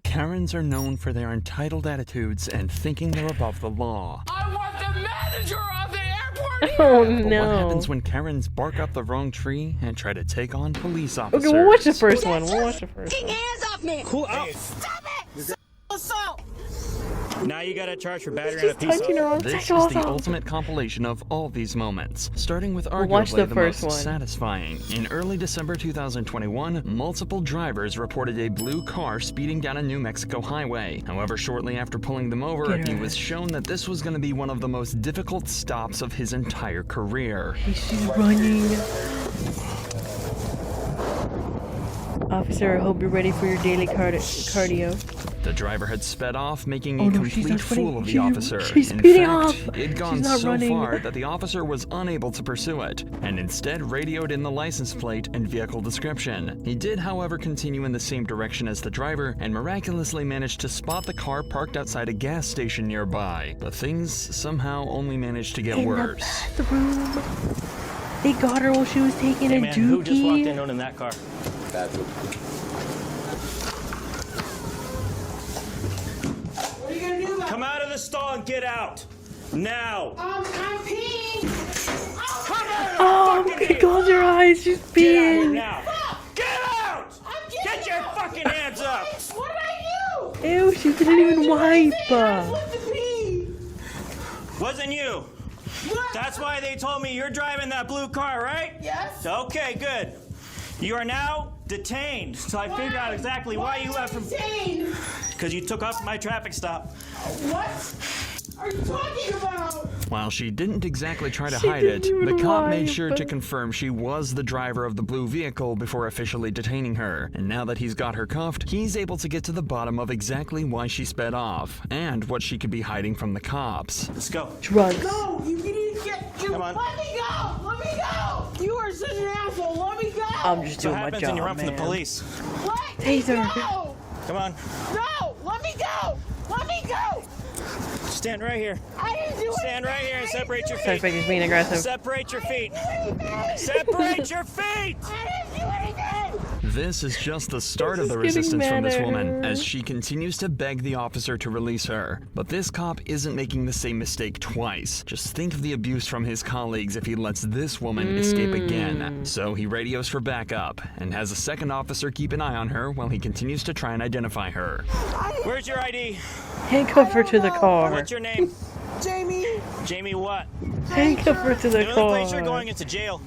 Karens are known for their entitled attitudes and thinking they're above the law. I want the manager of the airport here! Oh But no. what happens when Karens bark up the wrong tree and try to take on police officers? Okay, we'll watch the first one. We'll watch the first one. Hands off me! Cool out. Stop it! Assault! Now you gotta charge for battery on a She's piece touching her own This is sexual the assault. ultimate compilation of all these moments, starting with We'll watch arguably the the first most one. satisfying. In early December 2021, multiple drivers reported a blue car speeding down a New Mexico highway. However, shortly after pulling them over, Get he her. was shown that this was going to be one of the most difficult stops of his entire career. She's running. Officer, I hope you're ready for your daily cardio. The driver had sped off, making Oh a no, she's complete not fool running. of the She's- officer. she's In speeding fact, off. it had gone She's not so running. far that the officer was unable to pursue it, and instead radioed in the license plate and vehicle description. He did, however, continue in the same direction as the driver, and miraculously managed to spot the car parked outside a gas station nearby. But things somehow only managed to get In worse. the bathroom. They got her while she was taking Hey a man, who just walked in dookie. owning that car? What are you gonna do about Come out of the stall and get out! Now! I'm peeing! Come out! Oh, she closed her eyes. She's Get out here peeing. now! Get out! Get your fucking hands up! What did I do? Ew, she didn't even wipe. I want to pee! Wasn't you? What? That's why they told me you're driving that blue car, right? Yes? Okay, good. You are now detained. So I figured out exactly why you left from. Insane! Because you took off my traffic stop. What are you talking about? While she didn't exactly try to She hide it, didn't the even cop lie, made sure to but- confirm she was the driver of the blue vehicle before officially detaining her. And now that he's got her cuffed, he's able to get to the bottom of exactly why she sped off, and what she could be hiding from the cops. Let's go. Drugs. No, you need to get you. Come on. Let me go! Let me go! You are such an asshole. Let me go! I'm just What doing my happens job, when you run from the man. police? Let Taser. me go! Come on. No! Let me go! Let me go! Stand right here. I didn't do Stand right here and separate your Suspect feet. is being aggressive. Separate your feet. anything! Separate your feet! I didn't do anything! This is just the start of the He's getting resistance from mad this at woman, her. as she continues to beg the officer to release her. But this cop isn't making the same mistake twice. Just think of the abuse from his colleagues if he lets this woman escape again. So he radios for backup, and has a second officer keep an eye on her while he continues to try and identify her. Where's your ID? Handcuff her to the car. What's your name? Jamie! Jamie what? Handcuff her to the The only place you're car. going is to jail.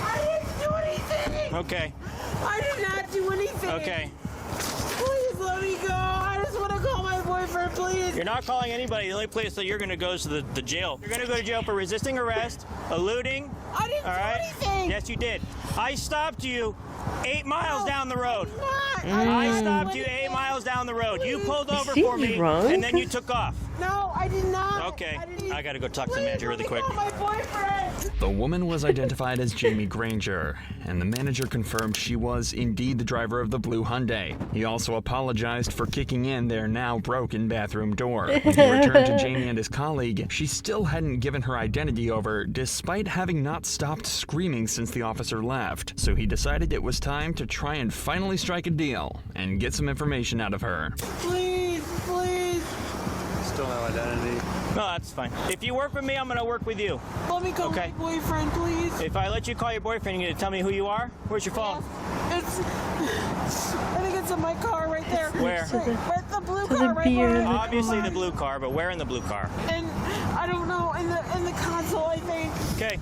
I didn't do anything! Okay. I did not do anything! Okay. Please let me go! I just want to call my boyfriend, please! You're not calling anybody. The only place that you're going to go is to the jail. You're going to go to jail for resisting arrest, eluding. I didn't All do right? anything! Yes, you did. I stopped you 8 miles down the road. Not. I stopped you 8 miles down the road. You pulled over Is for he me, drunk? and then you took off. No, I did not. Okay. didn't- I got to go talk to the Please manager let really me quick. call my boyfriend! The woman was identified as Jamie Granger, and the manager confirmed she was indeed the driver of the blue Hyundai. He also apologized for kicking in their now broken bathroom door. When he returned to Jamie and his colleague, she still hadn't given her identity over, despite having not stopped screaming since the officer left. So he decided it was time to try and finally strike a deal and get some information out of her. Please, please, Still no identity. No, that's fine. If you work with me, I'm going to work with you. let me call Okay. my boyfriend, please. If I let you call your boyfriend, you're going to tell me who you are? Where's your phone? It's. I think it's in my car right there. Where? Right, the blue To the car right beer. behind me. Obviously the blue car, but where in the blue car? And I don't know, in the console, I think. Okay.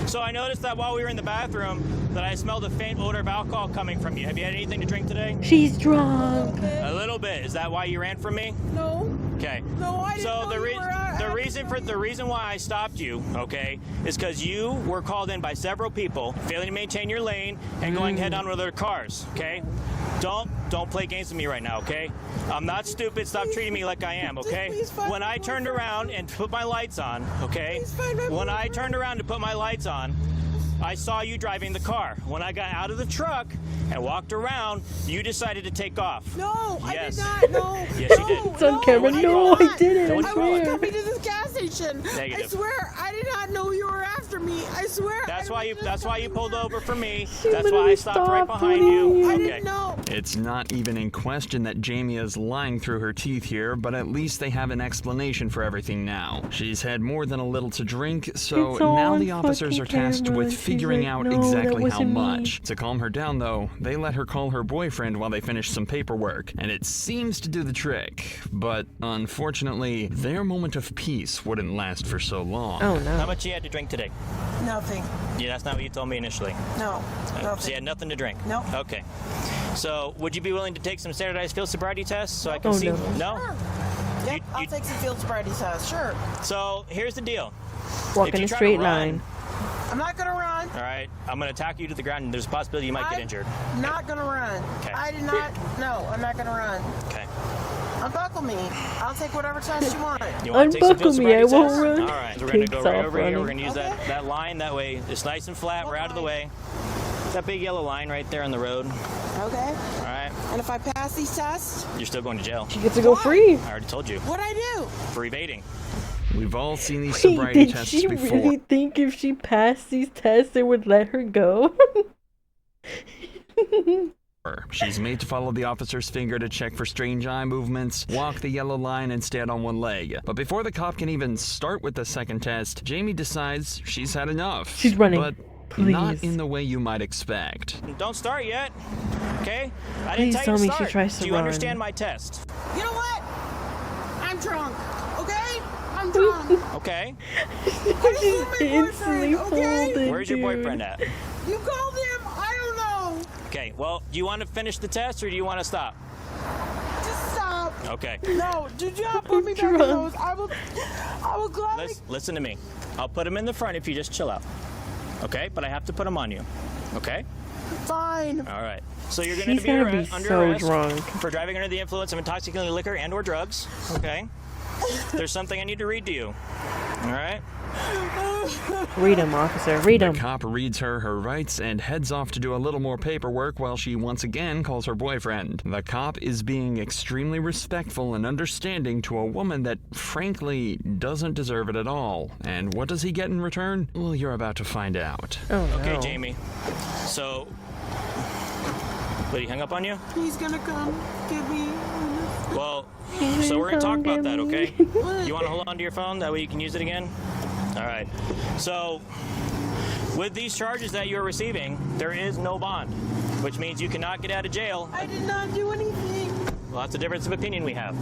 So I noticed that while we were in the bathroom, that I smelled a faint odor of alcohol coming from you. Have you had anything to drink today? She's drunk. A little bit. Is that why you ran from me? No, Okay. no, I didn't So know the you were, the reason why I stopped you, okay, is because you were called in by several people failing to maintain your lane and going head on with other cars. Okay. Don't play games with me right now, okay? I'm not stupid. Stop treating me like I am, okay? Please find When my I turned around and put my lights on, okay? Please find my When I boyfriend. turned around to put my lights on, I saw you driving the car. When I got out of the truck and walked around, you decided to take off. No, Yes. I did not. No. Yes, you no, did. It's on camera. I No, did I didn't. What I do you want? I was swear. coming to this gas station. Negative. I swear, I did not know you were after after me. I swear. That's why you pulled over for me. She That's why I literally stopped right stopped behind you. I Okay. didn't know. It's not even in question that Jamie is lying through her teeth here, but at least they have an explanation for everything now. She's had more than a little to drink, so It's all now on the officers are fucking tasked camera, with and she's figuring like, out "No, that exactly how wasn't me." much. To calm her down, though, they let her call her boyfriend while they finish some paperwork, and it seems to do the trick. But unfortunately, their moment of peace wouldn't last for so long. Oh How no. much you had to drink today? Nothing. Yeah, that's not what you told me initially. No. So you Nothing. had nothing to drink? No. Okay. So, would you be willing to take some standardized field sobriety tests so I can Oh, see? no. Sure. Yep, I'll you- take some field sobriety tests. Sure. So, here's the deal. Walk If in you a try to straight run, line. I'm not gonna run. All right, I'm gonna tack you to the ground, and there's a possibility you might get injured. I'm not gonna run. Okay. I did not. No, I'm not gonna run. Okay. Unbuckle me. I'll take whatever test you want. You want to take some Unbuckle field me, I sobriety won't tests? run. All right, so we're gonna go Takes right off over here. We're running. gonna use that line. That way, it's nice and flat. We're out of the way. That big yellow line right there on the road. Okay. All right, And if I pass these tests, you're still going to jail. She gets to go free. I already told you. what'd I do? For evading. We've all seen these Wait, sobriety did tests she before. really think if she passed these tests, they would let her go? She's made to follow the officer's finger to check for strange eye movements, walk the yellow line, and stand on one leg. But before the cop can even start with the second test, Jamie decides she's had enough. She's running. But not in the way you might expect. Don't start yet. Okay? I Please didn't tell tell you me to she start. tries to Do you run. understand my test? You know what? I'm drunk. Okay? I'm drunk. Okay. Just instantly okay? folded, Where's your dude. boyfriend at? You called him. I don't know. Okay, well, do you want to finish the test or do you want to stop? Just stop. Okay. No, do not put me back in Drunk. those. I will gladly. Listen to me. I'll put him in the front if you just chill out. Okay? But I have to put him on you. Okay? Fine. All right. So you're going She's to be gonna be under so arrest drunk. for driving under the influence of intoxicating liquor and/or drugs. Okay? There's something I need to read to you. All right? Read him, officer. Read The him. cop reads her rights and heads off to do a little more paperwork while she once again calls her boyfriend. The cop is being extremely respectful and understanding to a woman that, frankly, doesn't deserve it at all. And what does he get in return? Well, you're about to find out. Oh no. Okay, Jamie. So, what, he hung up on you? He's gonna come get me. Well, so we're going to talk about that, okay? You want to hold on to your phone? That way you can use it again? All right. So, with these charges that you're receiving, there is no bond, which means you cannot get out of jail. I did not do anything. Well, that's a difference of opinion we have.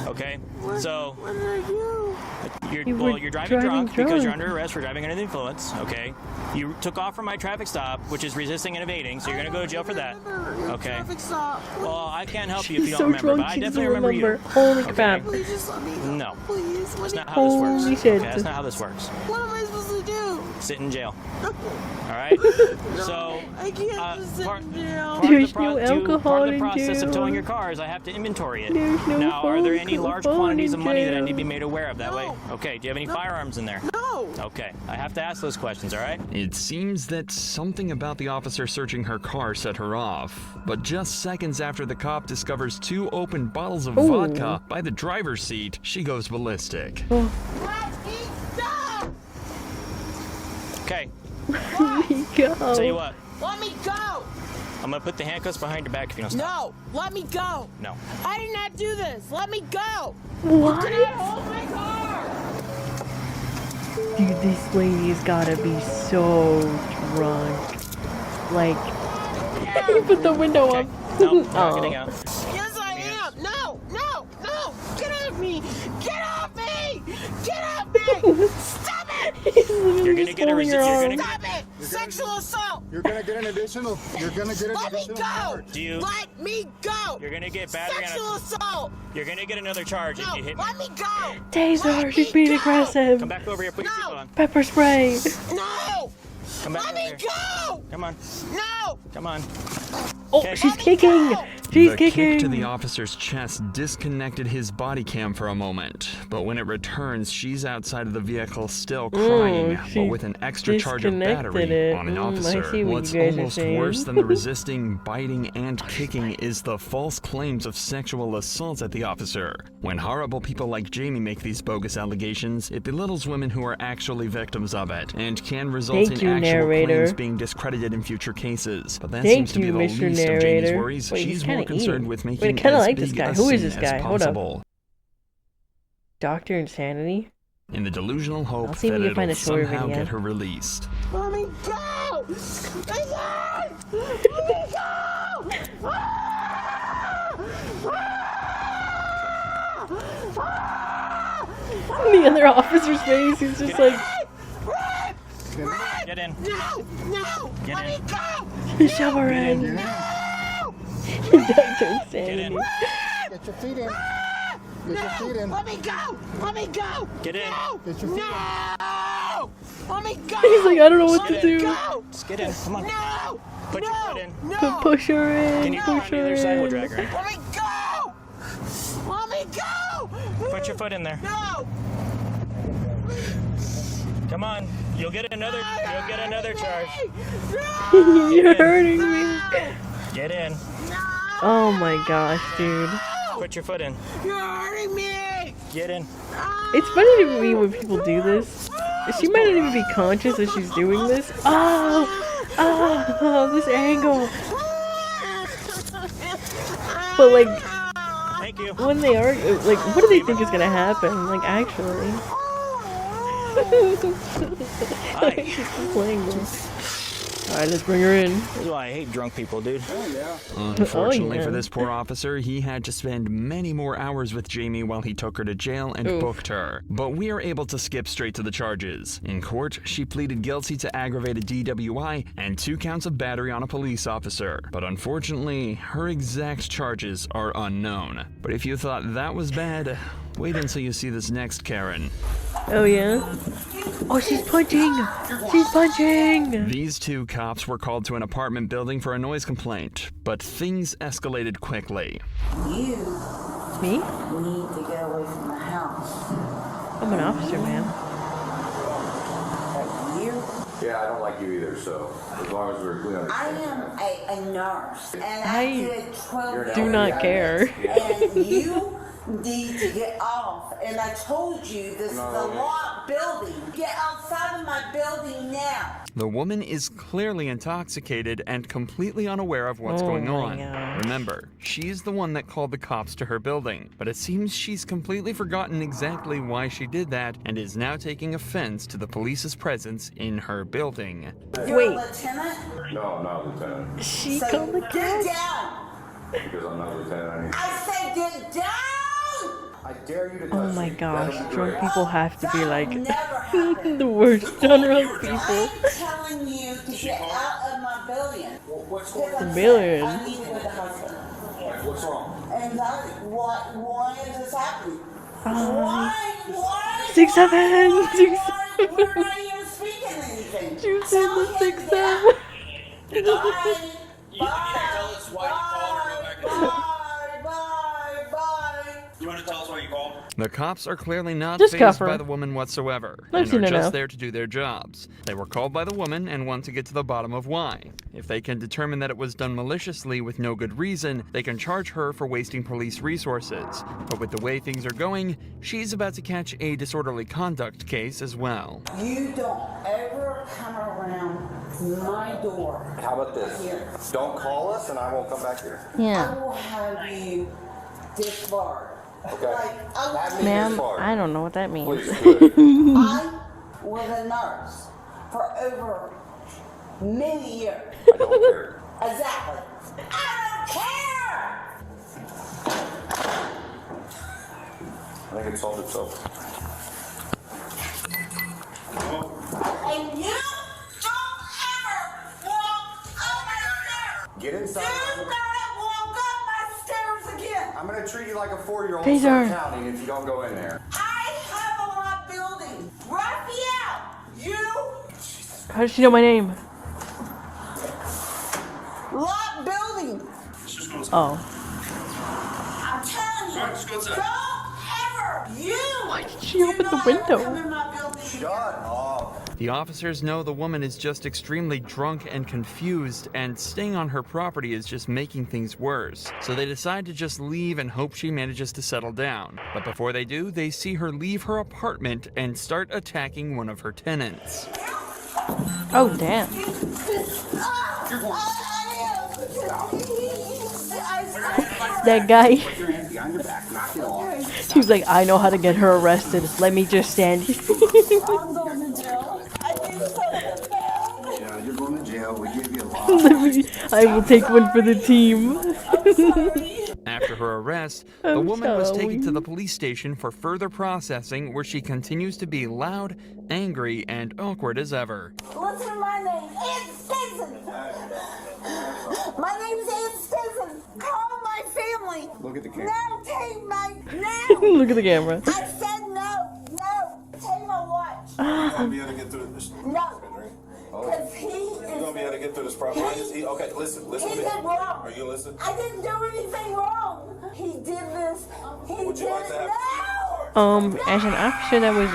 Okay? So, What did I do? You were you're driving drunk because drunk. you're under arrest for driving under the influence, okay? You took off from my traffic stop, which is resisting and evading, so you're going to go to jail for that. Okay? Traffic stop. Well, I can't help you if She's you so don't remember, drunk but I she definitely doesn't remember remember. you. Holy Okay. crap. Please just let me go. No. Please. That's not how this works. Holy Okay, shit. that's not how this works. What am I supposed to do? Sit in jail. All right? So, I can't just sit part- in jail. part of There's the pro- no to- alcohol part of the in process of jail. towing your cars, I have to inventory it. There's no Now, are there any phone large in quantities of money that I jail. need to be made aware of that way? No. Okay, do you have any firearms in there? No. Okay, I have to ask those questions, all right? It seems that something about the officer searching her car set her off. But just seconds after the cop discovers 2 open bottles of Ooh. vodka by the driver's seat, she goes ballistic. Let me go. Okay, Let me go. tell you what, Let me go. I'm gonna put the handcuffs behind your back if you don't stop. No. Let me go. No. I did not do this. Let me go. What? Do not hold my car. Dude, this lady's gotta be so drunk. Like, you put the window Okay, up. no, you're not Oh. getting out. Yes, I am. No. Get off me. Get off me. Get off me. Stop it. He's literally You're gonna just get a holding resist- her you're arm. gonna- Stop it. Sexual assault. You're gonna get an additional. You're gonna get an Let me additional go. charge. Do you? Let me go. You're gonna get battery Sexual on assault. You're gonna get another charge if No. you hit me. Let me go. Taser, Let she's me being go. aggressive. Come back over here, put your No. seatbelt on. Pepper spray. No. Come back Let over me here. go. Come on, No. come on. Oh, Okay. she's Let me kicking. go. She's The kicking. kick to the officer's chest disconnected his body cam for a moment, but when it returns, she's outside of the vehicle still crying, but she with an extra charge of disconnected battery it. on an I officer. see what What's you guys are almost saying. worse than the resisting, biting, and kicking is the false claims of sexual assault at the officer. When horrible people like Jamie make these bogus allegations, it belittles women who are actually victims of it, and can result Thank in you, actual narrator. claims being discredited in future cases. But that Thank seems to be you, the Mr. least of Jamie's Narrator. worries. Wait, he's She's more kinda concerned eating. with Wait, I making kinda as like this big guy. a Who is scene this as guy? Hold up. possible, Dr. Insanity? in the delusional hope I'll see if that we can find it'll a shorter somehow video. get her released. Mommy, go! Listen! Mommy, go! The other officer's face, he's just like, Get in. No! No! Get Let me in. go! shove her in. No! Dr. Get Insanity. in. Get your feet in. Get your feet in. Let me go! Let me go! Get in. No! Get your feet No! Let me go! He's like, I don't know what to Let me do. go! Just get in. Come on. No! Put your foot in. No! Push her Can in. you come Push on the her other side? We'll in. drag her in. Let me go! Let me go! Put your foot in there. No! Come on. You'll get another charge. No! You're hurting me. Get in. Oh my gosh, dude. Put your foot in. You're hurting me! Get in. It's funny to me when people do this. She might not even be conscious that she's doing this. Oh, this angle. But like, Thank you. when they argue, like, what do they think is gonna happen? Like, actually. Hi. She's just playing this. Alright, let's bring her in. This is why I hate drunk people, dude. Unfortunately Oh, yeah. for this poor officer, he had to spend many more hours with Jamie while he took her to jail and Oof. booked her. But we are able to skip straight to the charges. In court, she pleaded guilty to aggravated DWI and 2 counts of battery on a police officer. But unfortunately, her exact charges are unknown. But if you thought that was bad, wait until you see this next Karen. Oh, yeah? Oh, she's punching! She's punching! These 2 cops were called to an apartment building for a noise complaint, but things escalated quickly. You Me? need to get away from the house. I'm an officer, man. You? Yeah, I don't like you either, so as long as we're clear. I am a nurse, and I I did 12 do not care. and you need to get off. And I told you this is a locked building. Get outside of my building now. The woman is clearly intoxicated and completely unaware of what's Oh going my on. gosh. Remember, she's the one that called the cops to her building, but it seems she's completely forgotten exactly why she did that and is now taking offense to the police's presence in her building. You're Wait. a lieutenant? No, I'm not a lieutenant. She So called the get cops? down. Because I'm not a lieutenant. I said get down. I dare you to touch Oh my me. gosh, That'll be drunk great. people have to be That like will never happen. the worst genre of people. I'm telling you to get out of my building. What's going on? Billion. I need to go to the hospital. What's wrong? Anxiety. Why is this happening? Why? 6'7", 6'7". We're not even speaking anything. She was in Tell the him 6'7". that. Bye. You want to tell us why you called or go back and Bye. You want to tell us why you called? The cops are clearly not Just fazed cuff her. by the woman whatsoever, I've and seen are just enough. there to do their jobs. They were called by the woman and want to get to the bottom of why. If they can determine that it was done maliciously with no good reason, they can charge her for wasting police resources. But with the way things are going, she's about to catch a disorderly conduct case as well. You don't ever come around my door. How about this? Here. Don't call us and I won't come back here. I will have you disbarred. Okay. Like, Have me Ma'am, disbarred. I don't know what that means. Please, good. I was a nurse for over many years. I don't care. Exactly. I don't care! I think it solved itself. And you don't ever walk up my stairs! Get Do inside. not walk up my stairs again! I'm gonna treat you like a 4-year-old Taser. start counting if you don't go in there. I have a lot building. Raphael, you How does she know my name? lot building. Oh. Let's go outside. Don't ever, you. She opened the window. Come in my building. Shut up. The officers know the woman is just extremely drunk and confused, and staying on her property is just making things worse. So they decide to just leave and hope she manages to settle down. But before they do, they see her leave her apartment and start attacking one of her tenants. Oh, damn. That guy. He's like, I know how to get her arrested. Let me just stand here. I'm going to jail. I did something bad. Yeah, you're going to jail. We give you a lot. I will take one for the team. After her arrest, the I'm woman was taken to sorry. the police station for further processing, where she continues to be loud, angry, and awkward as ever. Listen to my name. It's Stinson. My name's Aunt Stinson. Call my family. Look at the camera. Now take my... Now. Look at the camera. I said no. No. Take my watch. You're gonna be able to get through this. No. Because he is... You're gonna be able to get through this problem. Okay, listen He to me. did wrong. Are you listening? I didn't do anything wrong. He did this. He Would did you like it. to have- No. As an officer that was,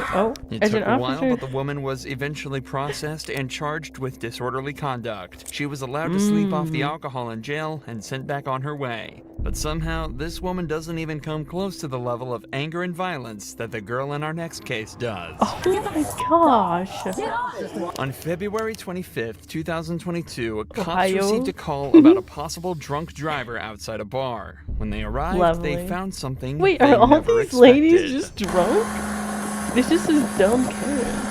It as took an a while, officer, but the woman was eventually processed and charged with disorderly conduct. She was allowed to sleep off the alcohol in jail and sent back on her way. But somehow, this woman doesn't even come close to the level of anger and violence that the girl in our next case does. oh my gosh. On February 25th, 2022, cops Ohio? received a call about a possible drunk driver outside a bar. When they arrived, Lovely. they found something Wait, they are all never these ladies expected. just drunk? This is just dumb Karen.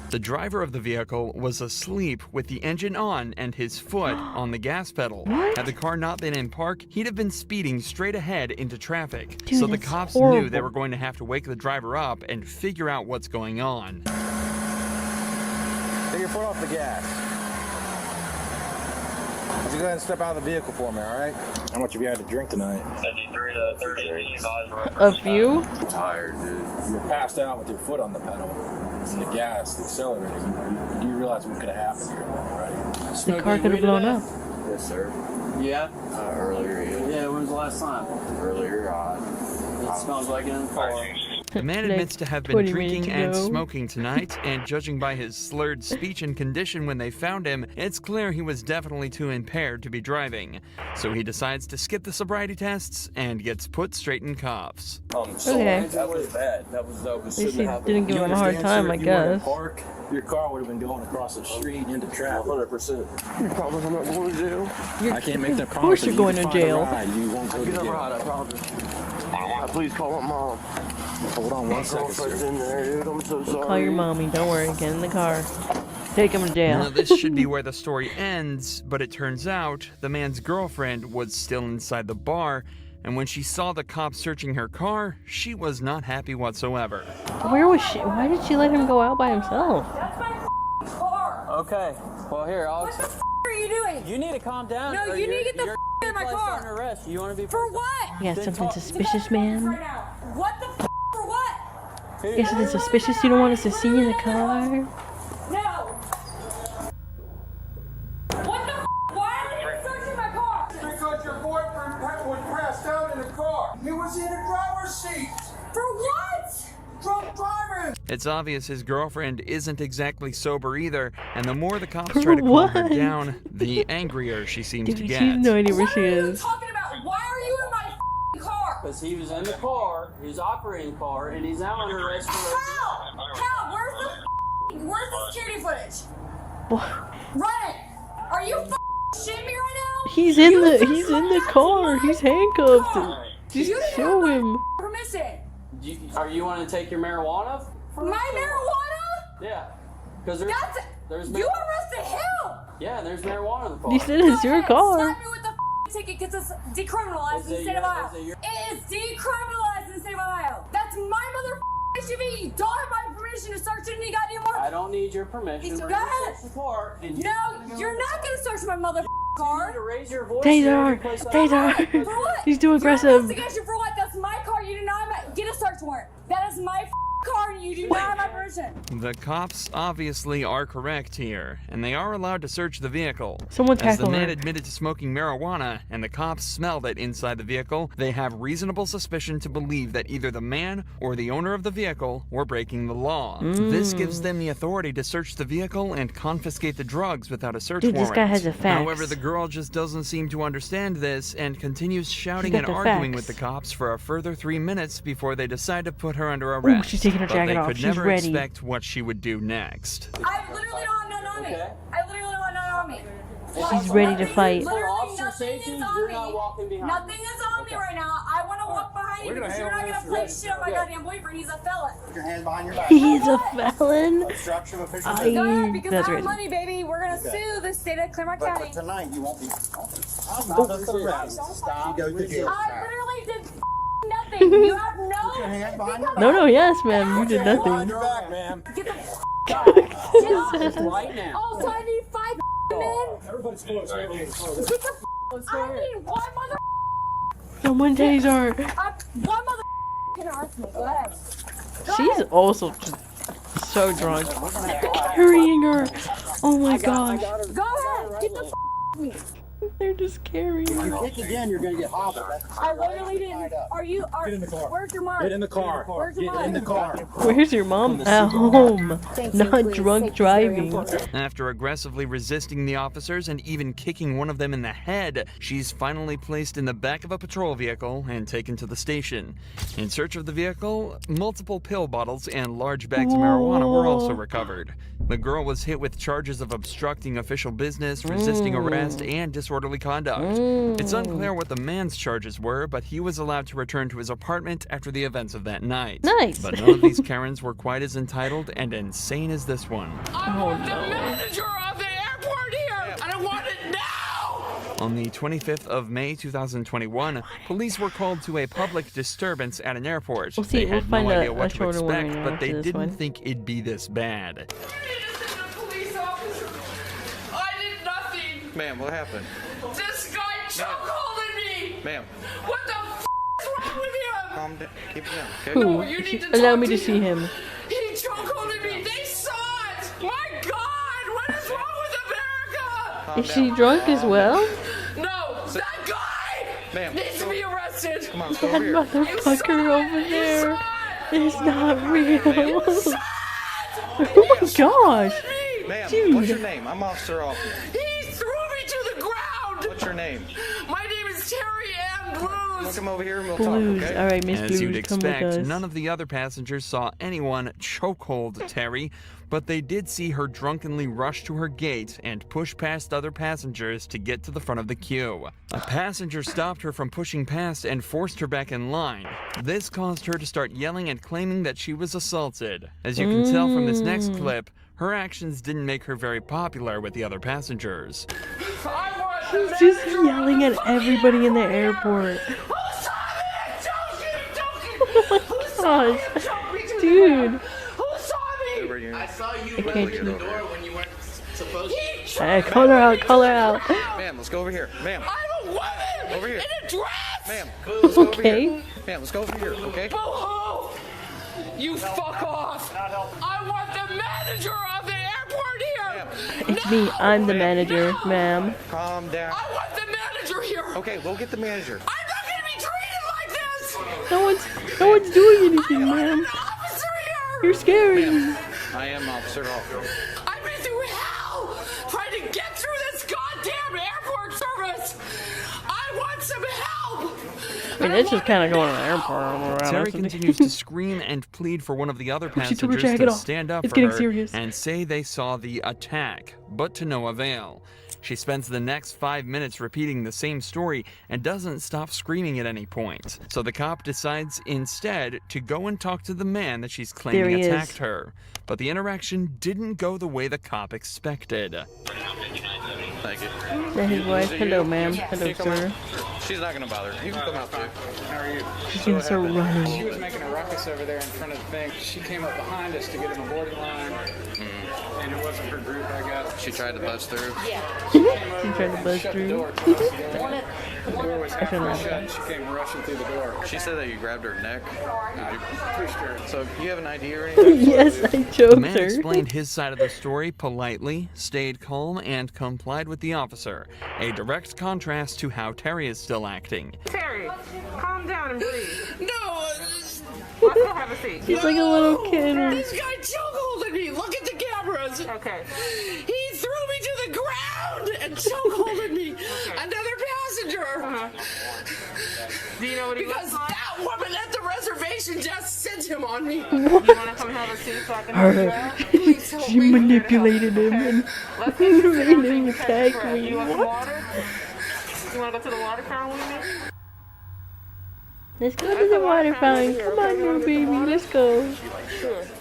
The driver of the vehicle was asleep with the engine on and his foot on the gas pedal. What? Had the car not been in park, he'd have been speeding straight ahead into traffic. Dude, So the that's cops knew horrible. they were going to have to wake the driver up and figure out what's going on. Take your foot off the gas. Would you go ahead and step out of the vehicle for me, all right? How much have you had to drink tonight? 73 to 30. A few? I'm tired, dude. You were passed out with your foot on the pedal. And the gas, the accelerator. You realize what could have happened here, right? The car could have blown up. Yes, sir. Yeah? Earlier, Yeah, when was the last time? Earlier, It smells like it in the car. The man Like admits to have been 20 drinking minutes and ago. smoking tonight, and judging by his slurred speech and condition when they found him, it's clear he was definitely too impaired to be driving. So he decides to skip the sobriety tests and gets put straight in cuffs. Okay. That was bad. That was At least shouldn't he have happened. didn't give You him a hard understand, time, sir? I If you were in a guess. park, your car would have been going across the street into traffic. 100%. You promise I'm not going to jail? I can't make that promise. Of course you're You going can to find a jail. ride. You won't go to jail. I promise. Please call my mom. Hold on one second, sir. in there, dude. I'm so sorry. Call your mommy, don't worry, get in the car. Take him to Now, jail. this should be where the story ends, but it turns out the man's girlfriend was still inside the bar, and when she saw the cops searching her car, she was not happy whatsoever. Where was she? Why did she let him go out by himself? Okay. Well, here, I'll... What the f are you doing? You need to calm down. No, you need to get the f out of my car. Under arrest. You want to be... For what? You got something suspicious, man? Right now. What the f for what? You got something suspicious you don't want us to see in the car? No. What the f? Why are you searching my car? Because your boyfriend was passed out in the car. He was in the driver's seat. For what? Drunk driving. It's obvious his girlfriend isn't exactly sober either, and the more the cops For try to calm her what? down, the angrier she seems Dude, to she get. has no idea where What she are you is. talking about? Why are you in my car? Because he was in the car, he was operating the car, and he's now under arrest for... How? Where's the security footage? What? Run it. Are you shitting me right now? He's in the car. He's handcuffed. Just You show didn't have him. my permission. Are you want to take your marijuana? My marijuana? Yeah. Because there's You arrested him. Yeah, there's marijuana in the car. You said it's your car. Slap me with the ticket gets us decriminalized in the state of Ohio. It is decriminalized in the state of Ohio. That's my mother SUV. You don't have my permission to search any goddamn more. I don't need your permission. Go ahead. Search the car and No, you're not gonna search my mother car. to raise your voice. Taser! For what? He's too Your aggressive. investigation for what? That's my car. You do not get a search warrant. That is my car and you do not have my permission. The cops obviously are correct here, and they are allowed to search the vehicle. Someone As the tackle man her. admitted to smoking marijuana, and the cops smelled it inside the vehicle, they have reasonable suspicion to believe that either the man or the owner of the vehicle were breaking the law. This gives them the authority to search the vehicle and confiscate the drugs without a search Dude, warrant. this guy has the facts. However, the girl just doesn't seem to understand this and continues shouting got and the arguing facts. with the cops for a further 3 minutes before they decide to put her under Ooh, arrest. she's taking her But jacket they off. could She's never ready. expect what she would do next. I literally don't have nothing on me. I literally don't have nothing on me. She's ready to fight. Literally officer nothing safety, is on you're me. not walking behind. Nothing is on me right now. I want to walk behind you because you're not going to play shit on my goddamn boyfriend. He's a felon. Put your hands behind your back. He's a felon. Obstruction of official I- business. Go ahead, because That's I have right. money, baby. We're going to sue the state of Claremont But County. tonight you won't be. I'm not arrest. Stop. You go to jail. I literally did nothing. You have no... Hands behind your back. No, yes, ma'am. You did Behind nothing. your back, ma'am. Get the Right now. Oh, so I need 5 men? Everybody's close. Everybody's close. Get the I need one mother... Someone tase her. One mother... can arrest me. Go ahead. She's also just so drunk. Carrying her. Oh my gosh. Go ahead. Get the me. They're just carrying her. You kick again, you're gonna get hobbled. I literally didn't... Are you... Get in the car. Where's your mark? Get in the car. Where's your Get mark? in the car. Where's your mom? At home. Not drunk driving. After aggressively resisting the officers and even kicking one of them in the head, she's finally placed in the back of a patrol vehicle and taken to the station. In search of the vehicle, multiple pill bottles and large bags of marijuana were also recovered. The girl was hit with charges of obstructing official business, resisting arrest, and disorderly conduct. It's unclear what the man's charges were, but he was allowed to return to his apartment after the events of that night. Nice. But none of these Karens were quite as entitled and insane as this one. I want the manager of the airport here, and I want it now! On the 25th of May 2021, police were called to a public disturbance at an airport. We'll see, They we'll had find no a idea what to shorter one expect, right but after they this didn't one. think it'd be this bad. Police officer, I did nothing. Ma'am, what happened? This guy chokeholded me. Ma'am, What the f is wrong with him? calm down. Keep it down, okay? Who? No, you need to Allow talk me to to see him. He chokeholded me. They saw it. My God, what is wrong with America? Calm Is she down. drunk as well? No, that guy Ma'am, needs to be arrested. Come on, let's go That over here. motherfucker over there is not real. Ma'am. Oh my gosh. Ma'am, Dude. what's your name? I'm Officer Hoffman. He threw me to the ground. What's your name? My name is Terry Ann Blues. Come over here and we'll Blues. talk, okay? Alright, Miss As you'd Blues, come with expect, us. none of the other passengers saw anyone chokehold Terry, but they did see her drunkenly rush to her gate and push past other passengers to get to the front of the queue. A passenger stopped her from pushing past and forced her back in line. This caused her to start yelling and claiming that she was assaulted. As you can tell from this next clip, her actions didn't make her very popular with the other passengers. She's just yelling at everybody in the airport. Oh my gosh. Dude. I saw you I run can't through the keep- door when you weren't supposed to. Alright, call her out, call her out. Ma'am, let's go over here. Ma'am, I'm a woman over here. in a dress. Ma'am, let's go over Okay. here. Ma'am, let's go over here, okay? Boo-hoo! You fuck off. I want the manager of the airport here. It's me, I'm the manager, ma'am. Calm down. I want the manager here. Okay, we'll get the manager. I'm not gonna be treated like this. No one's doing anything, ma'am. Officer here. You're scary. I am Officer Hoffman. I've been through hell trying to get through this goddamn airport service. I want some help. I mean, it's just kind of going to the airport around. Terry continues to scream and plead for one of the other She took her passengers jacket to off. stand up It's for getting her serious. and say they saw the attack, but to no avail. She spends the next 5 minutes repeating the same story and doesn't stop screaming at any point. So the cop decides instead to go and talk to the man that she's claiming There he is. attacked her. But the interaction didn't go the way the cop expected. Thank you. That's his wife. Hello, ma'am. Hello, sir. She's not gonna bother. You can come out too. How are you? She's gonna start running. She was making a ruckus over there in front of the thing. She came up behind us to get in the boarding line, and it wasn't her group, I guess. She tried to buzz through. Yeah. She tried to buzz Shut the through. door. The door was half shut, and she came rushing through the door. She said that you grabbed her neck. I pushed her. So you have an ID or anything? Yes, I The chose man her. explained his side of the story politely, stayed calm, and complied with the officer. A direct contrast to how Terry is still acting. Terry, calm down and breathe. No! She's like a little kid. This guy chokeholded me! Look at the cameras! Okay. He threw me to the ground and chokeholded me! Another passenger! Do you know what he because that woman at the reservation just sent him on me! You wanna come have a seat so I can help you out? She manipulated him and made him attack me. You want some What? water? You wanna go to the water fountain with me? Let's go to the water fountain. Come on, little baby. Let's go.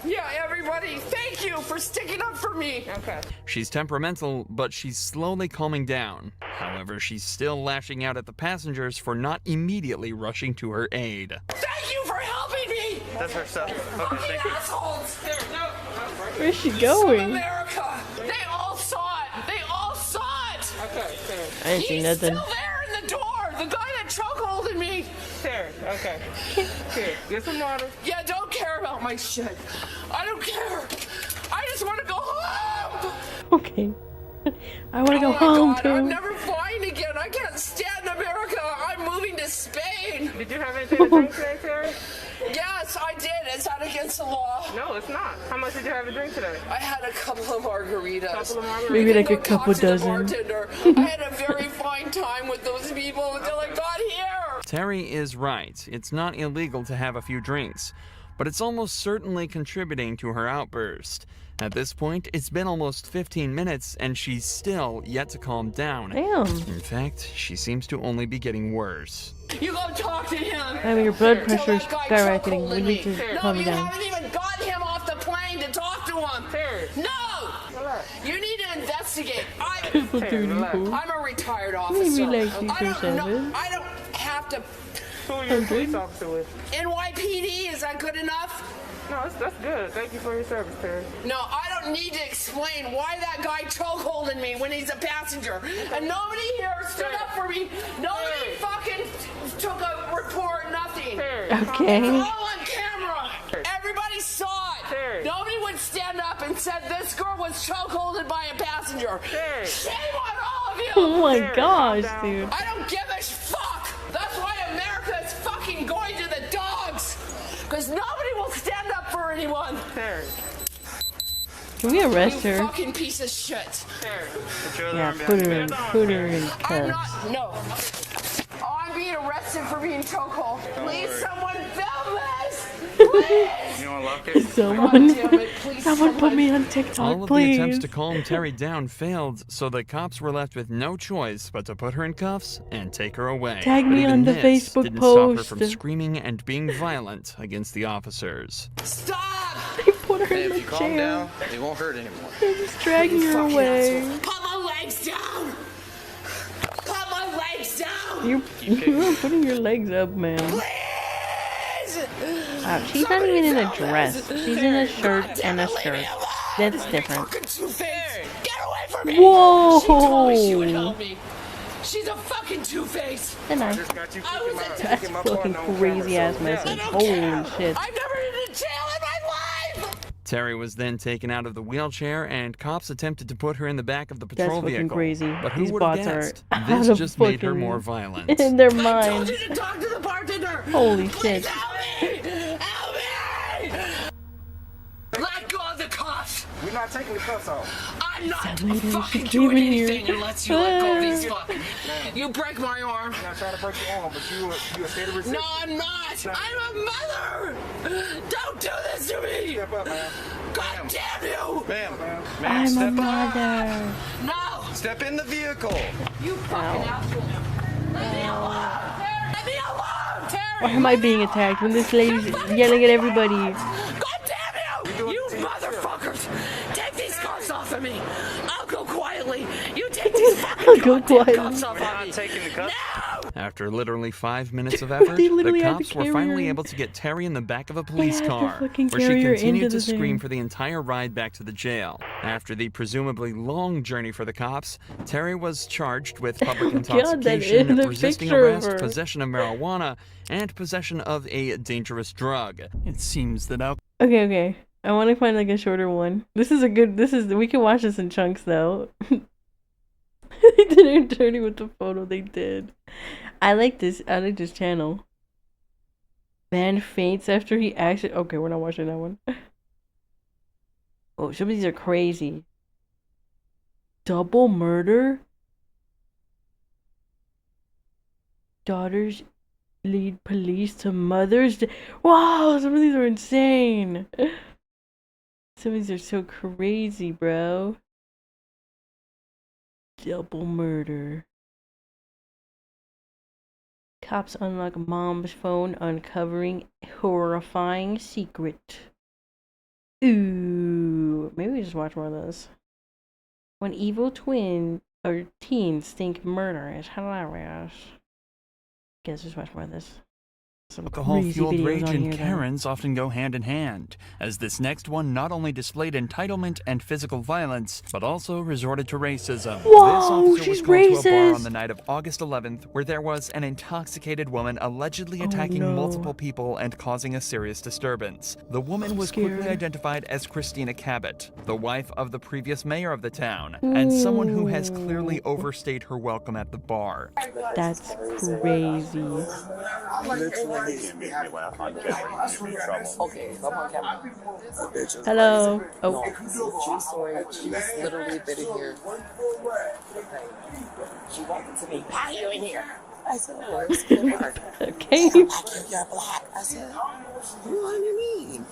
Yeah, everybody, thank you for sticking up for me! Okay. She's temperamental, but she's slowly calming down. However, she's still lashing out at the passengers for not immediately rushing to her aid. Thank you for helping me! That's her stuff. Okay, thank you. Assholes! Where's she going? America! They all saw it! They all saw it! Okay, I didn't see nothing. He's still there in the door! The guy that chokeholded me! There, okay. Here, get some water. Yeah, don't care about my shit. I don't care. I just want to go home! Okay. I want to go Oh my home God, too. I'm never flying again. I can't stand America. I'm moving to Spain. Did you have anything to drink today, Terry? Yes, I did. Is that against the law? No, it's not. How much did you have to drink today? I had a couple of margaritas. Maybe like a Even though couple talked to the dozen. bartender, I had a very fine time with those people until I got here. Terry is right. It's not illegal to have a few drinks, but it's almost certainly contributing to her outburst. At this point, it's been almost 15 minutes and she's still yet to calm down. Damn. In fact, she seems to only be getting worse. You go talk to him. I mean, your blood Tell pressure's that guy skyrocketing. We chokeholding need me. to calm No, you you down. haven't even gotten him off the plane to talk to him. No! You need to investigate. I'm a retired officer. Maybe like I don't 247. know. I don't have to. Who are you police officer with? NYPD, is that good enough? No, that's good. Thank you for your service, Terry. No, I don't need to explain why that guy chokeholding me when he's a passenger. And nobody here stood up for me. Nobody fucking took a report, nothing. Okay. It's all on camera. Everybody saw it. Nobody would stand up and said this girl was chokeholded by a passenger. Shame on all of you. Oh my gosh, dude. I don't give a fuck. That's why America is fucking going to the dogs. Because nobody will stand up for anyone. Can we arrest You her? fucking piece of shit. Yeah, put her in I'm cuffs. not, no. Oh, I'm being arrested for being chokehold. Please, someone film this. Please. You want to lock it? Someone, God damn it, please, someone put me on All TikTok, of the attempts please. to calm Terry down failed, so the cops were left with no choice but to put her in cuffs and take her away. Tag But me even on the this Facebook didn't stop her post. from screaming and being violent against the officers. Stop. They put her Hey, in if the you calm chair. down, it won't hurt anymore. They're just dragging her Fucking away. asshole. Put my legs down. Put my legs down. You're putting your legs up, man. Please. Wow, she's not even in a dress. She's in a shirt and a skirt. That's different. Fucking two-face. Get away from me. Whoa! She told me she would help me. She's a fucking two-face. Then I. I was a That's fucking crazy ass message. Holy shit. I've never been to jail in my life. Terry was then taken out of the wheelchair, and cops attempted to put her in the back of the patrol fucking vehicle. crazy. But who These would have bots are guessed? out This of just made her fucking- more violent. In their I told minds. you to talk to the bartender. Holy Please shit. help me. Help me. Let go of the cuffs. We're not taking the cuffs off. I'm not That lady, she fucking came doing in here. anything unless you let go of these fucking. You break my arm. I'm not trying to break your arm, but you a state of resistance. No, I'm not. I'm a mother. Don't do this to me. Step up, man. God damn you. Ma'am, ma'am, I'm a step up. mother. No. Step in the vehicle. You fucking asshole. Let me alone. Let me alone. Terry. Why am I being attacked when this lady's yelling at everybody? God damn you. You motherfuckers. Take these cuffs off of me. I'll go quietly. You take these fucking I'll go goddamn quietly. cuffs off We're of not me. taking the cuffs. No. After literally 5 minutes of effort, They the literally had to cops were carry finally her. able to get Terry in the back of a police had to car, fucking where she carry her continued into to the scream thing. for the entire ride back to the jail. After the presumably long journey for the cops, Terry was charged with public God, that is intoxication, the resisting picture of arrest, her. possession of marijuana, and possession of a dangerous drug. It seems that Okay. I want to find like a shorter one. We can watch this in chunks though. They didn't dirty with the photo they did. I like this channel. Man faints after he actually. Okay, we're not watching that one. Oh, some of these are crazy. Double murder? Daughters lead police to Mother's Day. Wow, some of these are insane. Some of these are so crazy, bro. Double murder. Cops unlock mom's phone, uncovering horrifying secret. Ooh, maybe we just watch more of those. When evil teens think murder is hilarious. Guess just watch more of this. alcohol-fueled rage and here, Karens often go hand in hand, as this next one not only displayed entitlement and physical violence, but also resorted to racism. Whoa, this officer was she's called to a bar on racist. the night of August 11th, where there was an intoxicated woman allegedly attacking multiple people and causing a serious disturbance. The woman was quickly identified as Christina Cabot, the wife of the previous mayor of the town, and someone who has clearly overstayed her welcome at the bar. That's crazy. Hello. Oh. True story. She was literally been in here. She walked into me. How are you in here? I said, oh, it was Kmart. Okay. You're black. I said, what do you mean?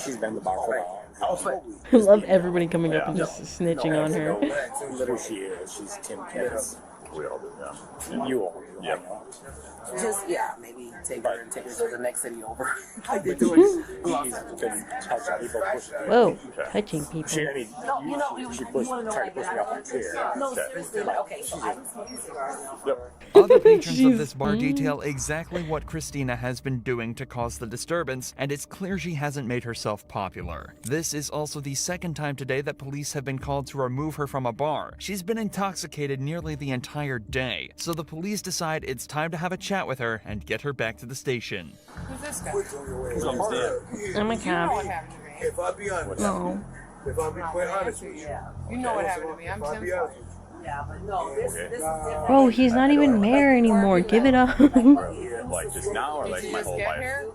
She's been in the bar for a while. I love everybody coming up and just snitching on her. Literally, she is. She's Tim Kenneth. We all do, yeah. You all do. Yeah. Just, maybe take her to the next city over. I did do it. She's been touching people. Whoa, touching people. She, I mean, she tried to push me off her chair. No, seriously, okay, so I Other patrons of this bar detail exactly what Christina has been doing to cause the disturbance, and it's clear she hasn't made herself popular. This is also the second time today that police have been called to remove her from a bar. She's been intoxicated nearly the entire day, so the police decide it's time to have a chat with her and get her back to the station. Who's this guy? I'm a cop. If I be honest, if I be quite honest with you, You know what happened to me. I'm Tim's wife. Yeah, but no, this is different. Bro, he's not even mayor anymore. Give it up. Like just now or like Did you my just whole get life? here?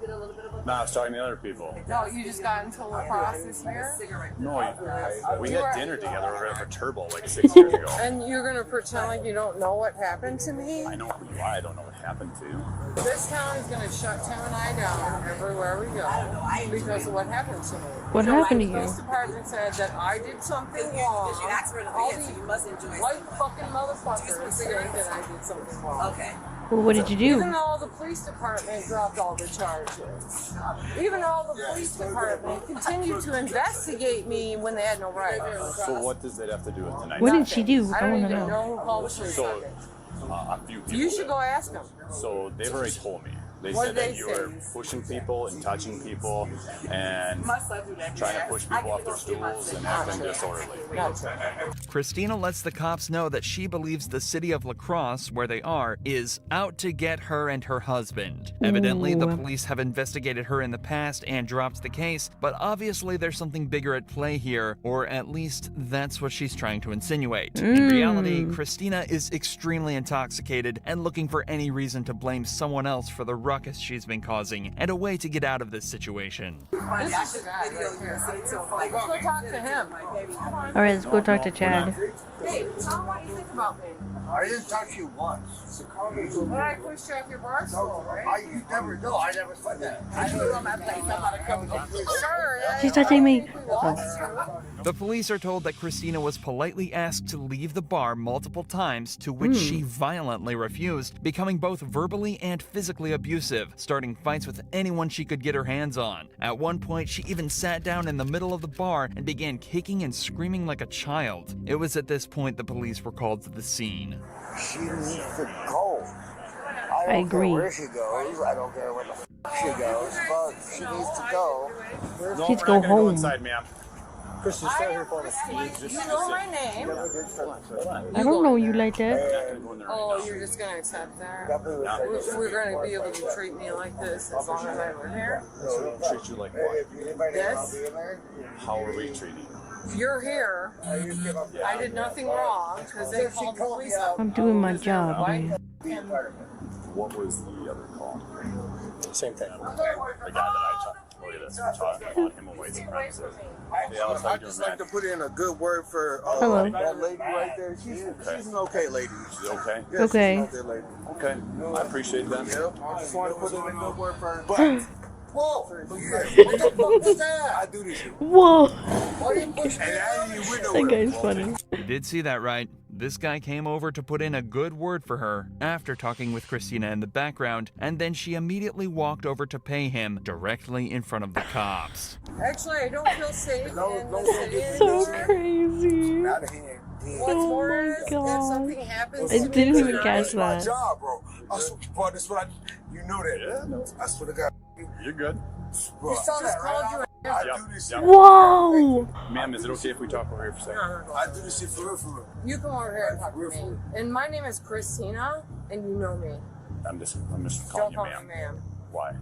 No, I was talking to other people. No, you just got into lacrosse this year? No, we had dinner together over at Turbo like 6 years ago. And you're gonna pretend like you don't know what happened to me? I know who you are, I don't know what happened to you. This town is gonna shut Tim and I down everywhere we go because of what happened to me. What happened to The you? police department said that I did something wrong. All these white fucking motherfuckers think that I did something wrong. Okay. Well, what did you do? Even though the police department dropped all the charges. Even though the police department continued to investigate me when they had no right. So what does that have to do with tonight? What did she do? I I don't want to even know. know who called the police. So a few people. You should go ask them. So they've already told me. They What said did that they you say? were pushing people and touching people and trying to push people off their stools and acting disorderly. Christina lets the cops know that she believes the city of La Crosse, where they are, is out to get her and her husband. Evidently, the police have investigated her in the past and dropped the case, but obviously there's something bigger at play here, or at least that's what she's trying to insinuate. In reality, Christina is extremely intoxicated and looking for any reason to blame someone else for the ruckus she's been causing and a way to get out of this situation. This is the guy right here. Let's go talk to him. All right, let's go talk to Chad. Hey, tell him what you think about me. I didn't talk to you once. When I pushed you off your bar stool, right? You never know. I never said that. I knew I'm at Sure. She's touching me. The police are told that Christina was politely asked to leave the bar multiple times, to which she violently refused, becoming both verbally and physically abusive, starting fights with anyone she could get her hands on. At one point, she even sat down in the middle of the bar and began kicking and screaming like a child. It was at this point the police were called to the scene. She needs to go. I agree. Where she goes, I don't care where the she goes, but she needs to go. No, Kids we're go not gonna home. Go inside, ma'am. Chris, just stay here for me. You know my name. I don't know you like that. Oh, you're just gonna accept that? We're gonna be able to treat me like this as long as I live here? Treat you like what? This? How are we treating you? You're here. I did nothing wrong because they called the police out. I'm doing my job, man. What was the other call? Same thing. The guy that I talked. Look at this. I'm talking about him a white supremacist. I'd just like to put in a good word for that lady right there. She's an okay lady. She's okay? Yeah, okay. She's an okay lady. Okay. I appreciate that. Yep. I just want to put in a good word for her. But, whoa! What the fuck is that? I do this shit. Whoa! Why you push me? That guy's funny. You did see that right. This guy came over to put in a good word for her after talking with Christina in the background, and then she immediately walked over to pay him directly in front of the cops. Actually, I don't feel safe in the city So anymore. crazy. What's more Oh my is if God. something happens I to didn't me even tonight, catch that. That's my job, bro. But that's what you know that. Yeah. I swear to God. You're good. Bro, You saw that called you I do this shit. Whoa! Ma'am, is it okay if we talk over here for a second? I do this shit for real, for real. You come over here and talk to me. And my name is Christina, and you know me. I'm just calling Don't you call me ma'am. ma'am. Why?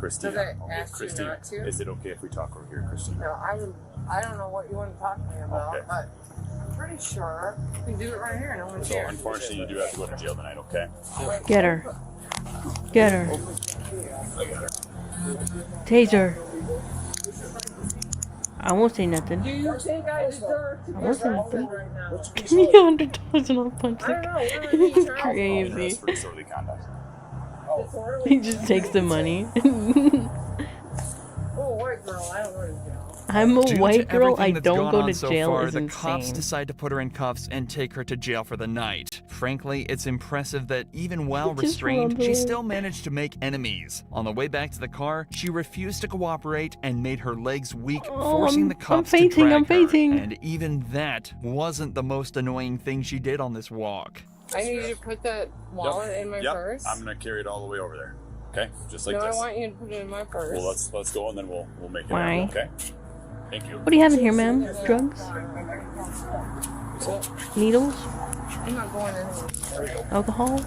Christina. Because I asked you Christina. not to. Is it okay if we talk over here, Christina? No, I don't know what you want to talk to me about, Okay. but I'm pretty sure you can do it right here. No one's So here. unfortunately, you do have to go to jail tonight, okay? Get her. Get her. Taser. I won't say nothing. Do you think I deserve to I won't say get nothing. arrested right now? Give me $100 and I'll punch I don't the know. guy. We're in It's the crazy. For disorderly conduct. Disorderly He just takes the money. Oh, white girl, I don't want to jail. I'm a Due white to girl, everything I that's don't gone go on to so jail far, is the cops insane. decide to put her in cuffs and take her to jail for the night. Frankly, it's impressive that even while Just restrained, she wondering. still managed to make enemies. On the way back to the car, she refused to cooperate and made her legs weak, forcing the cops to drag I'm her. fainting. And even that wasn't the most annoying thing she did on this walk. I need you to put that wallet in my purse. I'm gonna carry it all the way over there. Okay? Just like No, this. I want you to put it in my purse. Well, let's go and then we'll make it Why? happen, okay? Thank you. What do you have in here, ma'am? Drugs? Needles? I'm not going anywhere. Alcohol?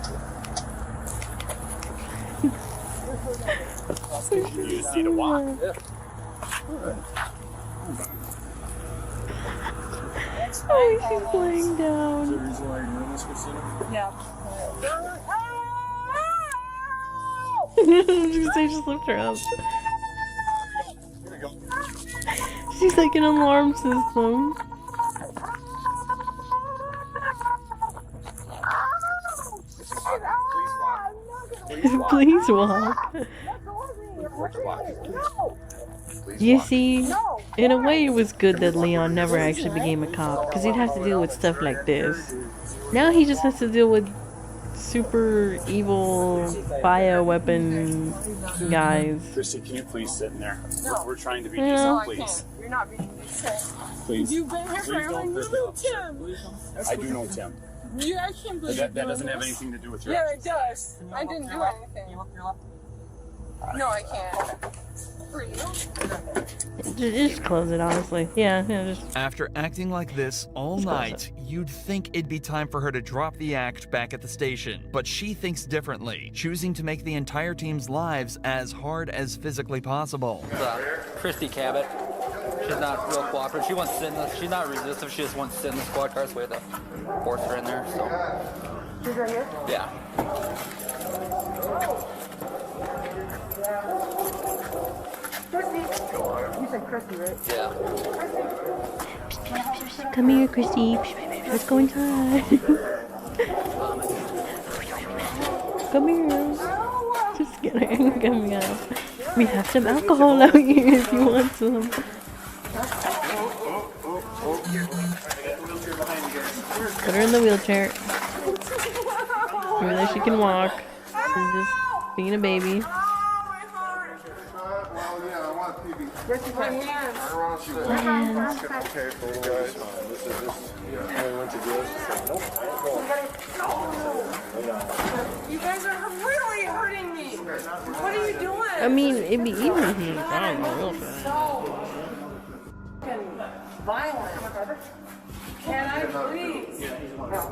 You just need a walk. Oh, she's laying down. Is there a reason why you're doing this, Christina? Yeah. I was gonna say, just lift her up. She's like an alarm system. Please walk. You see, in a way it was good that Leon never actually became a cop, because he'd have to deal with stuff like this. Now he just has to deal with super evil bioweapon guys. Christy, can you please sit in there? We're trying to be Yeah. No, decent, I please. can't. You're not being decent. Please. You've been here Please forever don't and you hurt know me. Tim. I do know Tim. You, I can't believe That you're doesn't doing have this. anything to do with your Yeah, actions. it does. I didn't do anything. No, I can't. For you? Just close it, honestly. Yeah, just... After acting like this all Just close night, you'd think it'd be time for her to drop the act back at the station. But she thinks differently, choosing to make the entire team's lives as hard as physically possible. Christy Cabot. She's not real cooperative. She wants to sit in the, she's not resistive. She just wants to sit in the squad car, so we had to force her in there. So. She's right here? Yeah. Christy. You said Christy, right? Yeah. Come here, Christy. Let's go inside. Come here. Just kidding. Come here. We have some alcohol out here if you want some. Put her in the wheelchair. Maybe that she can walk. She's just being a baby. Where's your hands? Okay, for you guys. This is this. I went to jail. You guys are really hurting me. What are you doing? I mean, it'd be easy if you found the real thing. Violent. Can I please?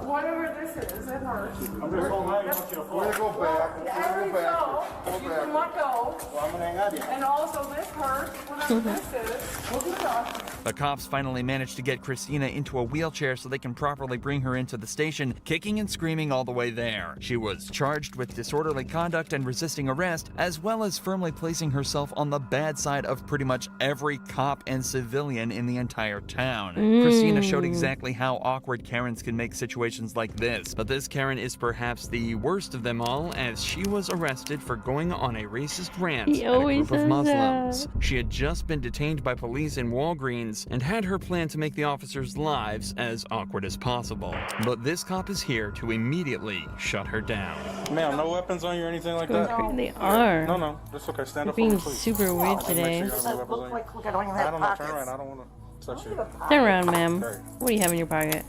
Whatever this is, it hurts. I'm just holding on. I want you to fall. We're gonna go back. There we go. You can let go. Well, I'm gonna hang on to you. And also this hurts. Whatever this is, we'll do that. The cops finally managed to get Christina into a wheelchair so they can properly bring her into the station, kicking and screaming all the way there. She was charged with disorderly conduct and resisting arrest, as well as firmly placing herself on the bad side of pretty much every cop and civilian in the entire town. Christina showed exactly how awkward Karens can make situations like this, but this Karen is perhaps the worst of them all, as she was arrested for going on a racist rant at a group of Muslims. She had just been detained by police in Walgreens and had her plan to make the officers' lives as awkward as possible. But this cop is here to immediately shut her down. Ma'am, no weapons on you or anything like that? No. They are. No, that's okay. Stand up for You're me, being please. super weird today. Make sure you have no weapons on you. I don't know. Turn around. I don't want to touch you. Turn around, ma'am. What do you have in your pocket?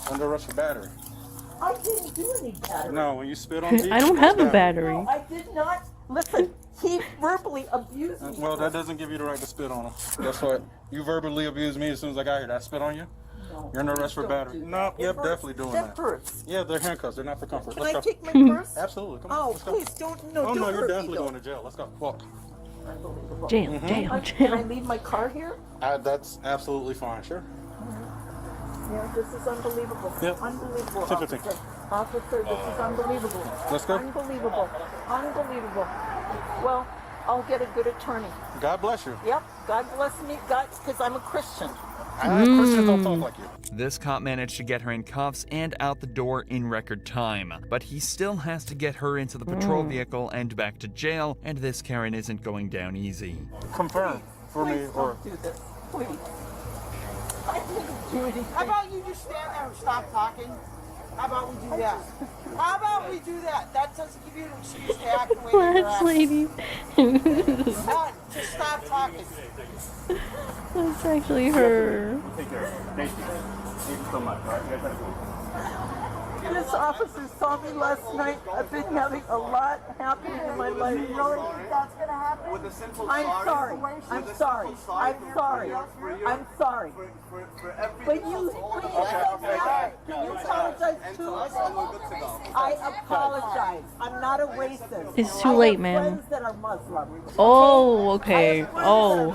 Under arrest for battery. I didn't do any battery. No, when you spit on people. I don't have a battery. No, I did not. Listen, he verbally abused me. Well, that doesn't give you the right to spit on him. That's what you verbally abused me as soon as I got here. Did I spit on you? No. You're under arrest for battery. No, yep, definitely doing that. That hurts. Yeah, they're handcuffs. They're not for comfort. Can Let's I go. take my purse? Absolutely. Come on. Oh, Let's go. please don't. No, Oh, don't no, hurt you're me, definitely though. going to jail. Let's go. Walk. Unbelievable. Jail, jail, Can I jail. leave my car here? That's absolutely fine. Sure. Yeah, this is unbelievable. Yep. Unbelievable. 10-15. Officer, this is unbelievable. Let's go. Unbelievable. Unbelievable. Well, I'll get a good attorney. God bless you. Yep. God bless me. God, because I'm a Christian. Christians don't talk like you. This cop managed to get her in cuffs and out the door in record time, but he still has to get her into the patrol vehicle and back to jail, and this Karen isn't going down easy. Confirm for me, or Do this, please. I didn't do anything. How about you just stand there and stop talking? How about we do that? How about we do that? That doesn't give you an excuse to act the way you're Last acting. lady. None. Just stop talking. That's actually her. take care. Thank you. Thank you so much. All right, you guys have a good one. This officer saw me last night. I've been having a lot happening in my life. You really think that's going to happen? I'm sorry. I'm sorry. I'm sorry. I'm sorry. But you, can you apologize too? I apologize. I'm not a racist. It's too late, I have ma'am. friends that are Muslim. Oh, okay. Oh.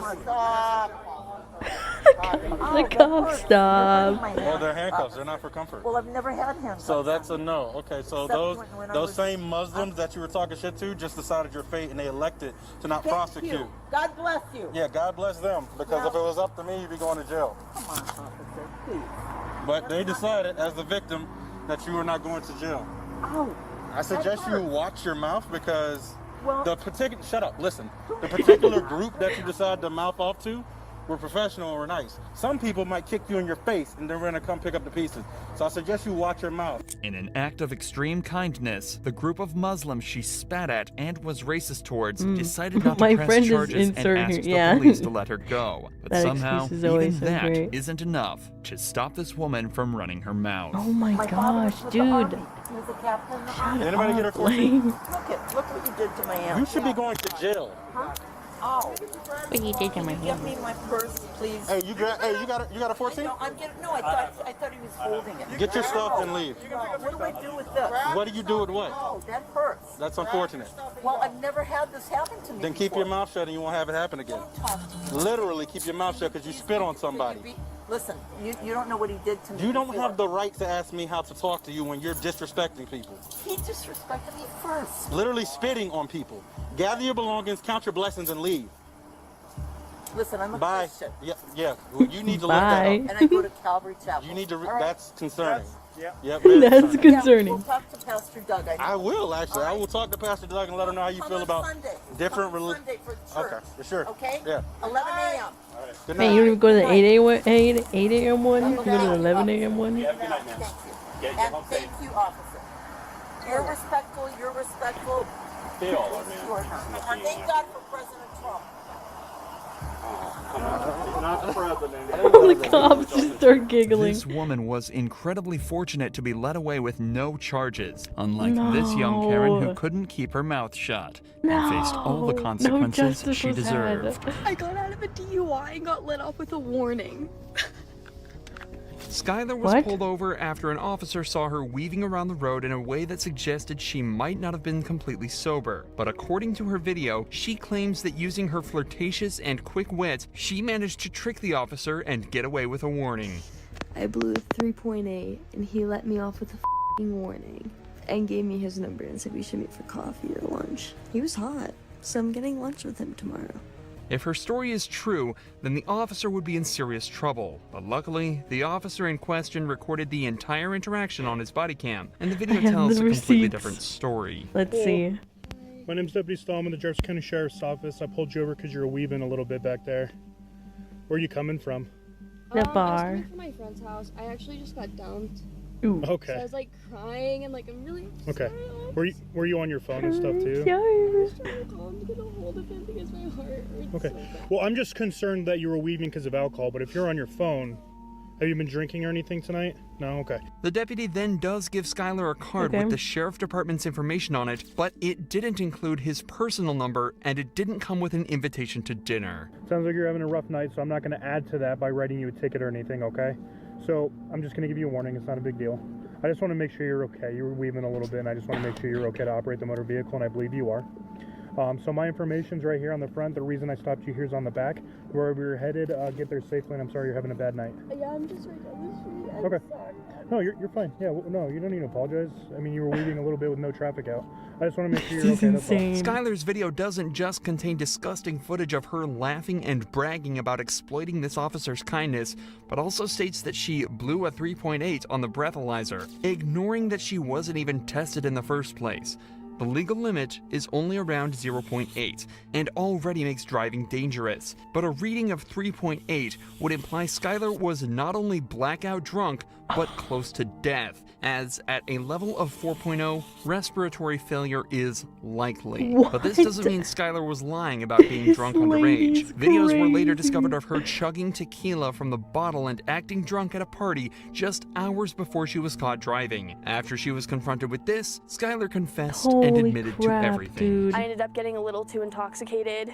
The cop stopped. Well, they're handcuffs. They're not for comfort. Well, I've never had handcuffs. So that's a no. Okay, so Except when I those was- same Muslims that you were talking shit to just decided your fate and they elected to not Thank prosecute. you. God bless you. Yeah, God bless them. Because if it was up to me, you'd be going to jail. Come on, officer, please. But they decided, as the victim, that you were not going to jail. Oh. I suggest you watch your mouth because Well- the particular shut up, listen. The particular group that you decide to mouth off to were professional and were nice. Some people might kick you in your face and they're gonna come pick up the pieces. So I suggest you watch your mouth. In an act of extreme kindness, the group of Muslims she spat at and was racist towards decided not to My press friend is charges and insert asked here, the yeah. police to let her go. But That somehow, excuse is always even so that great. isn't enough to stop this woman from running her mouth. Oh my gosh, dude. He was a captain in the army. Anybody get her Shut up, Lane. Look what you did to my aunt. You should be going to jail. Huh? Oh. What you did to my Give me my purse, please. Hey, you got a 14? No, I thought he was holding it. Get your stuff and leave. What do I do with this? What do you do with what? Oh, that hurts. That's unfortunate. Well, I've never had this happen to me Then keep before. your mouth shut and you won't have it happen again. Literally keep your mouth shut because you spit on somebody. Listen, you don't know what he did to me. You don't before. have the right to ask me how to talk to you when you're disrespecting people. He disrespected me first. Literally spitting on people. Gather your belongings, count your blessings, and leave. Listen, I'm a Bye. Christian. Yeah. Well, you need to look that Bye. up. And I go to Calvary Chapel. You need to. All right? That's concerning. Yeah. Yep, very That's concerning. concerning. Yeah, we'll talk to Pastor Doug. I will actually. I will talk to Pastor Doug and let her know how you Come feel on about Sunday. different Come on religions. Sunday for the church. Okay, sure. Okay? Yeah. 11 a.m. Good Man, night. you don't even go to the 8 a.m. one? You go to the 11 a.m. one? Have a good night, man. Thank you. And thank you, officer. You're respectful. You're respectful. They all are, man. You are not. And thank God for President Trump. Not the president. The cops just start giggling. This woman was incredibly fortunate to be let away with no charges, unlike this young Karen who couldn't keep her mouth shut and faced all the consequences she deserved. I got out of a DUI and got let off with a warning. Skylar was pulled over after an officer saw her weaving around the road in a way that suggested she might not have been completely sober. But according to her video, she claims that using her flirtatious and quick wit, she managed to trick the officer and get away with a warning. I blew a 3.8 and he let me off with a f***ing warning and gave me his number and said we should meet for coffee or lunch. He was hot, so I'm getting lunch with him tomorrow. If her story is true, then the officer would be in serious trouble. But luckily, the officer in question recorded the entire interaction on his body cam, and the video tells a completely different story. Let's see. My name's Deputy Stahl. I'm in the Jefferson County Sheriff's Office. I pulled you over because you were weaving a little bit back there. Where are you coming from? The bar. I was coming from my friend's house. I actually just got dumped. Ooh. Okay. So I was like crying and like I'm really Okay. Were you on your phone and stuff too? I was trying to call him to get a hold of him because my heart hurts Okay. so bad. Well, I'm just concerned that you were weaving because of alcohol, but if you're on your phone, have you been drinking or anything tonight? No? Okay. The deputy then does give Skylar a card with the sheriff department's information on it, but it didn't include his personal number, and it didn't come with an invitation to dinner. Sounds like you're having a rough night, so I'm not going to add to that by writing you a ticket or anything, okay? So I'm just going to give you a warning. It's not a big deal. I just want to make sure you're okay. You were weaving a little bit, and I just want to make sure you're okay to operate the motor vehicle, and I believe you are. So my information's right here on the front. The reason I stopped you here is on the back. Where we were headed, get there safely, and I'm sorry you're having a bad night. Yeah, I'm just right down the street. I'm Okay. sorry. No, you're fine. Yeah, no, you don't need to apologize. I mean, you were weaving a little bit with no traffic out. I just want to make sure you're okay. That's all. Skylar's video doesn't just contain disgusting footage of her laughing and bragging about exploiting this officer's kindness, but also states that she blew a 3.8 on the breathalyzer, ignoring that she wasn't even tested in the first place. The legal limit is only around 0.8 and already makes driving dangerous, but a reading of 3.8 would imply Skylar was not only blackout drunk, but close to death, as at a level of 4.0, respiratory failure is likely. But this doesn't mean Skylar was lying about being drunk underage. Videos were later discovered of her chugging tequila from the bottle and acting drunk at a party just hours before she was caught driving. After she was confronted with this, Skylar confessed and admitted to everything. I ended up getting a little too intoxicated.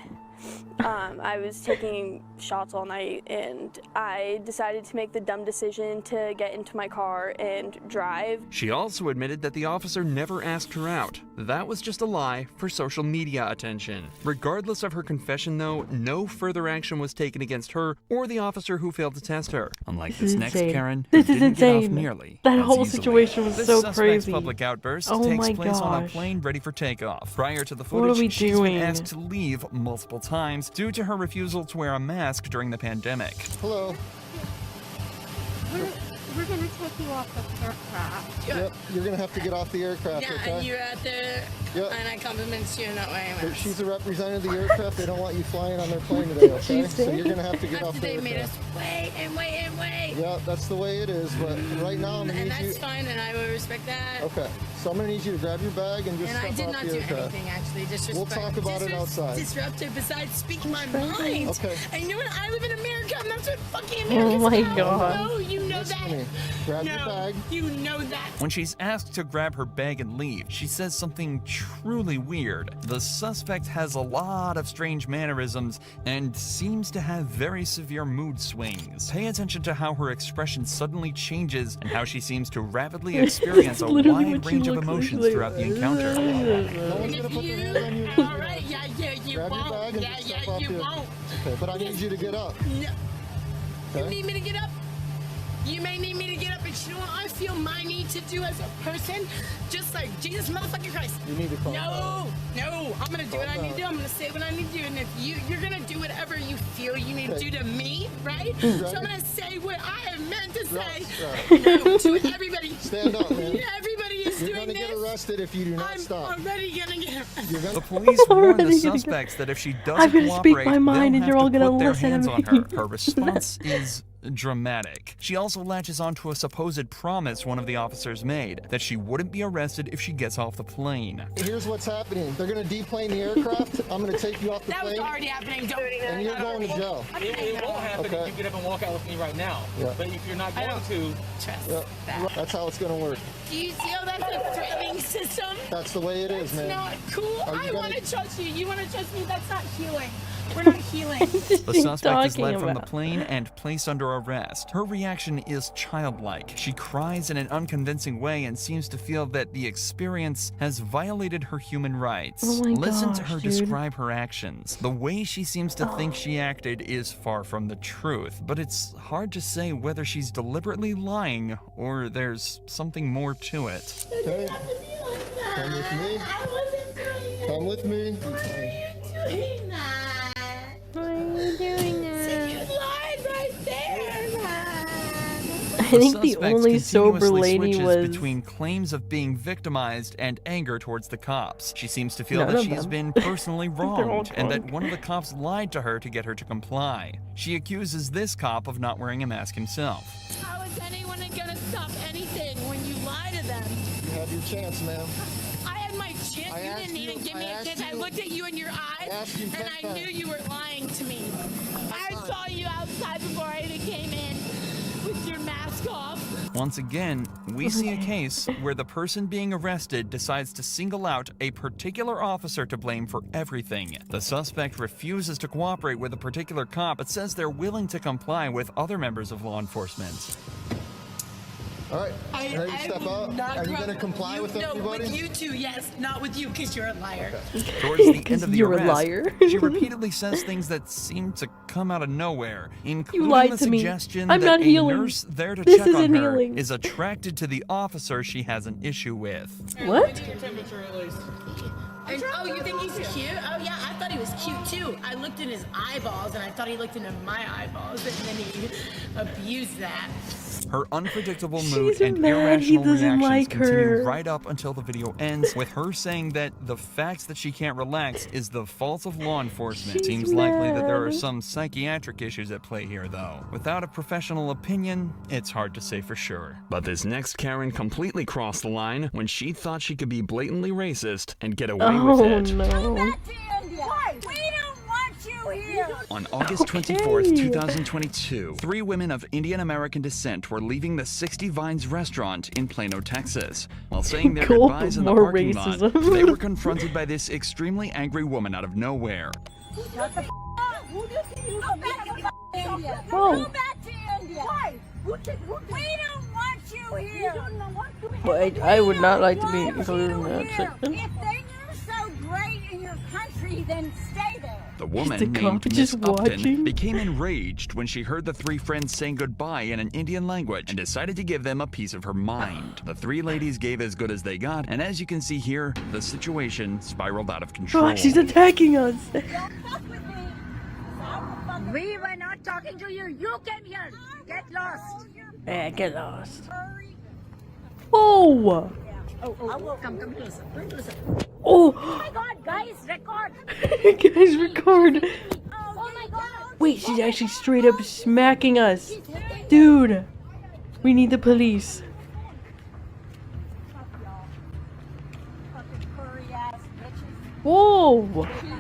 I was taking shots all night and I decided to make the dumb decision to get into my car and drive. She also admitted that the officer never asked her out. That was just a lie for social media attention. Regardless of her confession though, no further action was taken against her or the officer who failed to test her. Unlike this next Karen, who didn't get off nearly That as whole easily. situation was This so suspect's crazy. public outburst Oh takes my place on a gosh. plane ready for takeoff. Prior to the What are we footage, she's doing? been asked to leave multiple times due to her refusal to wear a mask during the pandemic. Hello. We're gonna take you off the aircraft. Yep, you're gonna have to get off the aircraft, Yeah, okay? and you're at the, and I compliment you in that way. But she's a representative of the aircraft. They don't want you flying on their plane today, okay? So you're gonna have to get off the They made us aircraft. wait and wait and wait. Yeah, that's the way it is. But right now, I'm gonna And need you. that's fine, and I will respect that. Okay, so I'm gonna need you to grab your bag and just And I step did off not the do aircraft. anything actually. Disrespect. We'll talk about it outside. Disruptive. Besides speaking my mind. Okay. And you know what? I live in America, and that's what fucking Oh America's my about. God. No, you know that. Grab no, your bag. You know that. When she's asked to grab her bag and leave, she says something truly weird. The suspect has a lot of strange mannerisms and seems to have very severe mood swings. Pay attention to how her expression suddenly changes and how she seems to rapidly experience a literally wide what she range of looks like. emotions throughout the encounter. No one's gonna put their hands on you. All right, yeah, you Grab your won't. bag and Yeah, just step yeah, off you the won't. Okay, but I need you to get up. No. You Okay? need me to get up? You may need me to get up, but you know what I feel my need to do as a person? Just like Jesus motherfucking Christ. You need to calm No, I'm gonna do what I need to do. down. I'm gonna say what I need to do. And if you're gonna do whatever you feel you need to do to me, right? Grab So I'm your- gonna say what I am meant to say. Right. No, to everybody. Stand up, man. Everybody is You're doing gonna get this. arrested if you do not I'm stop. already gonna get arrested. You're The gonna police warn the Already gonna suspects that if she I'm doesn't gonna speak cooperate, my mind they'll and you're have all to gonna put their listen hands to on me. her. Her response is dramatic. She also latches onto a supposed promise one of the officers made, that she wouldn't be arrested if she gets off the plane. Here's what's happening. They're going to deplane the aircraft. I'm going to take you off the plane. That was already happening. Don't And you're going to jail. It won't happen if you get up and walk out with me right now. Yeah. But if you're not going to, trust that. That's how it's going to work. Do you see how that's a threatening system? That's the way it is, man. Not cool. I want to trust you. You want to trust me? That's not healing. We're not healing. The suspect is led from the plane and placed under arrest. Her reaction is childlike. She cries in an unconvincing way and seems to feel that the experience has violated her human rights. Oh my Listen to gosh, her dude. describe her actions. The way she seems to think she acted is far from the truth, but it's hard to say whether she's deliberately lying or there's something more to it. Okay. Come with me. Come with me. Why are you doing that? You lied right there, man. I think the suspect only sober continuously lady switches was between claims of being victimized and anger towards the cops. She seems to feel None that of she has them. been personally They're all wronged and that drunk. one of the cops lied to her to get her to comply. She accuses this cop of not wearing a mask himself. How is anyone gonna stop anything when you lie to them? You had your chance, ma'am. I had my chance. You didn't even give me a chance. I looked at you in your eyes and I knew you were lying to me. I saw you outside before I even came in with your mask off. Once again, we see a case where the person being arrested decides to single out a particular officer to blame for everything. The suspect refuses to cooperate with a particular cop but says they're willing to comply with other members of law enforcement. All right. You ready to step out? Are you going to comply with everybody? With you too, yes. Not with you, because you're a liar. Towards the end 'Cause of the you're a arrest, liar. she repeatedly says things that seem to come out of nowhere, including lied the to me. suggestion I'm that not a healing. nurse there to This check on isn't her healing. is attracted to the officer she has an issue with. What? your temperature at least. And, oh, you think he's cute? Oh, yeah, I thought he was cute, too. I looked in his eyeballs, and I thought he looked into my eyeballs, and then he abused that. Her unpredictable She's mood and mad he irrational doesn't reactions like continue her. right up until the video ends, with her saying that the fact that she can't relax is the fault of law enforcement. She's Seems likely that there are mad. some psychiatric issues at play here, though. Without a professional opinion, it's hard to say for sure. But this next Karen completely crossed the line when she thought she could be blatantly racist and get away with Oh it. no. Why? We don't want you here. On August 24th, 2022, 3 women of Indian American descent were leaving the 60 Vines restaurant in Plano, Texas. While saying their Cool, goodbyes in the more parking lot, racism. they were confronted by this extremely angry woman out of nowhere. What the f***? Who do you think you go back to India? Whoa. Go back to India. Why? We don't want you here. But I would not like to be We included in want that you here. section. If you're so great in your country, then stay there. The woman, the cop named Miss just Upton, watching? became enraged when she heard the 3 friends saying goodbye in an Indian language and decided to give them a piece of her mind. The 3 ladies gave as good as they got, and as you can see here, the situation spiraled out of control. Oh, she's attacking us. We were not talking to you. You came here. Get lost. Yeah, get lost. Oh! Come closer. Come closer. Oh! Oh my God, guys, record. Guys, record. Oh my God. Wait, she's actually straight up smacking us. Dude, we need the police. Whoa! She's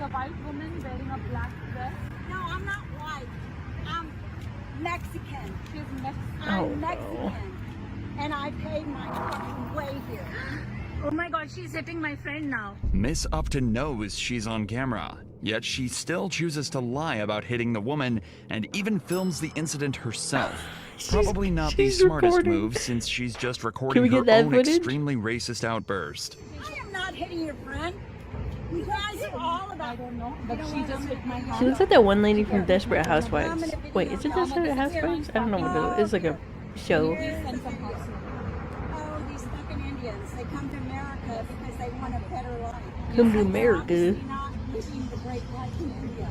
a white woman wearing a black dress. No, I'm not white. I'm Mexican. She's Mexican. I'm Mexican. And I paid my fucking way here. Oh my God, she's hitting my friend now. Miss Upton knows she's on camera, yet she still chooses to lie about hitting the woman and even films the incident herself. Probably not the she's smartest recording. move since she's just recording we her get that own footage? extremely racist outburst. I am not hitting your friend. You guys are all about. I don't know, but she just hit my hand. She looks like that one lady from Desperate Housewives. Wait, is it Desperate Housewives? I don't know what it is. It's like a show. Oh, these fucking Indians. They come to America because they want a better life. Come to America. Obviously not wishing the great life in India.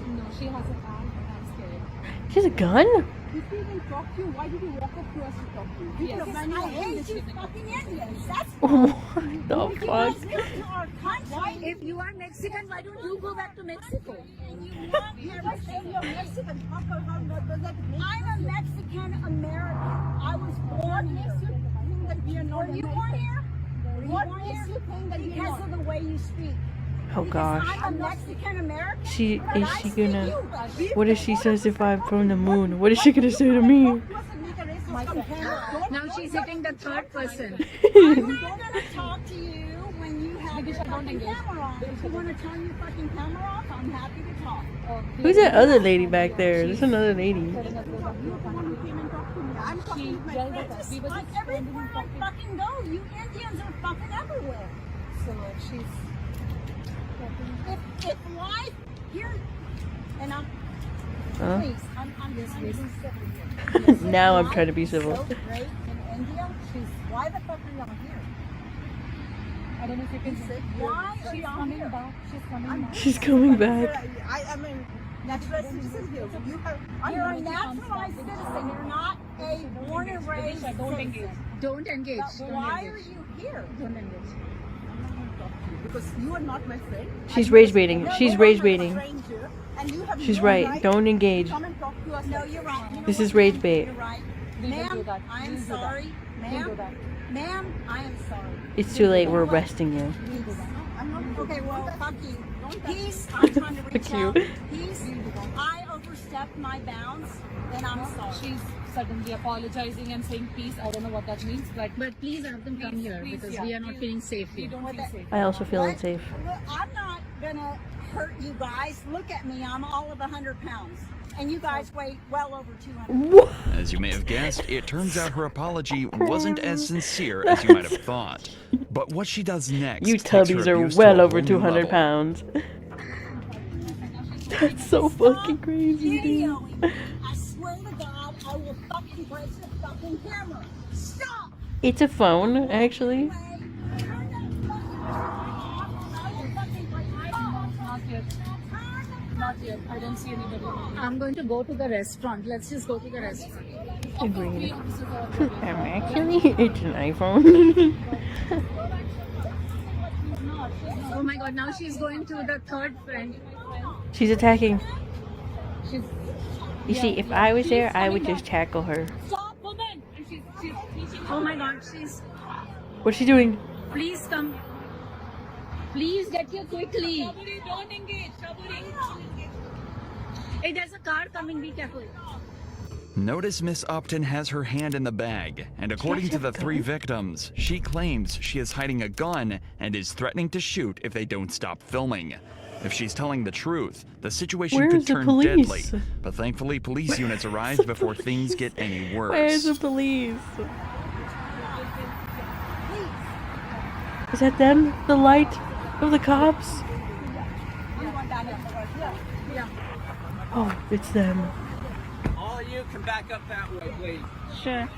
No, she has a gun and I'm scared. She has a gun? If we even talk to you, why did you walk up to us to talk to you? Yes. Because I hate you fucking Indians. That's What the if you fuck? guys come to our country, if you are Mexican. Why don't you go back to Mexico? You want never say you're Mexican. I'm a Mexican American. I was born here. Were you born here? What makes you think that because of the way you speak? Oh gosh. I'm a Mexican American. Is she gonna? What if she says if I'm from the moon? What is she gonna say to me? Now she's hitting the third person. I'm not gonna talk to you when you have your fucking camera on. If you wanna turn your fucking camera off, I'm happy to talk. Who's that other lady back there? There's another lady. I'm fucking like everywhere I fucking go, you Indians are fucking everywhere. So she's if life here and I'm please, I'm just being Now I'm trying to be civil. So great in India, why the fuck are y'all here? I don't know if you can say why she's coming back. She's coming back. She's coming back. I mean, naturalized citizen here. You're a naturalized citizen. You're not a born and raised citizen. Don't engage. Why are you here? Don't engage. Because you are not my friend. She's rage baiting. She's rage baiting. She's right. right. Don't engage. Come and talk to us. No, you're right. You know This what? is rage bait. You're right. Ma'am, I am sorry. Ma'am, I am sorry. It's too late. We're arresting you. Okay, well, fuck you. Peace, I'm trying to reach Fuck you. out. Peace, I overstepped my bounds, and I'm sorry. She's suddenly apologizing and saying peace. I don't know what that means, but please have them come here because we are not feeling safe here. We don't feel safe. I also feel unsafe. Look, I'm not gonna hurt you guys. Look at me, I'm all of 100 pounds. And you guys weigh well over 200. As you may have guessed, it turns out her apology wasn't as sincere as you might have thought. But what she does next You takes her tubbies are abuse to well a over whole new 200 level. pounds. That's so fucking crazy, dude. I swear to God, I will fucking break the fucking camera. Stop! It's a phone, actually. Not yet. Not yet. I don't see anybody. I'm going to go to the restaurant. Let's just go to the restaurant. Agreed. Actually, it's an iPhone. Oh my god, now she's going to the third friend. She's attacking. She's, You see, if I was there, I would just tackle her. Stop, woman! And she's oh my god, she's. What's she doing? Please come. Please get here quickly. Don't engage. Hey, there's a car coming. Be careful. Notice Miss Upton has her hand in the bag, and according to the three victims, she claims she is hiding a gun and is threatening to shoot if they don't stop filming. If she's telling the truth, the situation Where's could the turn police? deadly, but thankfully police units arrived before things get any worse. Where's the police? Is that them? The light of the cops? Oh, it's them. All you can back up that way, please. Sure.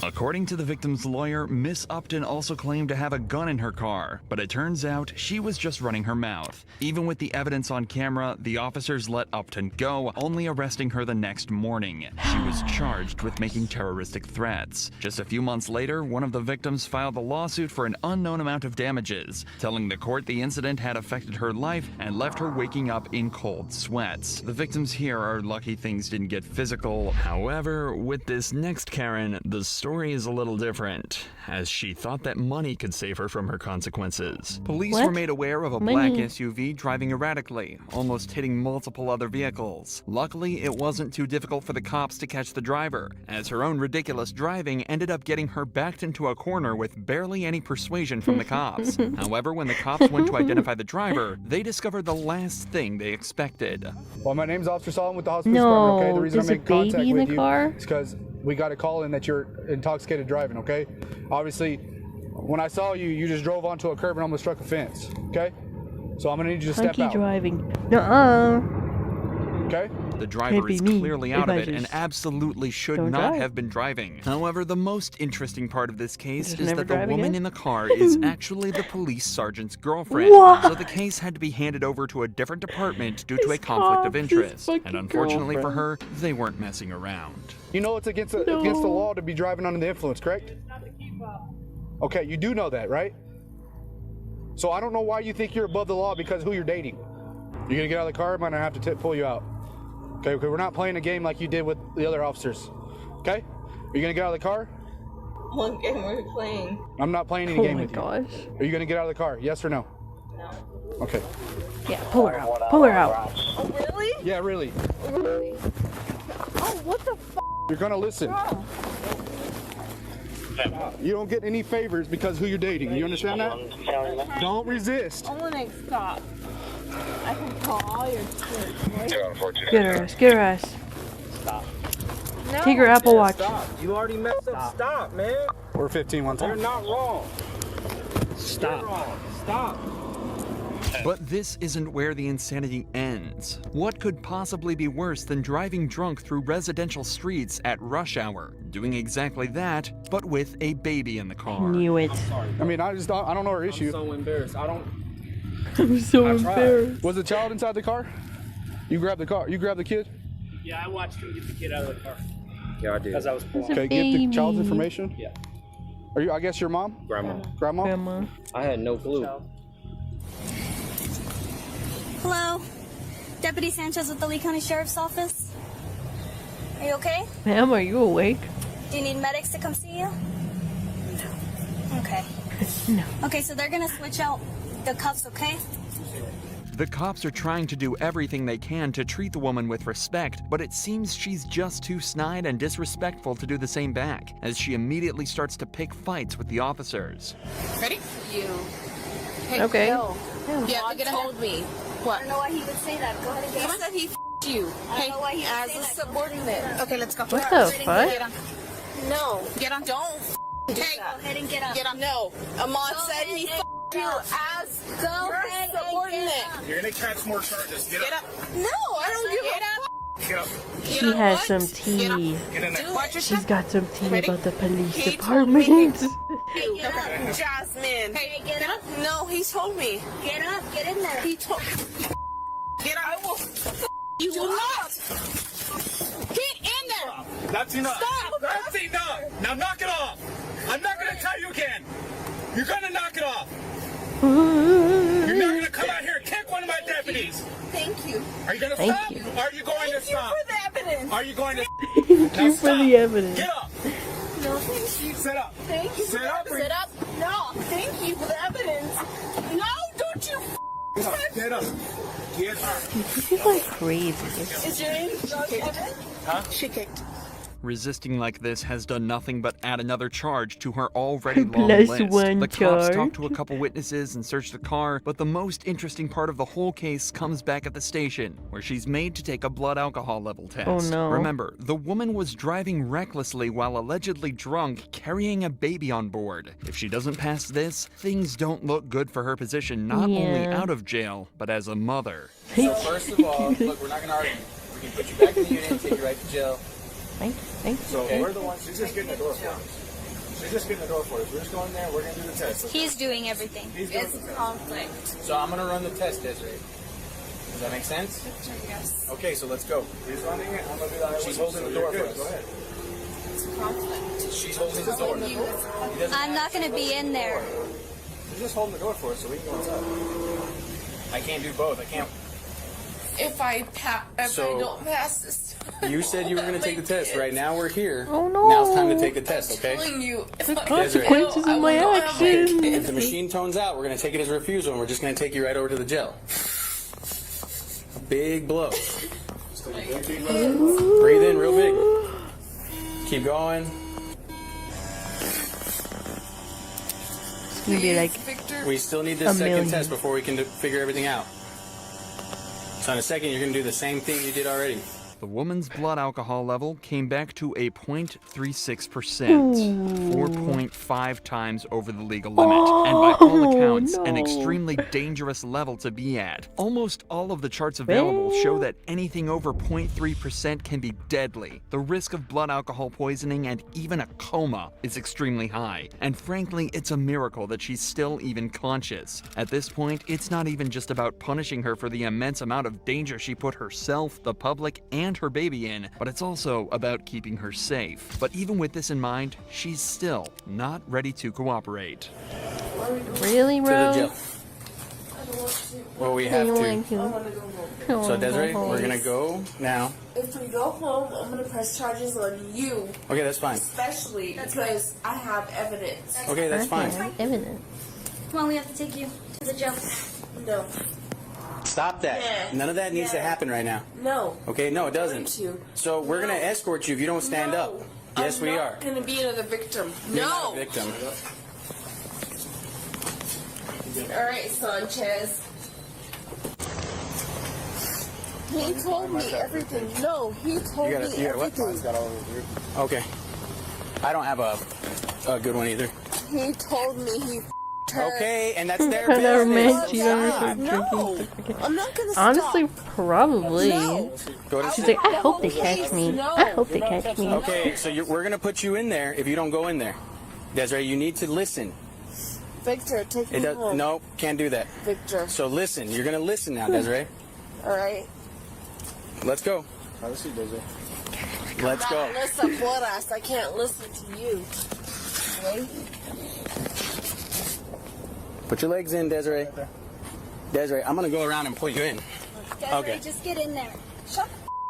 According to the victim's lawyer, Miss Upton also claimed to have a gun in her car, but it turns out she was just running her mouth. Even with the evidence on camera, the officers let Upton go, only arresting her the next morning. She was charged with making terroristic threats. Just a few months later, one of the victims filed a lawsuit for an unknown amount of damages, telling the court the incident had affected her life and left her waking up in cold sweats. The victims here are lucky things didn't get physical. However, with this next Karen, the story is a little different, as she thought that money could save her from her consequences. Police were made aware of a black SUV driving erratically, almost hitting multiple other vehicles. Luckily, it wasn't too difficult for the cops to catch the driver, as her own ridiculous driving ended up getting her backed into a corner with barely any persuasion from the cops. However, when the cops went to identify the driver, they discovered the last thing they expected. Well, my name's Officer Solomon with the hospital department, okay? The reason I there's a made contact baby in with the you car? is because we got a call in that you're intoxicated driving, okay? Obviously, when I saw you, you just drove onto a curb and almost struck a fence, okay? So I'm gonna need you to step Punky out. driving. Nuh-uh. Okay? The driver is clearly out of it and absolutely should don't not drive. have been driving. However, the most interesting part of this case Just is never that the drive woman again? in the car is actually the police sergeant's girlfriend. What? So the case had to be handed over to a different department due to a conflict of interest. And unfortunately for her, they weren't messing around. You know it's against the law to be driving under the influence, correct? Okay, you do know that, right? So I don't know why you think you're above the law because who you're dating. You're gonna get out of the car, I'm gonna have to pull you out. Okay, we're not playing a game like you did with the other officers. Okay? Are you gonna get out of the car? What game are we playing? I'm not playing any game with you. Are you gonna get out of the car? Yes or no? No. Okay. Yeah, pull her out. Pull her out. Oh, really? Yeah, really. Really? Oh, what the f***? You're gonna listen. You don't get any favors because who you're dating. You understand that? Don't resist. I want to stop. I can call all your shit. Get her ass. Get her ass. Stop. Take her Apple Watch. Stop. You already messed up. Stop, man. We're 15 one time. You're not wrong. Stop. You're wrong. Stop. But this isn't where the insanity ends. What could possibly be worse than driving drunk through residential streets at rush hour? Doing exactly that, but with a baby in the car. Knew it. I mean, I don't know her issue. I'm so embarrassed. I'm so embarrassed. Was the child inside the car? You grabbed the car. You grabbed the kid? Yeah, I watched him get the kid out of the car. Yeah, I did. Because I was pulling. Okay, get the child's information. Yeah. Are you? I guess your mom. Grandma. Grandma. Grandma. I had no clue. Hello, Deputy Sanchez with the Lee County Sheriff's Office. Are you okay? Ma'am, are you awake? Do you need medics to come see you? No. Okay. No. Okay, so they're gonna switch out the cuffs, okay? The cops are trying to do everything they can to treat the woman with respect, but it seems she's just too snide and disrespectful to do the same back, as she immediately starts to pick fights with the officers. Ready? You. Hey, Okay. No. Yeah, you told me. What? I don't know why he would say that. Go ahead and get He said he you. I don't know why he would as say a that. subordinate. Okay, let's go. What the fuck? Get on. No. Get on. Don't do Go that. ahead and get up. Get on. No. Ahmad said he you as Go your ahead and get subordinate. up. You're gonna catch more charges. Get Get up. up. No, I don't give a Get up. She has some tea. Get in there. Watch your She's got some tea Ready? about the police He told me. department. Hey, get up. Jasmine. Hey, get up. No, he told me. Get up. Get in there. He told. Get up. I will. You will not. Get in there. That's enough. Stop. That's enough. Now knock it off. I'm not gonna tell you again. You're gonna knock it off. You're not gonna come out here and kick one of my deputies. Thank you. Are you gonna Thank stop? you. Are you going to Thank you stop? for the evidence. Are you going to? Thank you for the evidence. Get up. No, thank you. Sit up. Thank you. Sit up. Sit up. No, thank you for the evidence. No, don't you. Get up. Get up. Dude, these people are crazy. Is your name Evan? Huh? She kicked. Resisting like this has done nothing but add another charge to her already long Plus list. one The cops charge. talk to a couple witnesses and search the car, but the most interesting part of the whole case comes back at the station, where she's made to take a blood alcohol level test. Oh, no. Remember, the woman was driving recklessly while allegedly drunk, carrying a baby on board. If she doesn't pass this, things don't look good for her position, not only Yeah. out of jail, but as a mother. So first of all, look, we're not gonna argue. We can put you back in the unit, take you right to jail. Thank So Okay. we're the ones, she's just getting the door for us. She's just getting the door for us. We're just going there, we're going to do the test. He's doing everything. He's doing It's the test. conflict. So I'm gonna run the test, Desiree. Does that make sense? Yes. Okay, so let's go. He's running it, I'm going to do that. She's holding the door for us. Go ahead. It's conflict. She's holding the door. He doesn't I'm not gonna be in there. She's just holding the door for us so we can go inside. I can't do both. I can't. If I So- don't pass this, You said you were gonna take the test. Right now we're here. Oh, no. Now it's time to take the test, okay? telling you, if The I consequences fail, of my I will not have my actions. kid. If the machine tones out, we're gonna take it as a refusal and we're just gonna take you right over to the jail. Big blow. Breathe in real big. Keep going. It's gonna be like We still need this a second million. test before we can figure everything out. So in a second, you're gonna do the same thing you did already. The woman's blood alcohol level came back to a 0.36%, 4.5 times over the legal limit, and by all accounts, an extremely dangerous level to be at. Almost all of the charts available show that anything over 0.3% can be deadly. The risk of blood alcohol poisoning and even a coma is extremely high, and frankly, it's a miracle that she's still even conscious. At this point, it's not even just about punishing her for the immense amount of danger she put herself, the public, and her baby in, but it's also about keeping her safe. But even with this in mind, she's still not ready to cooperate. Really, To the bro? jail. Well, we have to. Oh, So Desiree, we're gonna go now. If we go home, I'm gonna press charges on you. Okay, that's fine. Especially because I have evidence. Okay, that's fine. Evidence. Come on, we have to take you to the jail. No. Stop that. Yeah. None of that needs to happen right now. No. Okay, no, it doesn't. So we're gonna escort you if you don't stand up. Yes, we are. I'm gonna be another victim. You're No. not a victim. All right, Sanchez. He told me everything. No, he told me everything. Okay. I don't have a good one either. He told me he her. Okay, and that's their Never business. mind, she's honestly No, I'm not gonna Honestly, probably. No. She's like, I hope they catch me. I hope they catch me. Okay, so we're gonna put you in there if you don't go in there. Desiree, you need to listen. Victor, take me home. No, can't do that. Victor. So listen, you're gonna listen now, Desiree. All right. Let's go. Let's see, Desiree. Let's go. Listen, blood ass. I can't listen to you. Wait. Put your legs in, Desiree. Desiree, I'm gonna go around and pull you in. Desiree, Okay. just get in there. Shut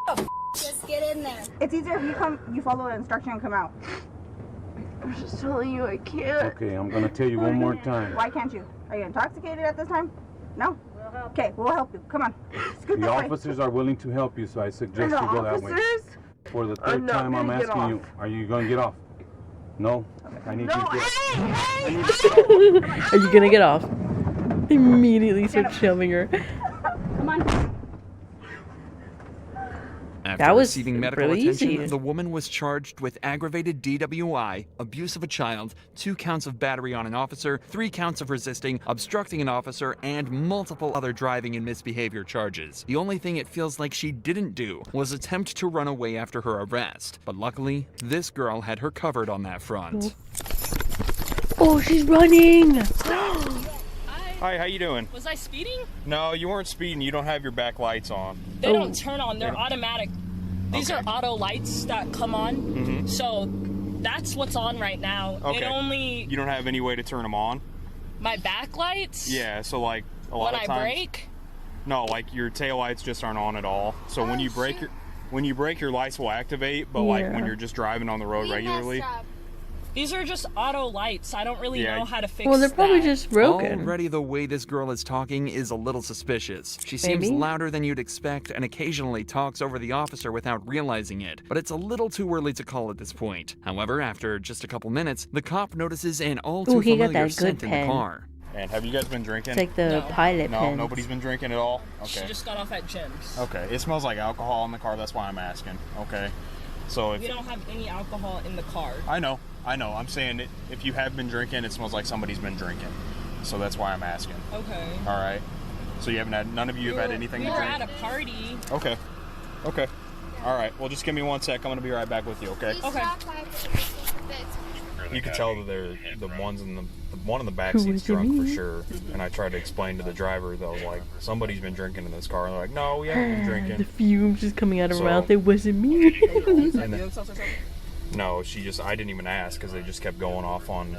up. Just get in there. It's easier if you follow the instruction and come out. I'm just telling you, I can't. Okay, I'm gonna tell you one more time. Why can't you? Are you intoxicated at this time? No? Okay, we'll help you. Come on. Scoot The this way. officers are willing to help you, so I suggest you go that way. For the third time, I'm asking you, are you gonna get off? No? I need you to get Are you gonna get off? Immediately start shoving her. Come on. After That was receiving medical really attention, easy. the woman was charged with aggravated DWI, abuse of a child, 2 counts of battery on an officer, 3 counts of resisting, obstructing an officer, and multiple other driving and misbehavior charges. The only thing it feels like she didn't do was attempt to run away after her arrest. But luckily, this girl had her covered on that front. Oh, she's running! Hi, how you doing? Was I speeding? No, you weren't speeding. You don't have your back lights on. They don't turn on. They're automatic. These Okay. are auto lights that come on. Mhm. So that's what's on right now. Okay. It only You don't have any way to turn them on? my back lights. Yeah, so like a lot When of I times. brake. No, like your tail lights just aren't on at all. So when you brake your lights will activate, but like when Yeah. you're just driving on the road regularly. These are just auto lights. I don't really Yeah. know how to fix Well, they're probably that. just broken. Already the way this girl is talking is a little suspicious. She seems Maybe? louder than you'd expect and occasionally talks over the officer without realizing it, but it's a little too early to call at this point. However, after just a couple minutes, the cop notices an all too Ooh, he got familiar that good scent in the pen. car. And have you guys been drinking? It's like the No. pilot No, pen. nobody's been drinking at all? She Okay. just got off at Jim's. Okay, it smells like alcohol in the car, that's why I'm asking. Okay. So if We don't have any alcohol in the car. I know. I'm saying if you have been drinking, it smells like somebody's been drinking. So that's why I'm asking. Okay. All right. So you haven't had, none of you have had anything We to were drink? at a party. Okay. Okay. All right. Well, just give me 1 sec. I'm going to be right back with you, okay? Okay. You can tell that they're the ones in the one in the back Who seat's was it, drunk for me? sure. And I tried to explain to the driver that I was like, somebody's been drinking in this car. And they're like, no, we haven't been The drinking. fumes just coming out of her So- mouth. It wasn't me. And then- no, I didn't even ask because they just kept going off on,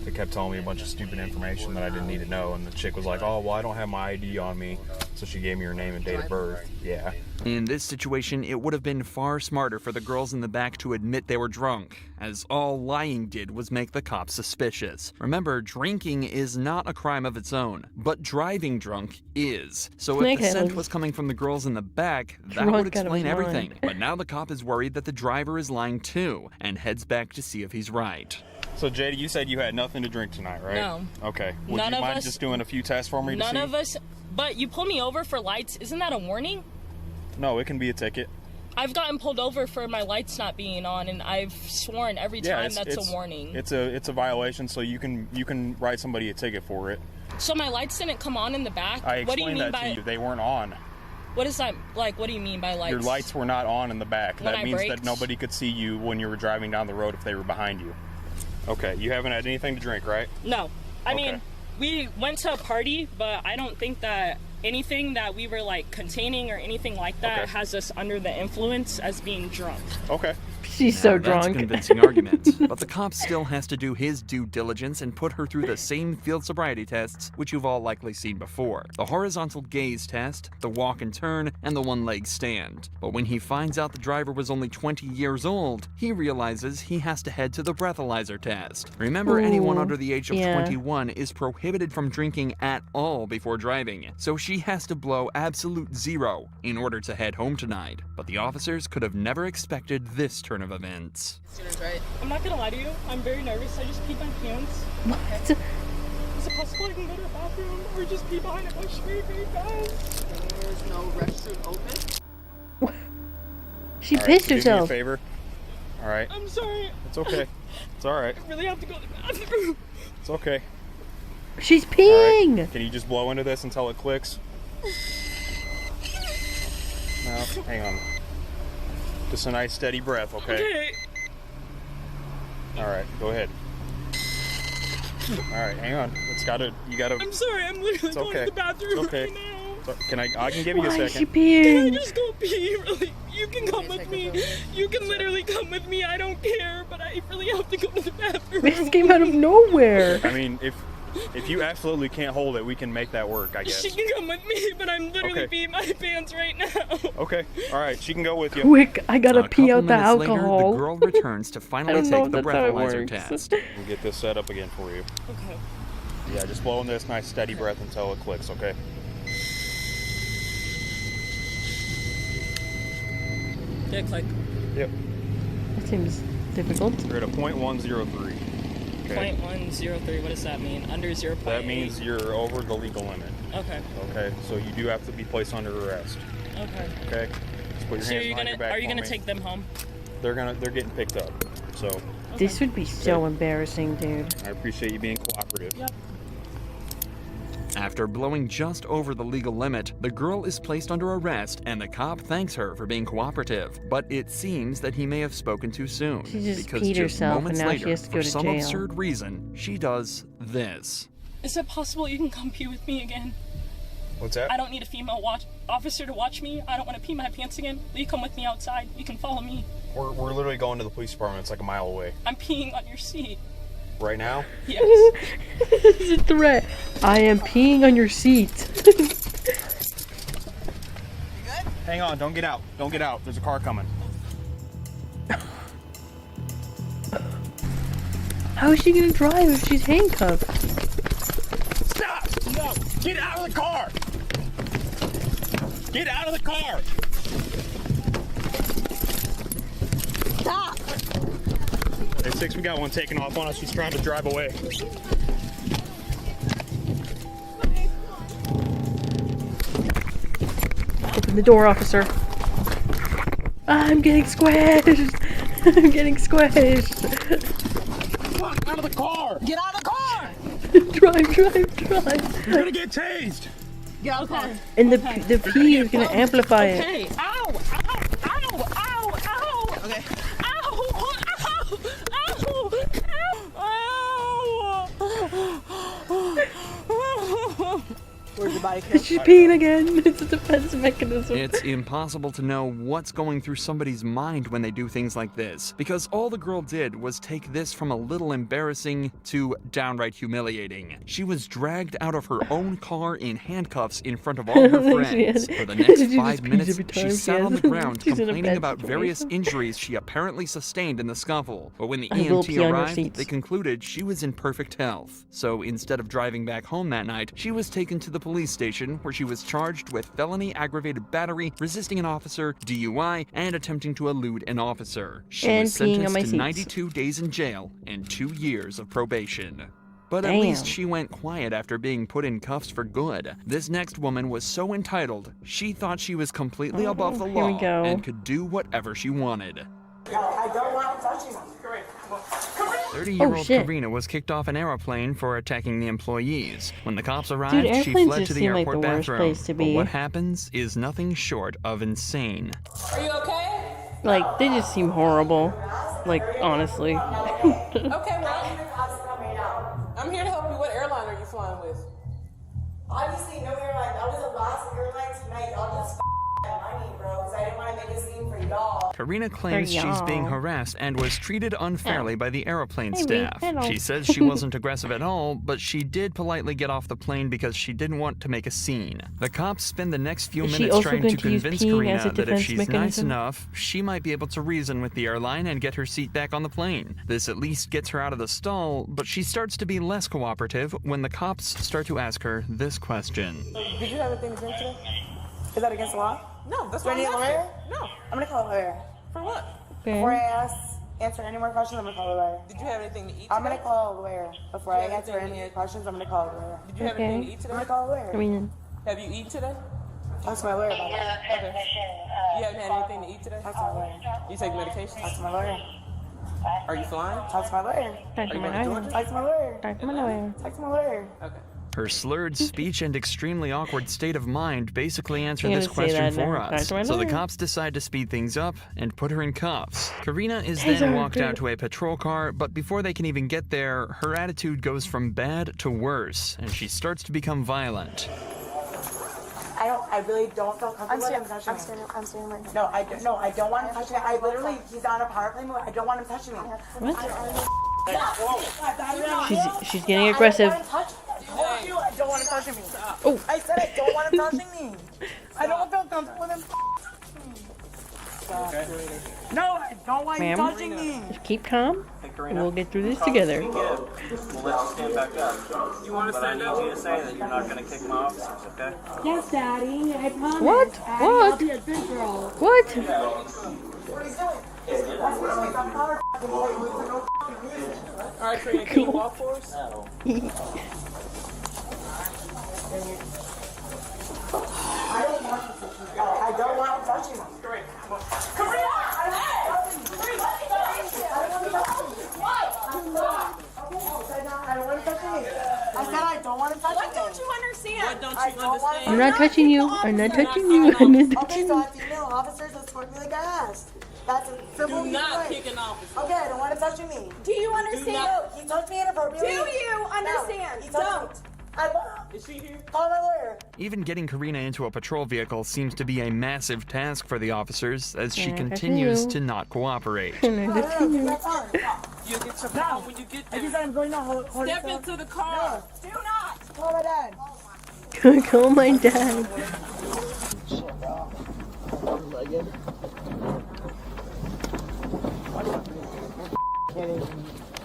they kept telling me a bunch of stupid information that I didn't need to know. And the chick was like, oh, well, I don't have my ID on me. So she gave me her name and date of birth. Yeah. In this situation, it would have been far smarter for the girls in the back to admit they were drunk, as all lying did was make the cops suspicious. Remember, drinking is not a crime of its own, but driving drunk is. So if the Snakehead scent was was coming from the girls in the back, that drunk would out of his explain everything. mind. But now the cop is worried that the driver is lying too, and heads back to see if he's right. So, JD, you said you had nothing to drink tonight, right? No. Okay. Would None you of mind us- just doing a few tests for me to see? None of us. But you pulled me over for lights. Isn't that a warning? No, it can be a ticket. I've gotten pulled over for my lights not being on, and I've sworn every time that's a warning. It's a violation, so you can write somebody a ticket for it. So my lights didn't come on in the back. I What do you explained mean that by? to you. They weren't on. What is that like? What do you mean by lights? Your lights were not on in the back. When That I means that braked? nobody could see you when you were driving down the road if they were behind you. Okay, you haven't had anything to drink, right? No. I Okay. mean, we went to a party, but I don't think that anything that we were like containing or anything like that has us under the influence as being drunk. Okay. She's so That's a drunk. convincing argument, but the cop still has to do his due diligence and put her through the same field sobriety tests, which you've all likely seen before. The horizontal gaze test, the walk and turn, and the one-leg stand. But when he finds out the driver was only 20 years old, he realizes he has to head to the breathalyzer test. Remember, anyone under the age of 21 is prohibited from drinking at all before driving, so she has to blow absolute zero in order to head home tonight. But the officers could have never expected this turn of events. I'm not gonna lie to you, I'm very nervous. I just peed my pants. What? Is it possible I can go to the bathroom or just pee behind a bush very fast? There's no restroom open. She All right, pissed do me a herself. favor. All right. I'm sorry. It's okay. It's all right. I really have to go to the bathroom. It's okay. She's All peeing. right. Can you just blow into this until it clicks? No, hang on. Just a nice steady breath, okay? Okay. All right, go ahead. All right, hang on. You gotta. I'm sorry, I'm literally going to the bathroom It's okay. right now. So, I can give you a Why is second. she peeing? Can I just go pee? Really? You can come with me. You can literally come with me. I don't care, but I really have to go to the bathroom. This came out of nowhere. I mean, if you absolutely can't hold it, we can make that work, I guess. She can come with me, but I'm literally peeing my pants right now. Okay, all right, she can go with you. Quick, I gotta A pee couple out the minutes later, alcohol. the girl returns to finally I don't know take the if that's how it breathalyzer works. test. We'll get this set up again for you. Okay. Yeah, just blow in this nice steady breath until it clicks, okay? Did it click? Yep. That seems difficult. We're at a 0.103. Okay. 0.103, what does that mean? Under 0.8? That means you're over the legal limit. Okay. Okay, so you do have to be placed under arrest. Okay. Okay? Just put your So hands behind your back are you for gonna me. take them home? They're getting picked up. So This would be so embarrassing, dude. I appreciate you being cooperative. Yep. After blowing just over the legal limit, the girl is placed under arrest and the cop thanks her for being cooperative. But it seems that he may have spoken too soon. She just because peed just herself and moments now she later, has to go for to some jail. absurd reason, she does this. Is it possible you can come pee with me again? What's that? I don't need a female officer to watch me. I don't want to pee my pants again. Will you come with me outside? You can follow me. We're literally going to the police department. It's like a mile away. I'm peeing on your seat. Right now? Yes. This is a threat. I am peeing on your seat. Hang on, don't get out. Don't get out. There's a car coming. How is she gonna drive if she's handcuffed? Stop! No! Get out of the car! Get out of the car! Stop! Hey, 6, we got one taking off on us. She's trying to drive away. Open the door, officer. I'm getting squished. I'm getting squished. Fuck, out of the car! Get out of the car! Drive. You're gonna get tased! Get out of the car. And the pee is gonna amplify it. Okay. Ow! Okay. Where's your body cam? She's peeing again. It's a defense mechanism. It's impossible to know what's going through somebody's mind when they do things like this, because all the girl did was take this from a little embarrassing to downright humiliating. She was dragged out of her own car in handcuffs in front of all her friends. For the next 5 minutes, she sat on the ground complaining about various injuries she apparently sustained in the scuffle. But when the EMT arrived, they concluded she was in perfect health. So instead of driving back home that night, she was taken to the police station where she was charged with felony aggravated battery, resisting an officer, DUI, and attempting to elude an officer. She was sentenced to 92 days in jail and 2 years of probation. But at least she went quiet after being put in cuffs for good. This next woman was so entitled, she thought she was completely above the law and could do whatever she wanted. I don't want to touch you. 30-year-old Karina was kicked off an aeroplane for attacking the employees. When the cops arrived, she fled to the airport bathroom. But what happens is nothing short of insane. Are you okay? Like, they just seem horrible. Like, honestly. Okay, well, I'm here to help you. What airline are you flying with? Obviously, no airline. That was a lie. Karina claims she's being harassed and was treated unfairly by the airplane Hey, staff. hello. She says she wasn't aggressive at all, but she did politely get off the plane because she didn't want to make a scene. The cops spend the next few Is she minutes also trying going to to use convince peeing as a Karina that if defense she's nice mechanism? enough, she might be able to reason with the airline and get her seat back on the plane. This at least gets her out of the stall, but she starts to be less cooperative when the cops start to ask her this question. Did you have anything to drink today? Is that against the law? No, that's Do I what need a I'm lawyer? asking. No. I'm gonna call a lawyer. For what? Before I answer any more questions, I'm gonna call a lawyer. Did you have anything to eat today? I'm gonna call a lawyer. Before I answer any more questions, I'm gonna call a lawyer. Did you have anything to eat today? I'm gonna call a lawyer. Have you eaten today? Talk to my lawyer about it. Okay. You haven't had anything to eat today? Talk to my lawyer. You take medication? Talk to my lawyer. Are you flying? Talk to my lawyer. Are you going to Georgia? Talk to my lawyer. Talk to my lawyer. Talk to my lawyer. Okay. Her slurred speech and extremely awkward state of mind basically answer You're this gonna say question that for now. us. Talk to my So the lawyer. cops decide to speed things up and put her in cuffs. Karina is Hey, then sorry, walked dude. out to a patrol car, but before they can even get there, her attitude goes from bad to worse, and she starts to become violent. I really don't feel comfortable with him touching me. I'm standing right here. No, I don't want him touching me. I literally, he's on a power play mode. I don't want him touching me. She's getting aggressive. I don't want him touching me. Oh. I said I don't want him touching me. I don't feel comfortable with him. No, I don't want him Ma'am? touching me. Just keep calm, and we'll get through this together. We'll let you stand back up. You want to stand up? I need you to say that you're not going to kick my officers, okay? Yes, Daddy. I promise. What? Daddy, What? I'll be a good girl. What? Alright, Karina, can you walk for us? I don't want him touching me. Karina! I said I don't want him touching me. What don't you understand? What don't I you don't want understand? I'm not touching you. I'm not touching you. I'm not touching Okay, so I you. have to email officers to escort me like I asked. That's a simple Do not way. kick an officer. Okay, I don't want him touching me. Do you understand? He touched me inappropriately. Do you understand? No, he touched me. I won't. Is she here? Call my lawyer. Even getting Karina into a patrol vehicle seems to be a massive task for the officers as she Yeah, good for continues you. to not cooperate. You get some power when you get I there. just said I'm going to hold Step into the car. Do not. Call my dad. Call my dad.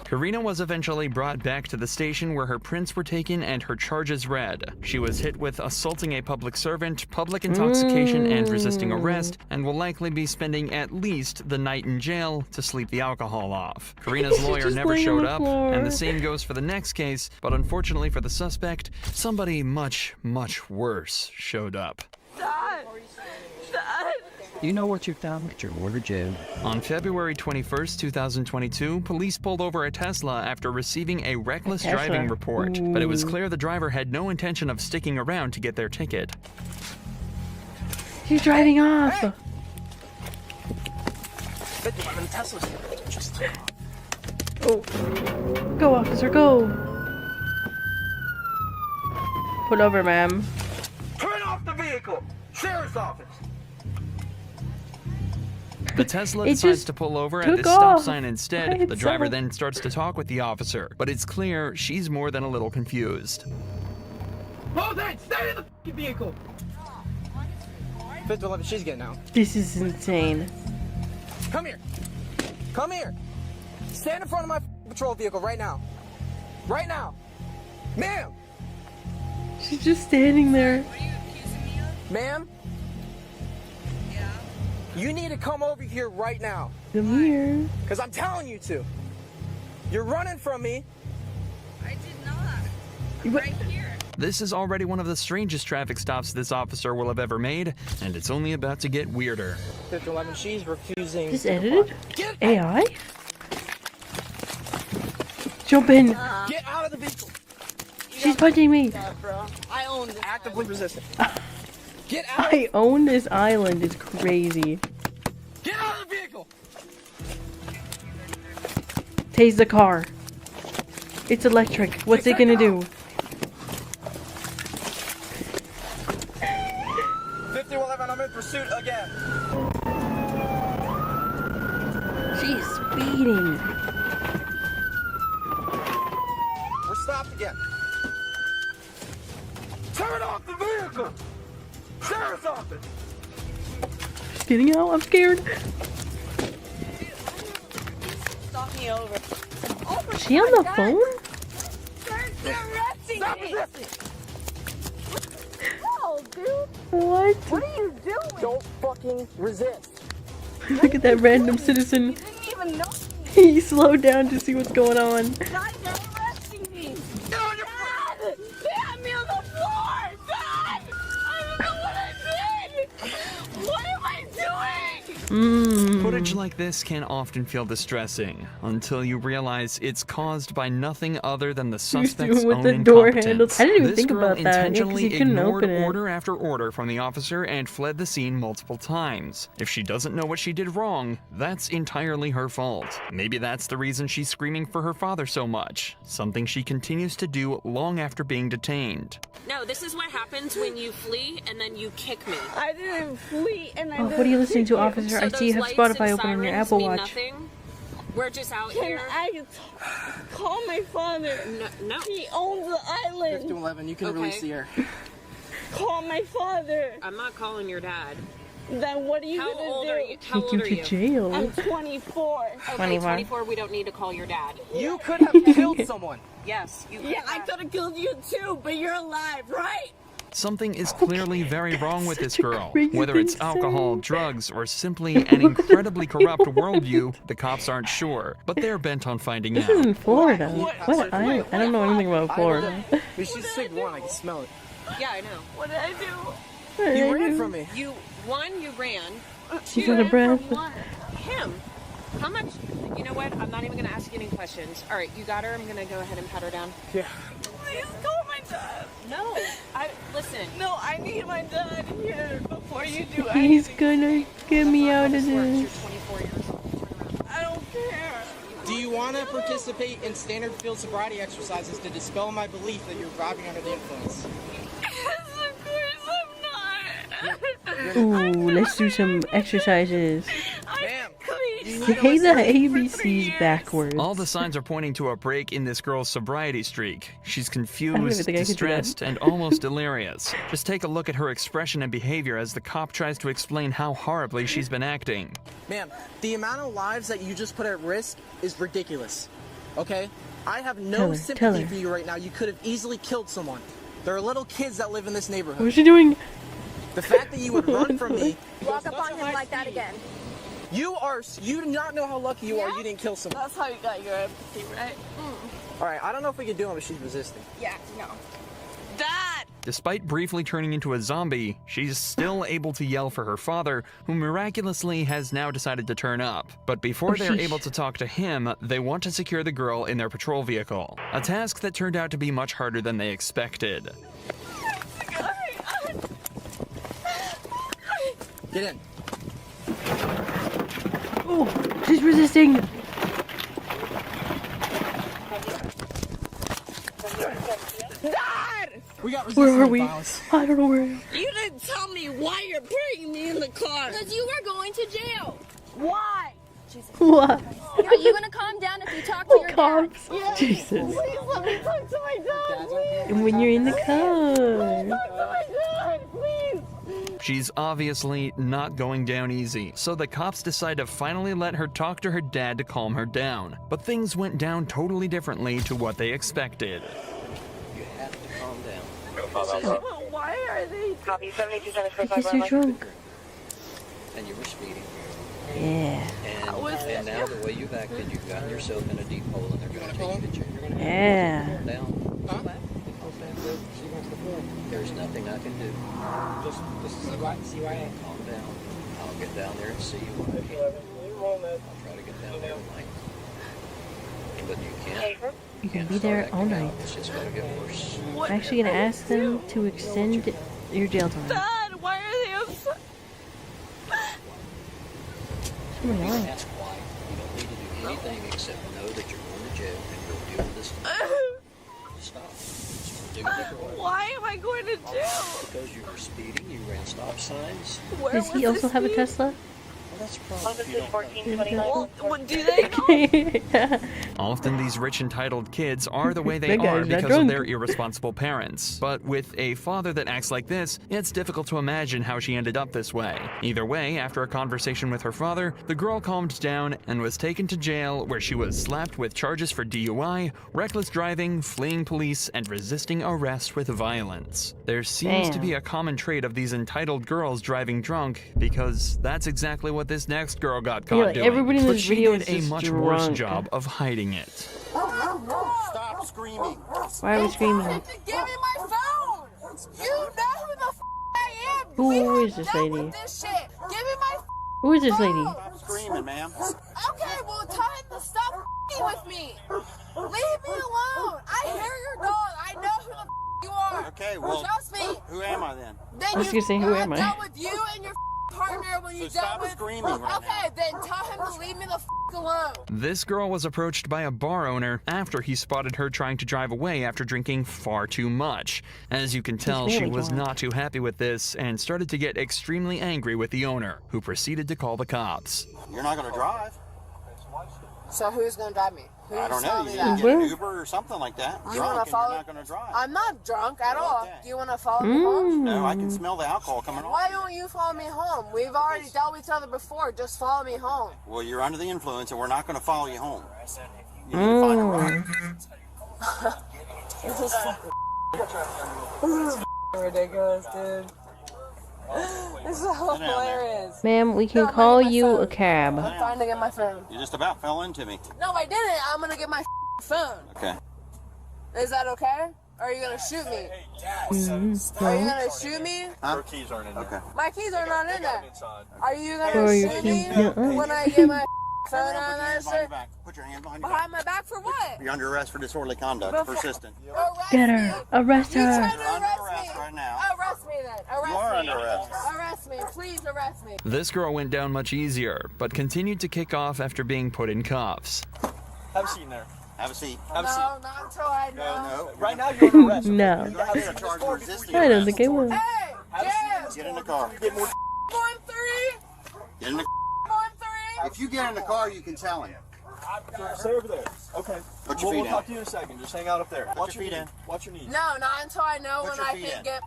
Karina was eventually brought back to the station where her prints were taken and her charges read. She was hit with assaulting a public servant, public intoxication, and resisting arrest, and will likely be spending at least the night in jail to sleep the alcohol off. Karina's lawyer Just never laying on showed the up, floor. and the same goes for the next case, but unfortunately for the suspect, somebody much, much worse showed up. Dad! Dad! You know what you've done with your wardrobe. On February 21st, 2022, police pulled over a Tesla after receiving a reckless Tesla. driving report, but it was Ooh. clear the driver had no intention of sticking around to get their ticket. She's driving off. Oh. Go, officer, go. Pull over, ma'am. Turn off the vehicle! Sheriff's office! The Tesla It decides just to pull over at took the stop off sign by instead. The driver itself. then starts to talk with the officer, but it's clear she's more than a little confused. Hold that! Stay in the f***ing vehicle! 511, she's getting out. This is insane. Come here! Come here! Stand in front of my patrol vehicle right now. Right now! Ma'am! She's just standing there. Ma'am? You need to come over here right now. Come here. Because I'm telling you to. You're running from me. I did not. I'm right here. This is already one of the strangest traffic stops this officer will have ever made, and it's only about to get weirder. 511, she's refusing. Just to edited? comply. AI? Jump in. Get out of the vehicle. She's punching me. Bro. I own this. Actively resisting. Get out. I own this island. It's crazy. Get out of the vehicle. Tase the car. It's electric. What's it gonna do? 5111, I'm in pursuit again. waiting. We're stopped again. Turn off the vehicle! Sheriff's office! Getting out, I'm scared. Stop me over. Is she on the phone? They're arresting me. No, dude. What? What are you doing? Don't fucking resist. Look at that random citizen. You didn't even know. He slowed down to see what's going on. Guys, they're arresting me. Dad! They have me on the floor! Dad! I don't know what I did! What am I doing? Footage like this can often feel distressing until you realize it's caused by nothing other than the suspect's with own the door incompetence. handles. I didn't even This think girl about that, yeah, 'cause intentionally you couldn't ignored open it. order after order from the officer and fled the scene multiple times. If she doesn't know what she did wrong, that's entirely her fault. Maybe that's the reason she's screaming for her father so much, something she continues to do long after being detained. No, this is what happens when you flee and then you kick me. I didn't flee and I Oh, didn't what are you listening to, kick you. officer? I So see you have those Spotify lights open and on your sirens Apple mean Watch. nothing? We're just out Can here. I call my father? No. He owns the island. 1511, you can release the air. Call my father. I'm not calling your dad. Then what are you How gonna old do? are you? How Take old you are to you? jail. I'm 24. Okay, 24. 24. We don't need to call your dad. You could have killed someone. Yes, you. Yeah, I could have killed you too, but you're alive, right? Something is clearly very wrong with this girl. crazy Whether it's thing to alcohol, say. drugs, or simply an incredibly corrupt worldview, the cops aren't sure, but they're bent on finding This out. is in Florida. What? I don't know anything about Florida. She's sick one, I can smell it. Yeah, I know. What did I do? You ran from me. You ran. She's out of breath. Him. How much? You know what? I'm not even gonna ask you any questions. All right, you got her. I'm gonna go ahead and pat her down. Yeah. Please call my dad. No, listen. No, I need my dad here before you do He's anything. gonna get me out of You're this. 24 years old. I don't care. Do you want to participate in standard field sobriety exercises to dispel my belief that you're driving under the influence? Yes, of course I'm not. Ooh, let's do some exercises. Ma'am, Say the ABCs backwards. All the signs are pointing to a break in this girl's sobriety streak. She's I don't even confused, think I could do that. distressed, and almost delirious. Just take a look at her expression and behavior as the cop tries to explain how horribly she's been acting. Ma'am, the amount of lives that you just put at risk is ridiculous. Okay? I have no Tell her. sympathy for you right now. You could have easily killed someone. There are little kids that live in this neighborhood. What is she doing? The fact that you would run from me. Walk up on him like that again. You do not know how lucky you are you didn't kill someone. That's how you got your empathy, right? Alright, I don't know if we can do it if she's resisting. Yeah, no. Dad! Despite briefly turning into a zombie, she's still able to yell for her father, who miraculously has now decided to turn up. But before they're sheesh. able to talk to him, they want to secure the girl in their patrol vehicle. A task that turned out to be much harder than they expected. Get in. Oh, she's resisting. Dad! We got Where are resistant we? violence. I don't know where I am. You didn't tell me why you're bringing me in the car. Because you were going to jail. Why? What? Are you gonna calm down if you talk to your dad? Cops. Yes. Jesus. Please let me talk to my dad, please. And when you're in the car. Talk to my dad, please. She's obviously not going down easy, so the cops decide to finally let her talk to her dad to calm her down. But things went down totally differently to what they expected. You have to calm down. But why are they... Copy 7275. Because you're drunk. And you were speeding. Yeah. And now the way you've acted, you've gotten yourself in a deep hole and they're going to take you to jail. Yeah. Calm down. Huh? There's nothing I can do. Just see why I Calm down. I'll get down there and see you when I can. I'll try to get down there tonight. But you can't. You can be there all night. It's just going to get worse. I'm actually going to ask them to extend your jail time. Dad, why are they upset? Oh my God. That's why you don't need to do anything except know that you're going to jail and go deal with this. Stop. Just do it different way. Why am I going to jail? Because you were speeding, you ran stop signs. Does he also have a Tesla? What do they know? Often these rich entitled kids are the way they That guy's are not because of drunk. their irresponsible parents. But with a father that acts like this, it's difficult to imagine how she ended up this way. Either way, after a conversation with her father, the girl calmed down and was taken to jail, where she was slapped with charges for DUI, reckless driving, fleeing police, and resisting arrest with violence. There seems to be a common trait of these entitled girls driving drunk, because that's exactly what this next girl got caught like, doing. everybody in But this she video did is a just much worse drunk. job of hiding it. Stop screaming. Why are we screaming? Give me my phone! You know who the I am! Who is this lady? This shit! Give me my Who is this lady? Stop screaming, ma'am. Okay, well tell him to stop with me! Leave me alone! I hear your dog! I know who the you are! Okay, well, trust me! who am I then? I was gonna say, who am I? dealt with you and your partner when you So dealt stop with... screaming right okay, then tell him to leave me the alone. This girl was approached by a bar owner after he spotted her trying to drive away after drinking far too much. As you can tell, she was not too happy with this and started to get extremely angry with the owner, who proceeded to call the cops. You're not going to drive. So who's going to drive me? I don't know. You can get an Uber or something like that. You want to follow? You're not going to drive. I'm not drunk at all. Do you want to follow me home? No, I can smell the alcohol coming off. Why don't you follow me home? We've already dealt with each other before. Just follow me home. Well, you're under the influence, and we're not going to follow you home. You need to find a ride. This is ridiculous, dude. This is hilarious. Ma'am, we can call you a cab. I'm trying to get my phone. You just about fell into me. No, I didn't. I'm gonna get my phone. Okay. Is that okay? Or are you gonna shoot me? Mm-hmm. Are you gonna shoot me? Your keys aren't in there. Okay. My keys are not in there. Are you Or gonna your shoot keys- me nuh-uh. when I get my phone out of that shit? Put your hand behind your back. Behind my back for what? You're under arrest for disorderly conduct. Persistent. Get her. Arrest You her. tried to Under arrest arrest me. right now. Arrest me then. Arrest You are me. under arrest. Arrest me. Please arrest me. This girl went down much easier, but continued to kick off after being put in cuffs. Have a seat in there. Have a seat. No, not until I know. No. Right now you're under arrest. No. You're going to get a charge for resisting I don't arrest. think I will. Hey, Jim. Get in the car. Get more 1-3. Get in the 1-3. If you get in the car, you can tell him. Stay over there. Okay. Put your feet We'll in. talk to you in a second. Just hang out up there. Put your feet in. Watch your knees. No, not until I know Put when your I feet can in. get.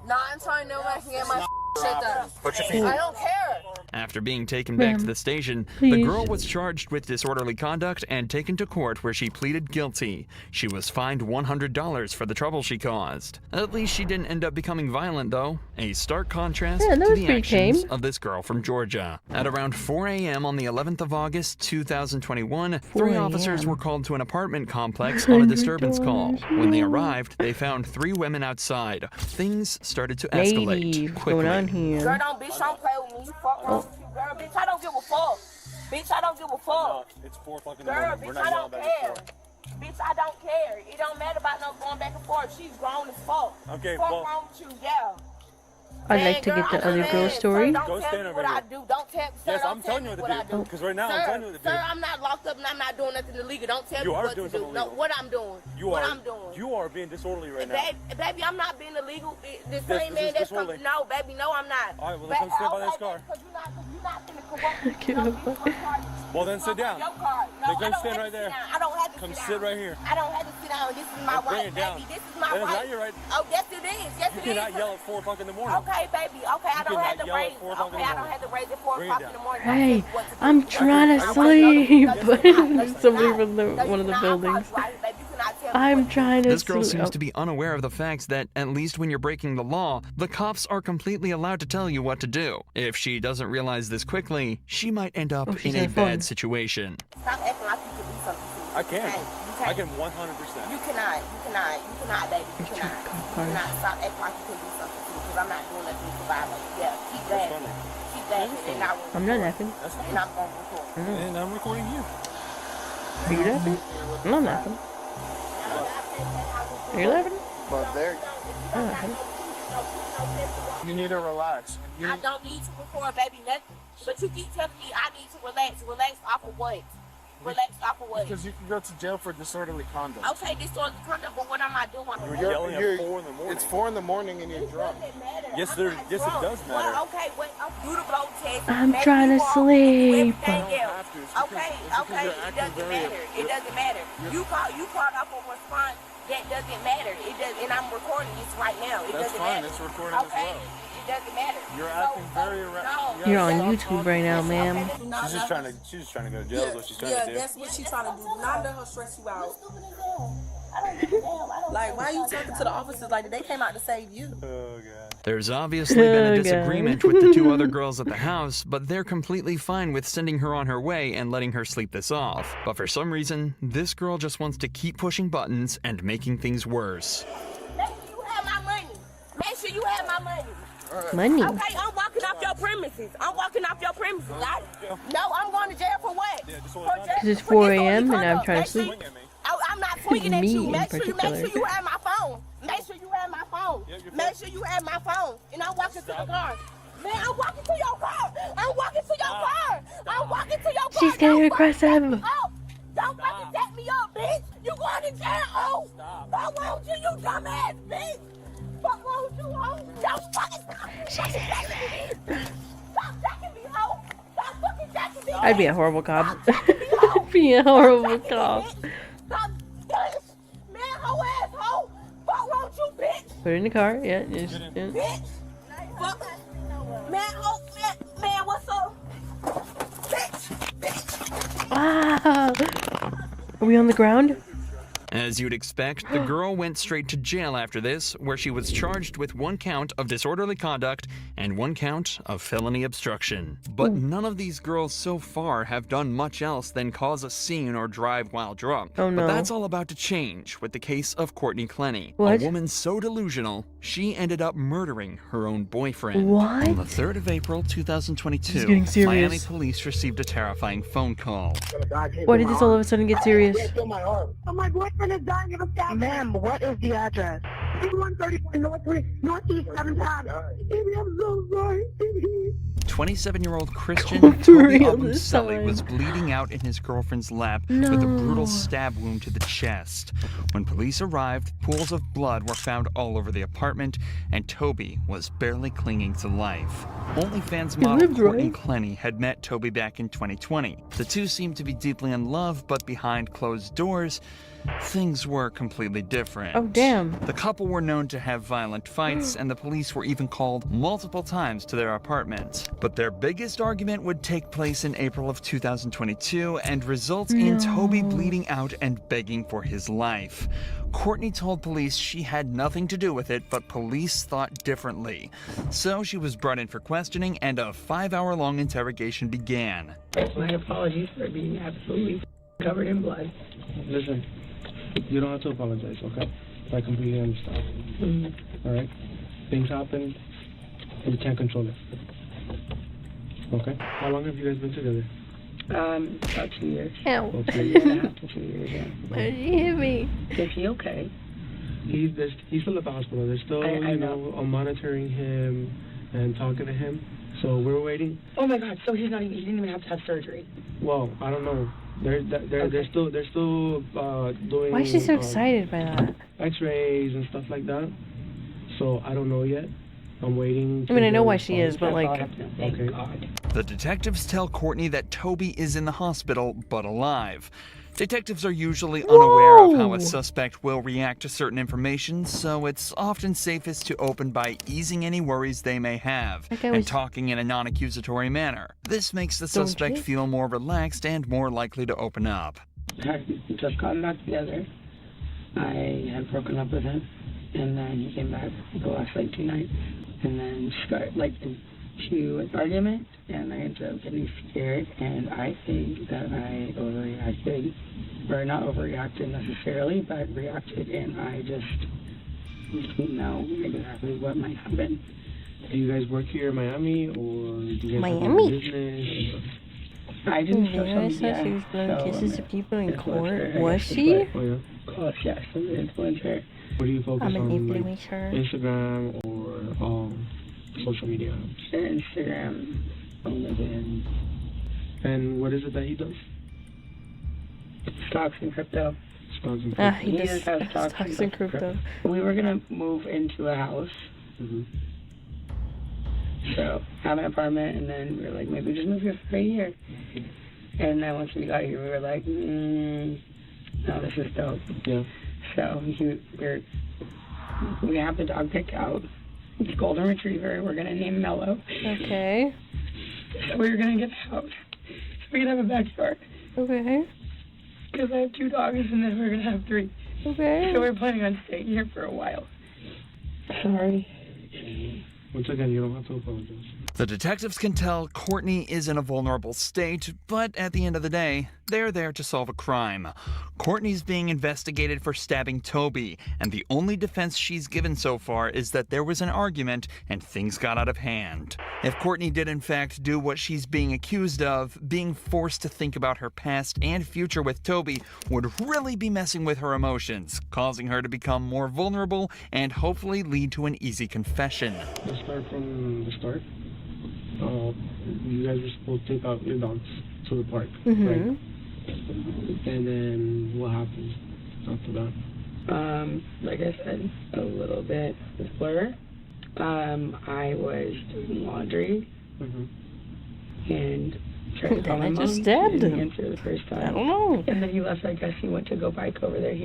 Not until I know when I can get my shit done. Put your feet in. I don't care. After being taken back to the station, the girl was charged with disorderly conduct and taken to court, where she pleaded guilty. She was fined $100 for the trouble she caused. At least she didn't end up becoming violent, though. A stark contrast Yeah, that to was the pretty actions tame. of this girl from Georgia. At around 4 a.m. on the 11th of August, 2021, 3 officers were called to an apartment complex on a disturbance call. When they arrived, they found 3 women outside. Things started to escalate Ladies, what's quickly. going on here? Girl, bitch, don't play with me. Fuck wrong with you, girl. Bitch, I don't give a fuck. Bitch, I don't give a fuck. It's 4 o'clock in the Girl, morning. We're bitch, not I yelling don't back care. and forth. Bitch, I don't care. It don't matter about no going back and forth. She's grown as fuck. Okay, fuck well- wrong with you, yeah. I'd like to get the other girl's story. Don't Go tell stand me over what I here. do. Don't tell me. Yes, I'm telling you what to do. Because right now I'm telling you what to do. Sir, I'm not locked up and I'm not doing nothing illegal. Don't tell You me are what doing to do. something No, illegal. what I'm doing. What I'm doing. You are being disorderly right now. Baby, I'm not being illegal. The This same man is that's come. disorderly. No, baby, no, I'm not. All right, well, then come stand by this car. Because you're not finna corrupt me. Well, then sit down. Your car. No, Then I come don't stand have right to there. sit down. I don't have to Come sit sit down. right here. I don't have to sit down. This is my Then bring right, it down. baby. This is my That is right. not your right. Oh, yes, it is. Yes, You it is. cannot yell at 4 o'clock in the morning. Okay, baby. Okay, I You don't have cannot to yell at raise. 4 o'clock in Okay, the I don't morning. have to raise at 4 Bring o'clock it in the down. morning. Hey, I'm trying to sleep. Somebody from one of the buildings. I'm trying to This girl sleep. seems to be unaware of the fact that, at least when you're breaking the law, the cops are completely allowed to tell you what to do. If she doesn't realize this quickly, she might end up in a bad situation. Stop acting like you can do something to me. I can. You I can't. can 100%. You cannot, baby. You cannot. You cannot stop acting like you can do something to me because I'm not doing nothing to violate. Yeah, keep that. Keep that. And I'm not laughing. And I'm going to record. And I'm recording you. Are you laughing? I'm not laughing. Are you laughing? But there. I'm not laughing. You need to relax. I don't need to record, baby, nothing. But you keep telling me I need to relax. Relax off of what? Relax off of what? Because you can go to jail for disorderly conduct. Okay, disorderly conduct, but what am I doing? You're yelling at 4 in the morning. It's 4 in the morning and you're drunk. Yes, it does matter. Well, okay, wait, do the blow test. I'm trying to sleep. Everything else. Okay, it doesn't matter. It doesn't matter. You called off a response. That doesn't matter. It does, and I'm recording this right now. It That's doesn't fine. matter. It's recorded as well. It doesn't matter. You're acting very irrational. You're on YouTube right now, ma'am. She's just trying to go to jail. Is what she's trying to do. Yeah, that's what she's trying to do. Do not let her stress you out. Like, why are you talking to the officers like that? They came out to save you. Oh, God. There's obviously been a disagreement with the 2 other girls at the house, but they're completely fine with sending her on her way and letting her sleep this off. But for some reason, this girl just wants to keep pushing buttons and making things worse. Make sure you have my money. Make sure you have my money. Money? Okay, I'm walking off your premises. I'm walking off your premises. No, I'm going to jail for what? Because it's 4 a.m. and I'm trying to sleep. I'm not swinging at you. Make sure particular. you have my phone. Make sure you have my phone. Make sure you have my phone. And I'm walking to the car. Man, I'm walking to your car. I'm walking to your car. I'm walking to your car. She's getting aggressive. Oh, don't fucking set me up, bitch. You going to jail. Oh, fuck wrong with you dumbass bitch. Fuck wrong with you, oh. Don't fucking stop. Stop jacking me, oh. Stop fucking jacking me. I'd be a horrible cop. I'd be a horrible cop. Stop, bitch. Man, hoe ass hoe. Fuck wrong with you, bitch. Put it in the car. Yeah. Just, yeah. Bitch. Fuck. Man, hoe, man, what's up? Bitch. Ah. Are we on the ground? As you'd expect, the girl went straight to jail after this, where she was charged with 1 count of disorderly conduct and 1 count of felony obstruction. But none of these girls so far have done much else than cause a scene or drive while drunk. Oh, no. But that's all about to change with the case of Courtney Clenny, What? a woman so delusional, she ended up murdering her own boyfriend. What? On the 3rd of April, This is 2022, getting serious. Miami police received a terrifying phone call. Why did this all of a sudden get serious? Oh, my boyfriend is dying of a stab. Ma'am, what is the address? 134 Northeast 7th Ave. Baby, I'm so sorry. 27-year-old Christian For Toby real this Abuselli time. was bleeding out in his girlfriend's lap No. with a brutal stab wound to the chest. When police arrived, pools of blood were found all over the apartment, and Toby was barely clinging to life. OnlyFans He model lived, Courtney right? Clenny had met Toby back in 2020. The two seemed to be deeply in love, but behind closed doors, things were completely different. Oh, damn. The couple were known to have violent fights, and the police were even called multiple times to their apartment. But their biggest argument would take place in April of 2022 and result in Toby bleeding out and begging for his life. Courtney told police she had nothing to do with it, but police thought differently. So she was brought in for questioning, and a 5-hour-long interrogation began. My apologies for being absolutely covered in blood. Listen, you don't have to apologize, okay? I completely understand. Alright? Things happen, and you can't control it. Okay? How long have you guys been together? About 2 years. Ow. About 2 2 years. and a half to 2 years, yeah. Why did you hit me? Is he okay? He's still at the hospital. They're still, I know. monitoring him and talking to him. So we're waiting. Oh my God! So he didn't even have to have surgery. Well, I don't know. They're still doing. Why is she so excited by that? X-rays and stuff like that. So I don't know yet. I'm waiting. I mean, I know why she is, but like... Okay. The detectives tell Courtney that Toby is in the hospital, but alive. Detectives are usually unaware of how a suspect will react to certain information, so it's often safest to open by easing any worries they may have and talking in a non-accusatory manner. This makes the suspect feel more relaxed and more likely to open up. I just got back together. I had broken up with him, and then he came back the last 2 nights, and then started into an argument, and I ended up getting scared, and I think that I overreacted, or not overreacted necessarily, but reacted, and I just didn't know exactly what might happen. Do you guys work here in Miami, or do you guys have Miami? business? I didn't show I some, saw she was blowing kisses to people in court. Was she? she? Oh, yeah. Close, yes, an influencer. What do you focus I'm an on, like influencer. Instagram or social media? Instagram, LinkedIn. And what is it that he does? Stocks and crypto. He just has stocks and crypto. We were gonna move into a house. So, have an apartment, and then we were like, maybe just move here for a year. And then once we got here, we were like, no, this is dope. Yeah. So, we have the dog picked out. It's a golden retriever. We're gonna name Mello. Okay. So we're gonna get a house. So we can have a backyard. Okay. Because I have 2 dogs, and then we're gonna have 3. Okay. So we're planning on staying here for a while. Sorry. Once again, you don't have to apologize. The detectives can tell Courtney is in a vulnerable state, but at the end of the day, they're there to solve a crime. Courtney's being investigated for stabbing Toby, and the only defense she's given so far is that there was an argument and things got out of hand. If Courtney did in fact do what she's being accused of, being forced to think about her past and future with Toby would really be messing with her emotions, causing her to become more vulnerable and hopefully lead to an easy confession. Let's start from the start. You guys are supposed to take out your dogs to the park, right? And then what happens after that? Like I said, a little bit before, I was doing laundry and tried to call my mom. Just stabbed him. Answer the first time. I don't know. And then he left. I guess he went to go bike over there.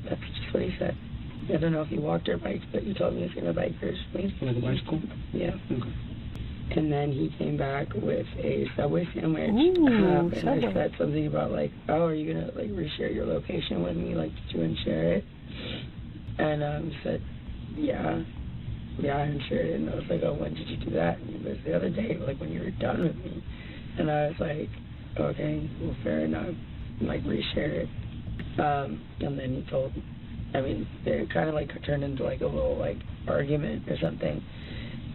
That's just what he said. I don't know if he walked or biked, but he told me he was going to bike first. Like a bicycle? Yeah. Okay. And then he came back with a Subway sandwich. Ooh, and Subway. I said something about like, oh, are you gonna like reshare your location with me? Like, did you unshare it? And he said, yeah, I unshared it. And I was like, oh, when did you do that? And he goes, the other day, like when you were done with me. And I was like, okay, well, fair enough. Like, reshare it. And then he told, it kind of like turned into like a little like argument or something.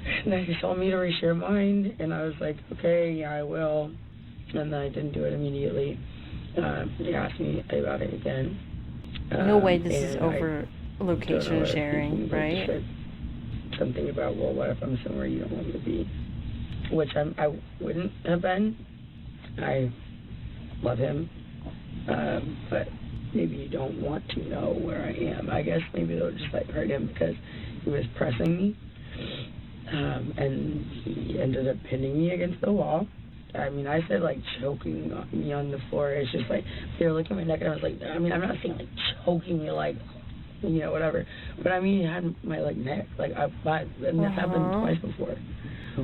And then he told me to reshare mine, and I was like, okay, yeah, I will. And then I didn't do it immediately. He asked me about it again. No way this is over location sharing, right? Said something about, well, what if I'm somewhere you don't want me to be? Which I wouldn't have been. I love him. But maybe you don't want to know where I am. I guess maybe they'll just like hurt him because he was pressing me. And he ended up pinning me against the wall. I said like choking me on the floor. It's just like, they were looking at my neck, and I was like, I'm not saying like choking me like, whatever. But he had my like neck, like and this happened twice before,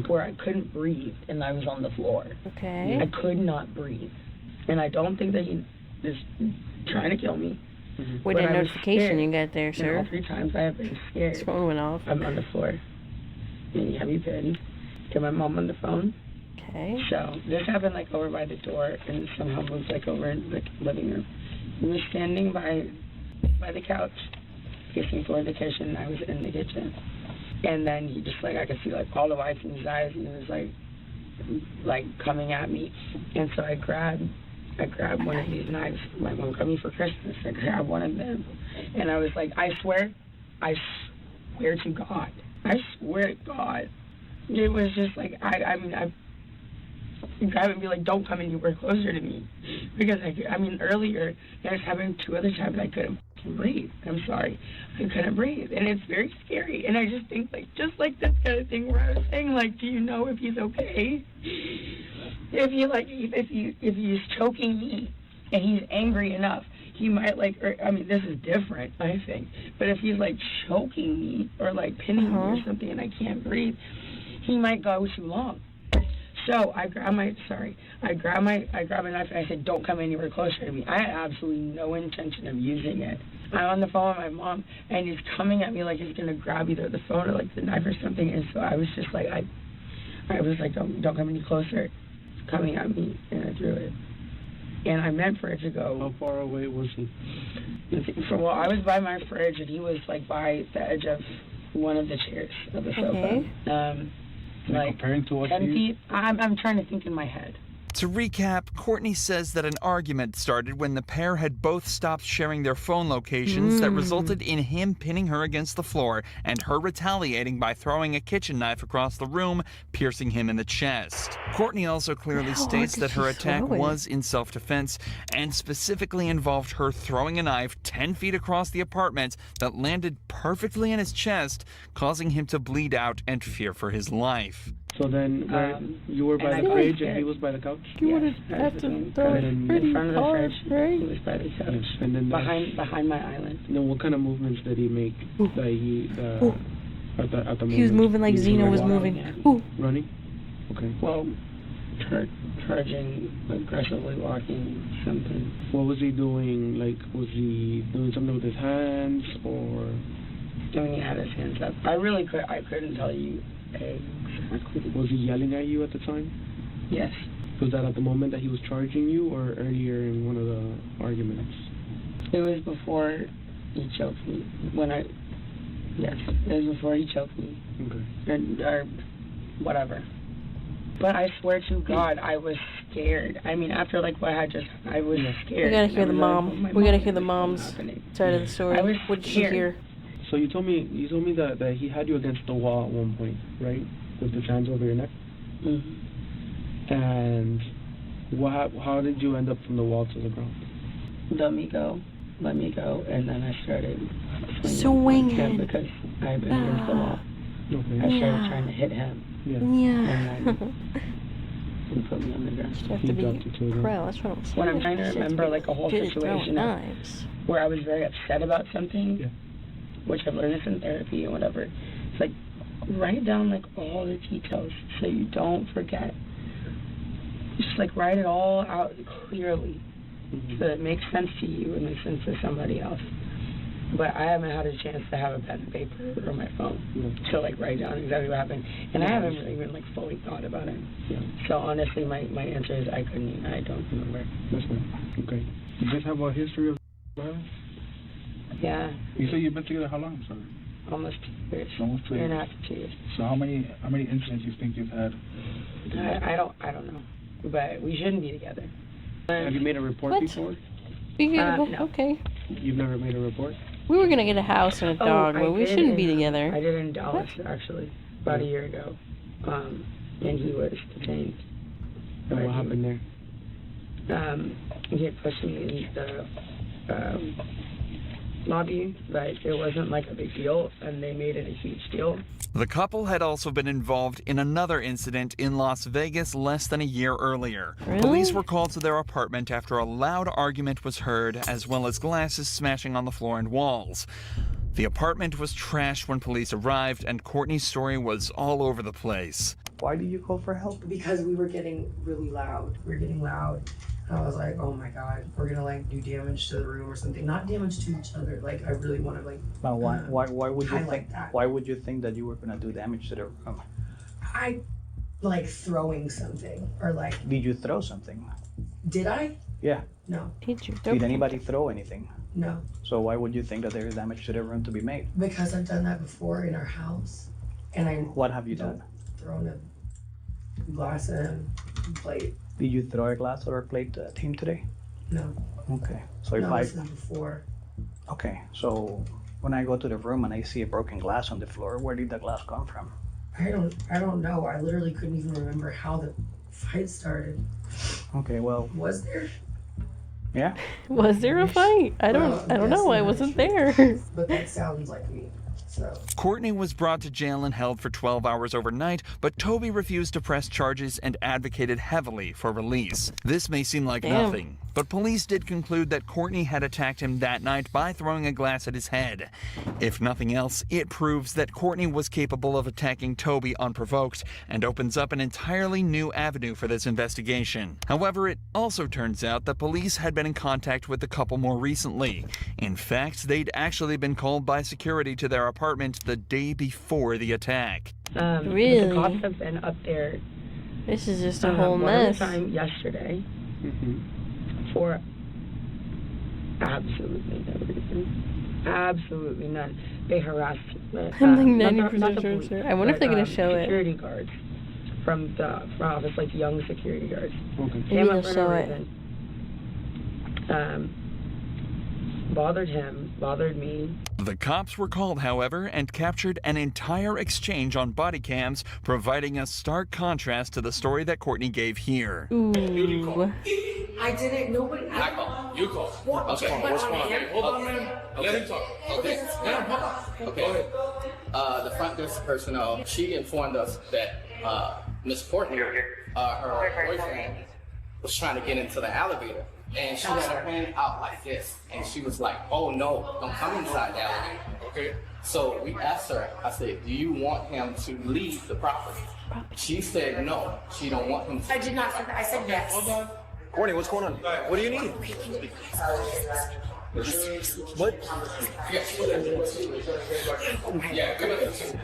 where I couldn't breathe and I was on the floor. Okay. I could not breathe, and I don't think that he is trying to kill me. What notification you got there, sir? All 3 times I have been scared. His phone went off. I'm on the floor. And you have me pinned. Get my mom on the phone. Okay. So this happened like over by the door, and somehow moved like over in the living room. He was standing by the couch, facing toward the kitchen. I was in the kitchen, and then he just like, I could see like all the whites in his eyes, and he was like coming at me. And so I grabbed one of these knives. My mom got me for Christmas. I grabbed one of them, and I was like, I swear to God. I swear to God, it was just like, I grab and be like, don't come anywhere closer to me. Because, earlier, I was having 2 other times I couldn't breathe. I'm sorry. I couldn't breathe. And it's very scary. And I just think, like, just like this kind of thing where I was saying, like, do you know if he's okay? If he's choking me and he's angry enough, he might this is different, I think. But if he's like choking me or like pinning me or something and I can't breathe, he might go too long. So I grab my knife and I said, don't come anywhere closer to me. I had absolutely no intention of using it. I'm on the phone with my mom, and he's coming at me like he's gonna grab either the phone or like the knife or something. And so I was just like, I was like, don't come any closer. It's coming at me, and I threw it. And I meant for it to go. How far away was he? Well, I was by my fridge, and he was like by the edge of one of the chairs of the sofa. Like comparing to what 10 feet. I'm trying to think in my head. To recap, Courtney says that an argument started when the pair had both stopped sharing their phone locations that resulted in him pinning her against the floor and her retaliating by throwing a kitchen knife across the room, piercing him in the chest. Courtney also clearly states that her attack was in self-defense and specifically involved her throwing a knife 10 feet across the apartment that landed perfectly in his chest, causing him to bleed out and fear for his life. So then, you were by the fridge and he was by the couch? You would have to throw it in front of the fridge, right? he was by the couch. Yes. And then behind my island. Then what kind of movements did he make? That he, at the moment? He was moving like Xena was moving. Ooh. Running? Okay. Well, charging, aggressively walking, something. What was he doing? Like, was he doing something with his hands or? Doing it had his hands up. I couldn't tell you exactly. Was he yelling at you at the time? Yes. Was that at the moment that he was charging you or earlier in one of the arguments? It was before he choked me. Yes, it was before he choked me. Okay. Or whatever. But I swear to God, I was scared. I mean, after like what I was scared. We gotta hear the mom. We gotta hear the mom's side of the story. What did she hear? So you told me that he had you against the wall at one point, right? With his hands over your neck. Mm-hmm. And how did you end up from the wall to the ground? Let me go, and then I started swinging because I had been against the wall. Okay. I started trying to hit him. Yeah. And then he put me on the ground. You have to be pro. That's what I'm saying. When I'm trying to remember like a whole situation where I was very upset about something. Yeah. Which I've learned this in therapy and whatever. It's like, write down like all the details so you don't forget. Just like write it all out clearly so that it makes sense to you and makes sense to somebody else. But I haven't had a chance to have a pen and paper or my phone to like write down exactly what happened. And I haven't really even like fully thought about it. Yeah. So honestly, my answer is I don't remember. That's fine. Okay. You guys have a history of violence? Yeah. You say you've been together how long, sir? Almost 2 years. Almost 2 years. 2 years. So how many incidents you think you've had? I don't know. But we shouldn't be together. Have you made a report before? No. Okay. You've never made a report? We were gonna get a house and a dog, but we shouldn't be together. I did in Dallas actually, about a year ago. And he was detained. And what happened there? He had pushed me in the lobby, but it wasn't like a big deal, and they made it a huge deal. The couple had also been involved in another incident in Las Vegas less than a year earlier. Really? Police were called to their apartment after a loud argument was heard, as well as glasses smashing on the floor and walls. The apartment was trashed when police arrived, and Courtney's story was all over the place. Why did you call for help? Because we were getting really loud. I was like, oh my God, we're gonna like do damage to the room or something. Not damage to each other. Like I really want to like. But why would you think that? Why would you think that you were gonna do damage to the room? I like throwing something or like. Did you throw something? Did I? Yeah. No. Did anybody throw anything? No. So why would you think that there is damage to the room to be made? Because I've done that before in our house, and I. What have you done? Thrown a glass and a plate. Did you throw a glass or a plate at him today? No. Okay. So this is before. Okay. So when I go to the room and I see a broken glass on the floor, where did the glass come from? I don't know. I literally couldn't even remember how the fight started. Okay. Well. Was there? Yeah. Was there a fight? I don't know. I wasn't there. But that sounds like me. So. Courtney was brought to jail and held for 12 hours overnight, but Toby refused to press charges and advocated heavily for release. This may seem like nothing, but police did conclude that Courtney had attacked him that night by throwing a glass at his head. If nothing else, it proves that Courtney was capable of attacking Toby unprovoked and opens up an entirely new avenue for this investigation. However, it also turns out that police had been in contact with the couple more recently. In fact, they'd actually been called by security to their apartment the day before the attack. Really? The cops have been up there. This is just a whole mess. One time yesterday for absolutely no reason. Absolutely none. They harassed. I'm like 90% sure. I wonder if they're gonna show security guards from the office, like young security guards. Okay. Came up for no reason. Bothered him, bothered me. The cops were called, however, and captured an entire exchange on body cams, providing a stark contrast to the story that Courtney gave here. Ooh. I didn't. Nobody. I called. You called. What? What's going on? What's going on? Okay, Hold on, man. Let him talk. Okay. Okay. The front desk personnel, she informed us that Miss Courtney, her boyfriend, was trying to get into the elevator. And she had her hand out like this. And she was like, oh no, don't come inside the elevator. Okay. So we asked her, I said, do you want him to leave the property? She said no, she don't want him to. I did not say that. I said yes. Hold on. Courtney, what's going on? What do you need? What?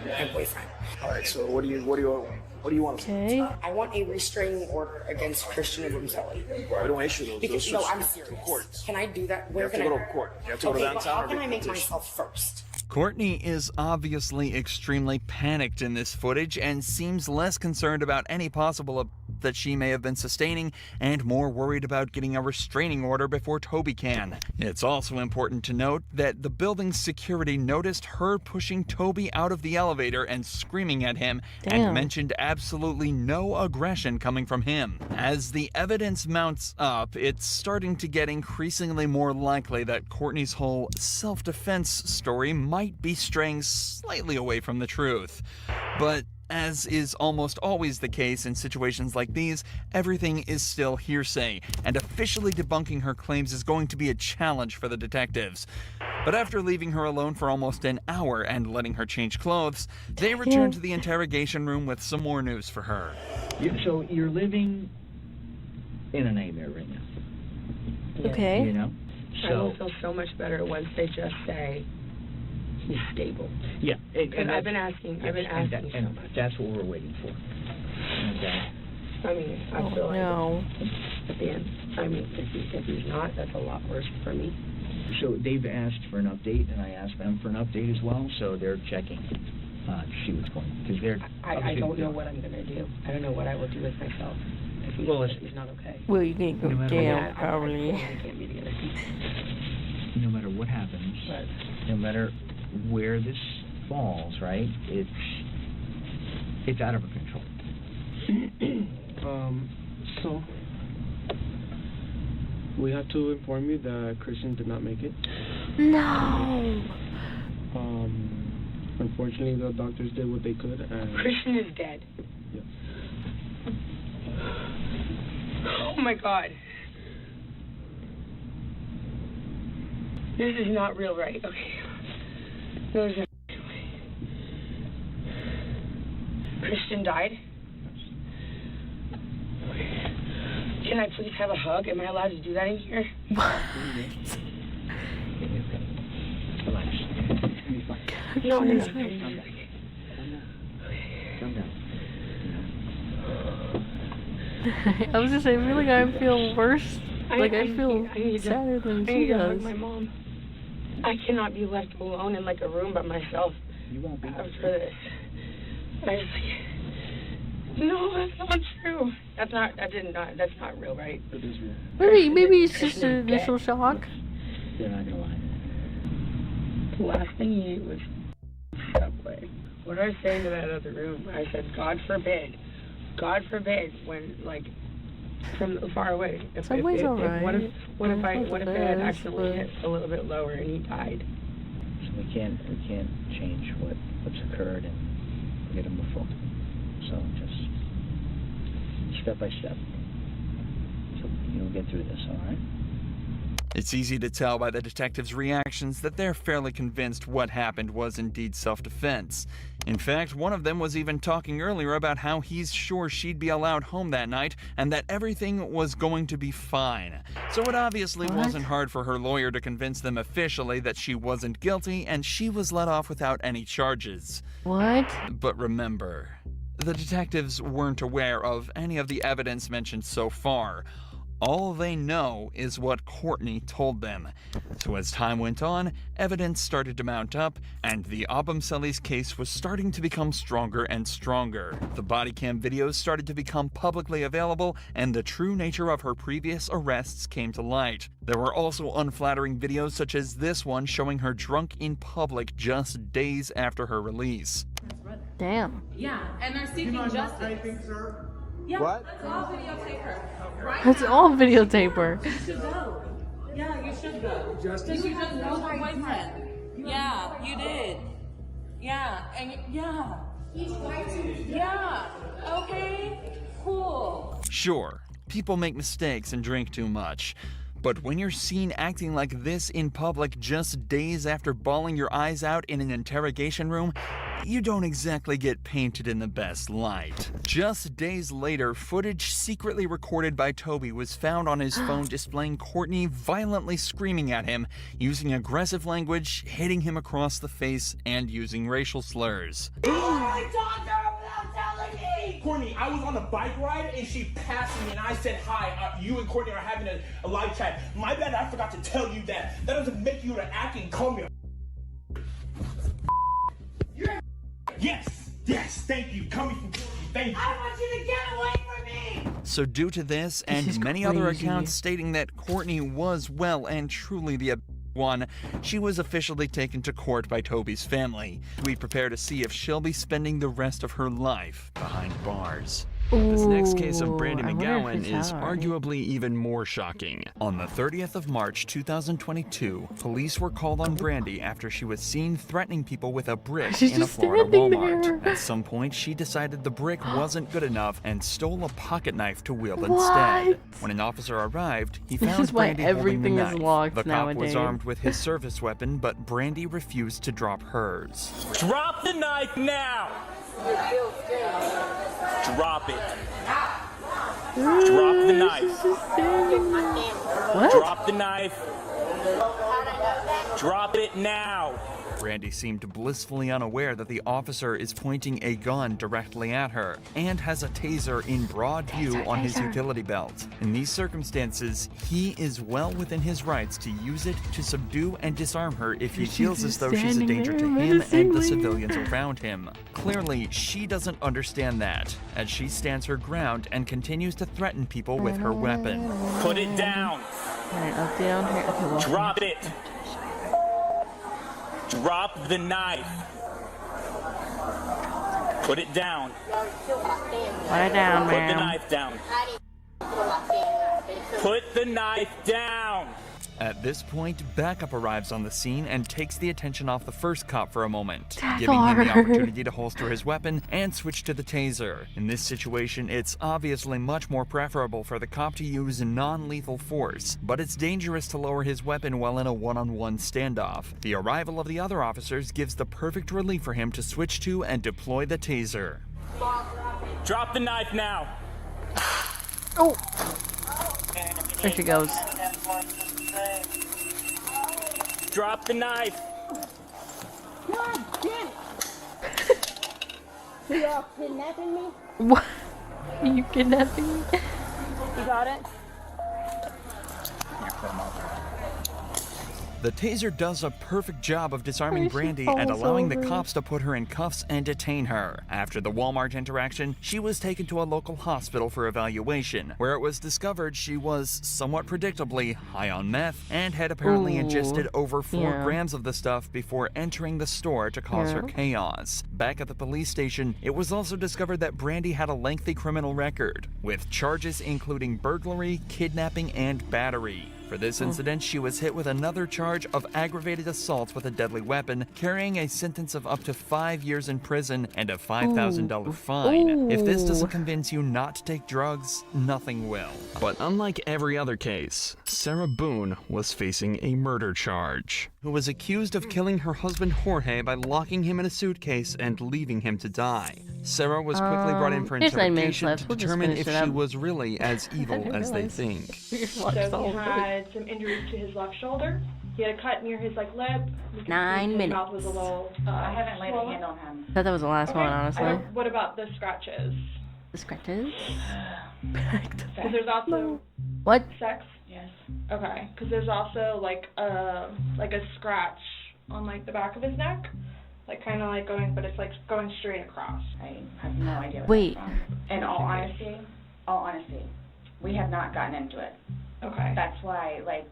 My boyfriend. All right. So what do you want? Okay. I want a restraining order against Christian Rumselli. We don't issue those. Because, Those no, are I'm serious. courts. Can I do that? You Where have to can go I? to court. You have to go to Okay, but downtown. how or can get I make petition. myself first? Courtney is obviously extremely panicked in this footage and seems less concerned about any possible that she may have been sustaining and more worried about getting a restraining order before Toby can. It's also important to note that the building's security noticed her pushing Toby out of the elevator and screaming at him and mentioned absolutely no aggression coming from him. As the evidence mounts up, it's starting to get increasingly more likely that Courtney's whole self-defense story might be straying slightly away from the truth. But as is almost always the case in situations like these, everything is still hearsay, and officially debunking her claims is going to be a challenge for the detectives. But after leaving her alone for almost an hour and letting her change clothes, they return to the interrogation room with some more news for her. So you're living in a nightmare right now. Yeah. Okay. You know? I So, will feel so much better once they just say he's stable. yeah. And I've been asking so and much. that's what we're waiting for. Okay. I mean, I feel no. like at the end, I mean, if he's not, that's a lot worse for me. So they've asked for an update, and I asked them for an update as well, so they're checking to see what's going on. Because they're I don't know what I'm going to do. I don't know what I will do with myself if he's not okay. Well, you can go down, probably. I can't be together. No matter what happens, no matter where this falls, right, it's out of our control. So we have to inform you that Christian did not make it. No. Unfortunately, the doctors did what they could. And Christian is dead. Yes. Oh my God. This is not real, right? Okay. No, there's no way. Christian died? Can I please have a hug? Am I allowed to do that in here? What? Relax. You'll be fine. No. Calm down. I was just saying, I feel like I feel worse. I feel need sadder than I she need to hug does. my mom. I cannot be left alone in like a room by myself. You won't be. After this. I just like, no, that's not true. That's not real, right? It is real. Maybe it's just an initial shock. They're not gonna lie. The last thing he ate was Subway. What I was saying to that other room, I said, God forbid, when like from far away. Subway's alright. What if it had accidentally hit a little bit lower and he died? So we can't change what's occurred and get him before. So just step by step. So you'll get through this, all right? It's easy to tell by the detectives' reactions that they're fairly convinced what happened was indeed self-defense. In fact, one of them was even talking earlier about how he's sure she'd be allowed home that night and that everything was going to be fine. So it obviously wasn't hard for her lawyer to convince them officially that she wasn't guilty and she was let off without any charges. What? But remember, the detectives weren't aware of any of the evidence mentioned so far. All they know is what Courtney told them. So as time went on, evidence started to mount up, and the Abumseli's case was starting to become stronger and stronger. The body cam videos started to become publicly available, and the true nature of her previous arrests came to light. There were also unflattering videos such as this one showing her drunk in public just days after her release. Damn. Yeah, and they're seeking justice. Yeah, What? let's all videotape her. Right Let's now. all videotape her. You should go. Yeah, you should go. Because you just know her boyfriend. Yeah, you did. Yeah, and yeah. Yeah, okay, cool. Sure, people make mistakes and drink too much. But when you're seen acting like this in public just days after bawling your eyes out in an interrogation room, you don't exactly get painted in the best light. Just days later, footage secretly recorded by Toby was found on his phone displaying Courtney violently screaming at him, using aggressive language, hitting him across the face, and using racial slurs. Courtney, I was on a bike ride and she passed me and I said hi. You and Courtney are having a live chat. My bad, I forgot to tell you that. That doesn't make you to act and call me a Yes, thank you. Coming from Courtney, thank you. I want you to get away from me! So due to this and many other accounts stating that Courtney was well and truly the one, she was officially taken to court by Toby's family. We prepare to see if she'll be spending the rest of her life behind bars. This next case of Brandy McGowan is arguably even more shocking. On the 30th of March 2022, police were called on Brandy after she was seen threatening people with a brick in a Florida Walmart. At some point, she decided the brick wasn't good enough and stole a pocket knife to wield instead. When an officer arrived, he found Brandy holding the knife. The cop was armed with his service weapon, but Brandy refused to drop hers. Drop the knife now! Drop it. Drop the knife. What? Drop the knife. Drop it now. Brandy seemed blissfully unaware that the officer is pointing a gun directly at her and has a taser in broad view on his utility belt. In these circumstances, he is well within his rights to use it to subdue and disarm her if he feels as though she's a danger to him and the civilians around him. Clearly, she doesn't understand that, as she stands her ground and continues to threaten people with her weapon. Put it down. Alright, up, down, here. Okay, well, drop it. Drop the knife. Put it down. Put it down, Put ma'am. the knife down. Put the knife down. At this point, backup arrives on the scene and takes the attention off the first cop for a moment, That's giving him the hard. opportunity to holster his weapon and switch to the taser. In this situation, it's obviously much more preferable for the cop to use non-lethal force, but it's dangerous to lower his weapon while in a one-on-one standoff. The arrival of the other officers gives the perfect relief for him to switch to and deploy the taser. Drop the knife now. Oh! There she goes. Drop the knife. God damn it! So y'all kidnapping me? What? Are you kidnapping me? You got it? The taser does a perfect job of disarming She Brandy and falls allowing the over. cops to put her in cuffs and detain her. After the Walmart interaction, she was taken to a local hospital for evaluation, where it was discovered she was, somewhat predictably, high on meth and had apparently ingested over 4 grams of the stuff before entering the store to cause her chaos. Back at the police station, it was also discovered that Brandy had a lengthy criminal record, with charges including burglary, kidnapping, and battery. For this incident, she was hit with another charge of aggravated assault with a deadly weapon, carrying a sentence of up to 5 years in prison and a $5,000 fine. If this doesn't convince you not to take drugs, nothing will. But unlike every other case, Sarah Boone was facing a murder charge, who was accused of killing her husband Jorge by locking him in a suitcase and leaving him to die. Sarah was quickly brought in for Here's 9 minutes interrogation left. to We'll just determine finish if it she up. was really as evil as they think. So he had some injuries to his left shoulder. He had a cut near his lip. 9 His minutes. mouth was a little. I haven't laid a hand on him. I thought that was the last one, honestly. What about the scratches? The scratches? Because there's also What? sex. Yes. Okay. Because there's also like a scratch on like the back of his neck, like kind of like going, but it's like going straight across. I have no idea. What Wait. that's from. In all honesty, we have not gotten into it. Okay. That's why, like,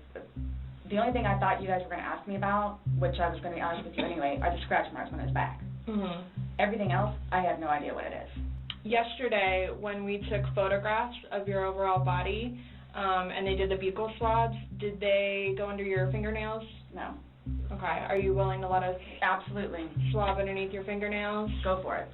the only thing I thought you guys were going to ask me about, which I was going to be honest with you anyway, are the scratch marks on his back. Mhm. Everything else, I have no idea what it is. Yesterday, when we took photographs of your overall body, and they did the buccal swabs, did they go under your fingernails? No. Okay. Are you willing to let us Absolutely. swab underneath your fingernails? Go for it.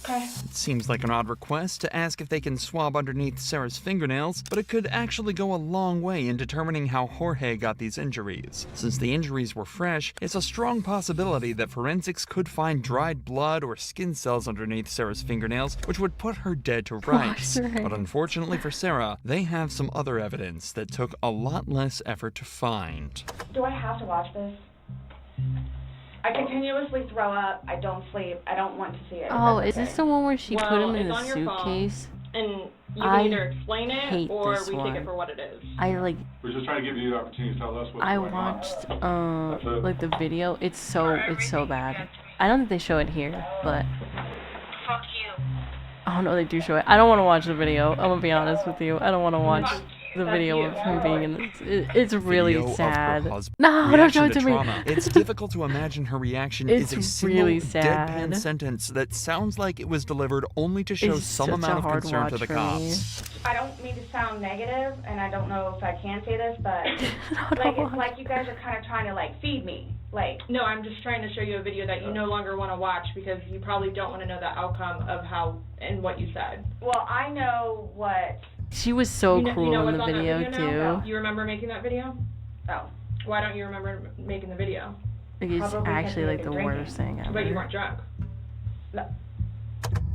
Okay. It seems like an odd request to ask if they can swab underneath Sarah's fingernails, but it could actually go a long way in determining how Jorge got these injuries. Since the injuries were fresh, it's a strong possibility that forensics could find dried blood or skin cells underneath Sarah's fingernails, which would put her dead to rights. But unfortunately for Sarah, they have some other evidence that took a lot less effort to find. Do I have to watch this? I continuously throw up. I don't sleep. I don't want to see it. Oh, is this the one where she put him in it's a on your phone, suitcase? and you I can either explain it hate or this we take one. it for what it is. I like. We're just trying to give you the opportunity to tell us what's I going on. watched like the video. It's so bad. I don't think they show it here, but. Fuck you. Oh no, they do show it. I don't want to watch the video. I'm gonna be honest with you. I don't want to watch the video of him being in this. It's really Video of her sad. husband's No, don't show reaction it to me. trauma. It's difficult to imagine her reaction It's is a single really sad. deadpan sentence that sounds like it was delivered only to show It's some such a amount of hard concern watch to the for me. cops. I don't mean to sound negative, and I don't know if I can say this, but like it's like you guys are kind of trying to like feed me. Like, No, I'm just trying to show you a video that you no longer want to watch because you probably don't want to know the outcome of how and what you said. well, I know what. She was so you know, cool you know in what's the on that video now? too. You remember making that video? Oh. Why don't you remember making the video? Like, it's Probably actually like the drinking. worst thing ever. But you weren't drunk.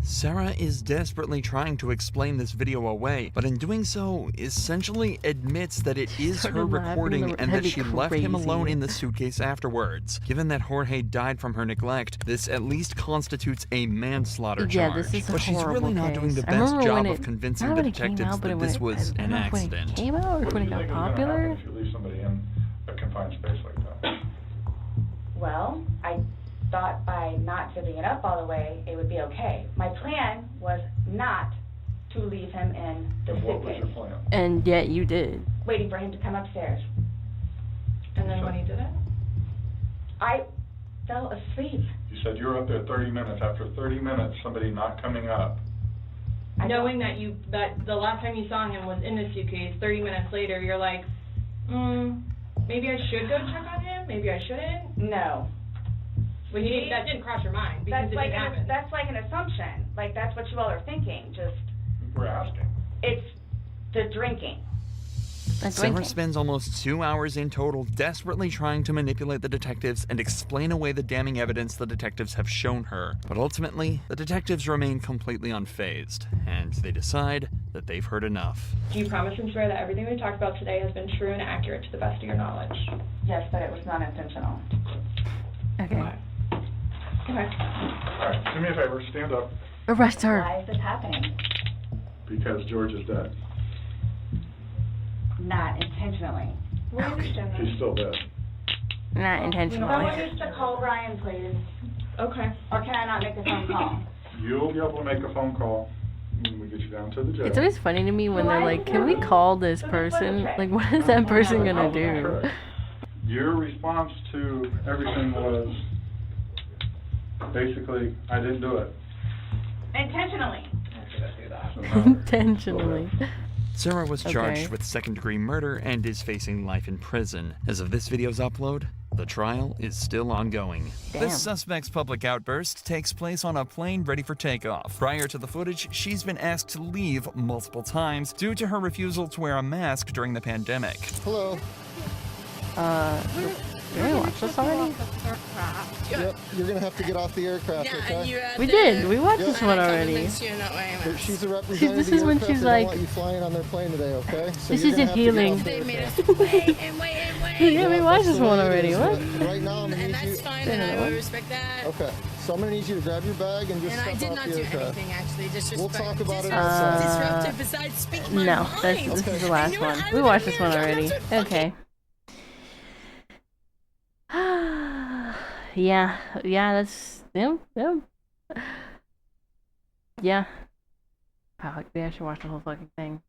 Sarah is desperately trying to explain this video away, but in doing so, essentially admits that it is Started her laughing, recording that'd and that be she left him crazy. alone in the suitcase afterwards. Given that Jorge died from her neglect, this at least constitutes a manslaughter Yeah, charge. this is a but she's horrible really not doing the case. I best remember job when of it- convincing not the when it came detectives out, but that when this it- was I an don't know when it accident. came out or What when do it you got think is gonna popular. happen if you leave somebody in a confined space like that? Well, I thought by not giving it up all the way, it would be okay. My plan was not to leave him in the And what was suitcase, your plan? And yet you did. waiting for him to come upstairs. And then when he did it? I fell asleep. You said you were up there 30 minutes. After 30 minutes, somebody not coming up. Knowing that the last time you saw him was in the suitcase, 30 minutes later, you're like, maybe I should go check on him. Maybe I shouldn't. No. Well, that didn't cross your mind because That's it like didn't happen. that's like an assumption. Like that's what you all are thinking. Just We're asking. it's the drinking. Sarah spends almost 2 hours in total desperately trying to manipulate the detectives and explain away the damning evidence the detectives have shown her. But ultimately, the detectives remain completely unfazed, and they decide that they've heard enough. Do you promise and swear that everything we talked about today has been true and accurate to the best of your knowledge? Yes, but it was not intentional. Okay. Okay. All right, do me a favor. Stand up Arrest her. Why is this happening? because George is dead. Not intentionally. We understand that. He's still dead. Not intentionally. Someone needs to call Brian, please. Okay. Or can I not make a phone call? You'll be able to make a phone call when we get you down to the jail. It's always funny to me when they're like, can we call this person? Like, what is that person gonna do? Your response to everything was basically, I didn't do it. Intentionally. Intentionally. Sarah was charged Okay. with second-degree murder and is facing life in prison. As of this video's upload, the trial is still ongoing. Damn. This suspect's public outburst takes place on a plane ready for takeoff. Prior to the footage, she's been asked to leave multiple times due to her refusal to wear a mask during the pandemic. Hello. Did we watch this already? Yep, you're gonna have to get off the aircraft, okay? We did. We watched this one already. But she's a representative This of is the when aircraft. she's They like- don't want you flying on their plane today, okay? So This you're isn't gonna have to get healing. off the They aircraft. Yeah, we watched this one already. What? Right now, I'm gonna need you. fine, and I will respect that. Okay. So I'm gonna need you to grab your bag and just And I step did off not the do aircraft. anything, actually. We'll talk about it Disruptive besides speaking my No, mind. this is the last one. We watched this one already. Okay. Yeah, that's yeah. Yeah. Wow, maybe I should watch the whole fucking thing.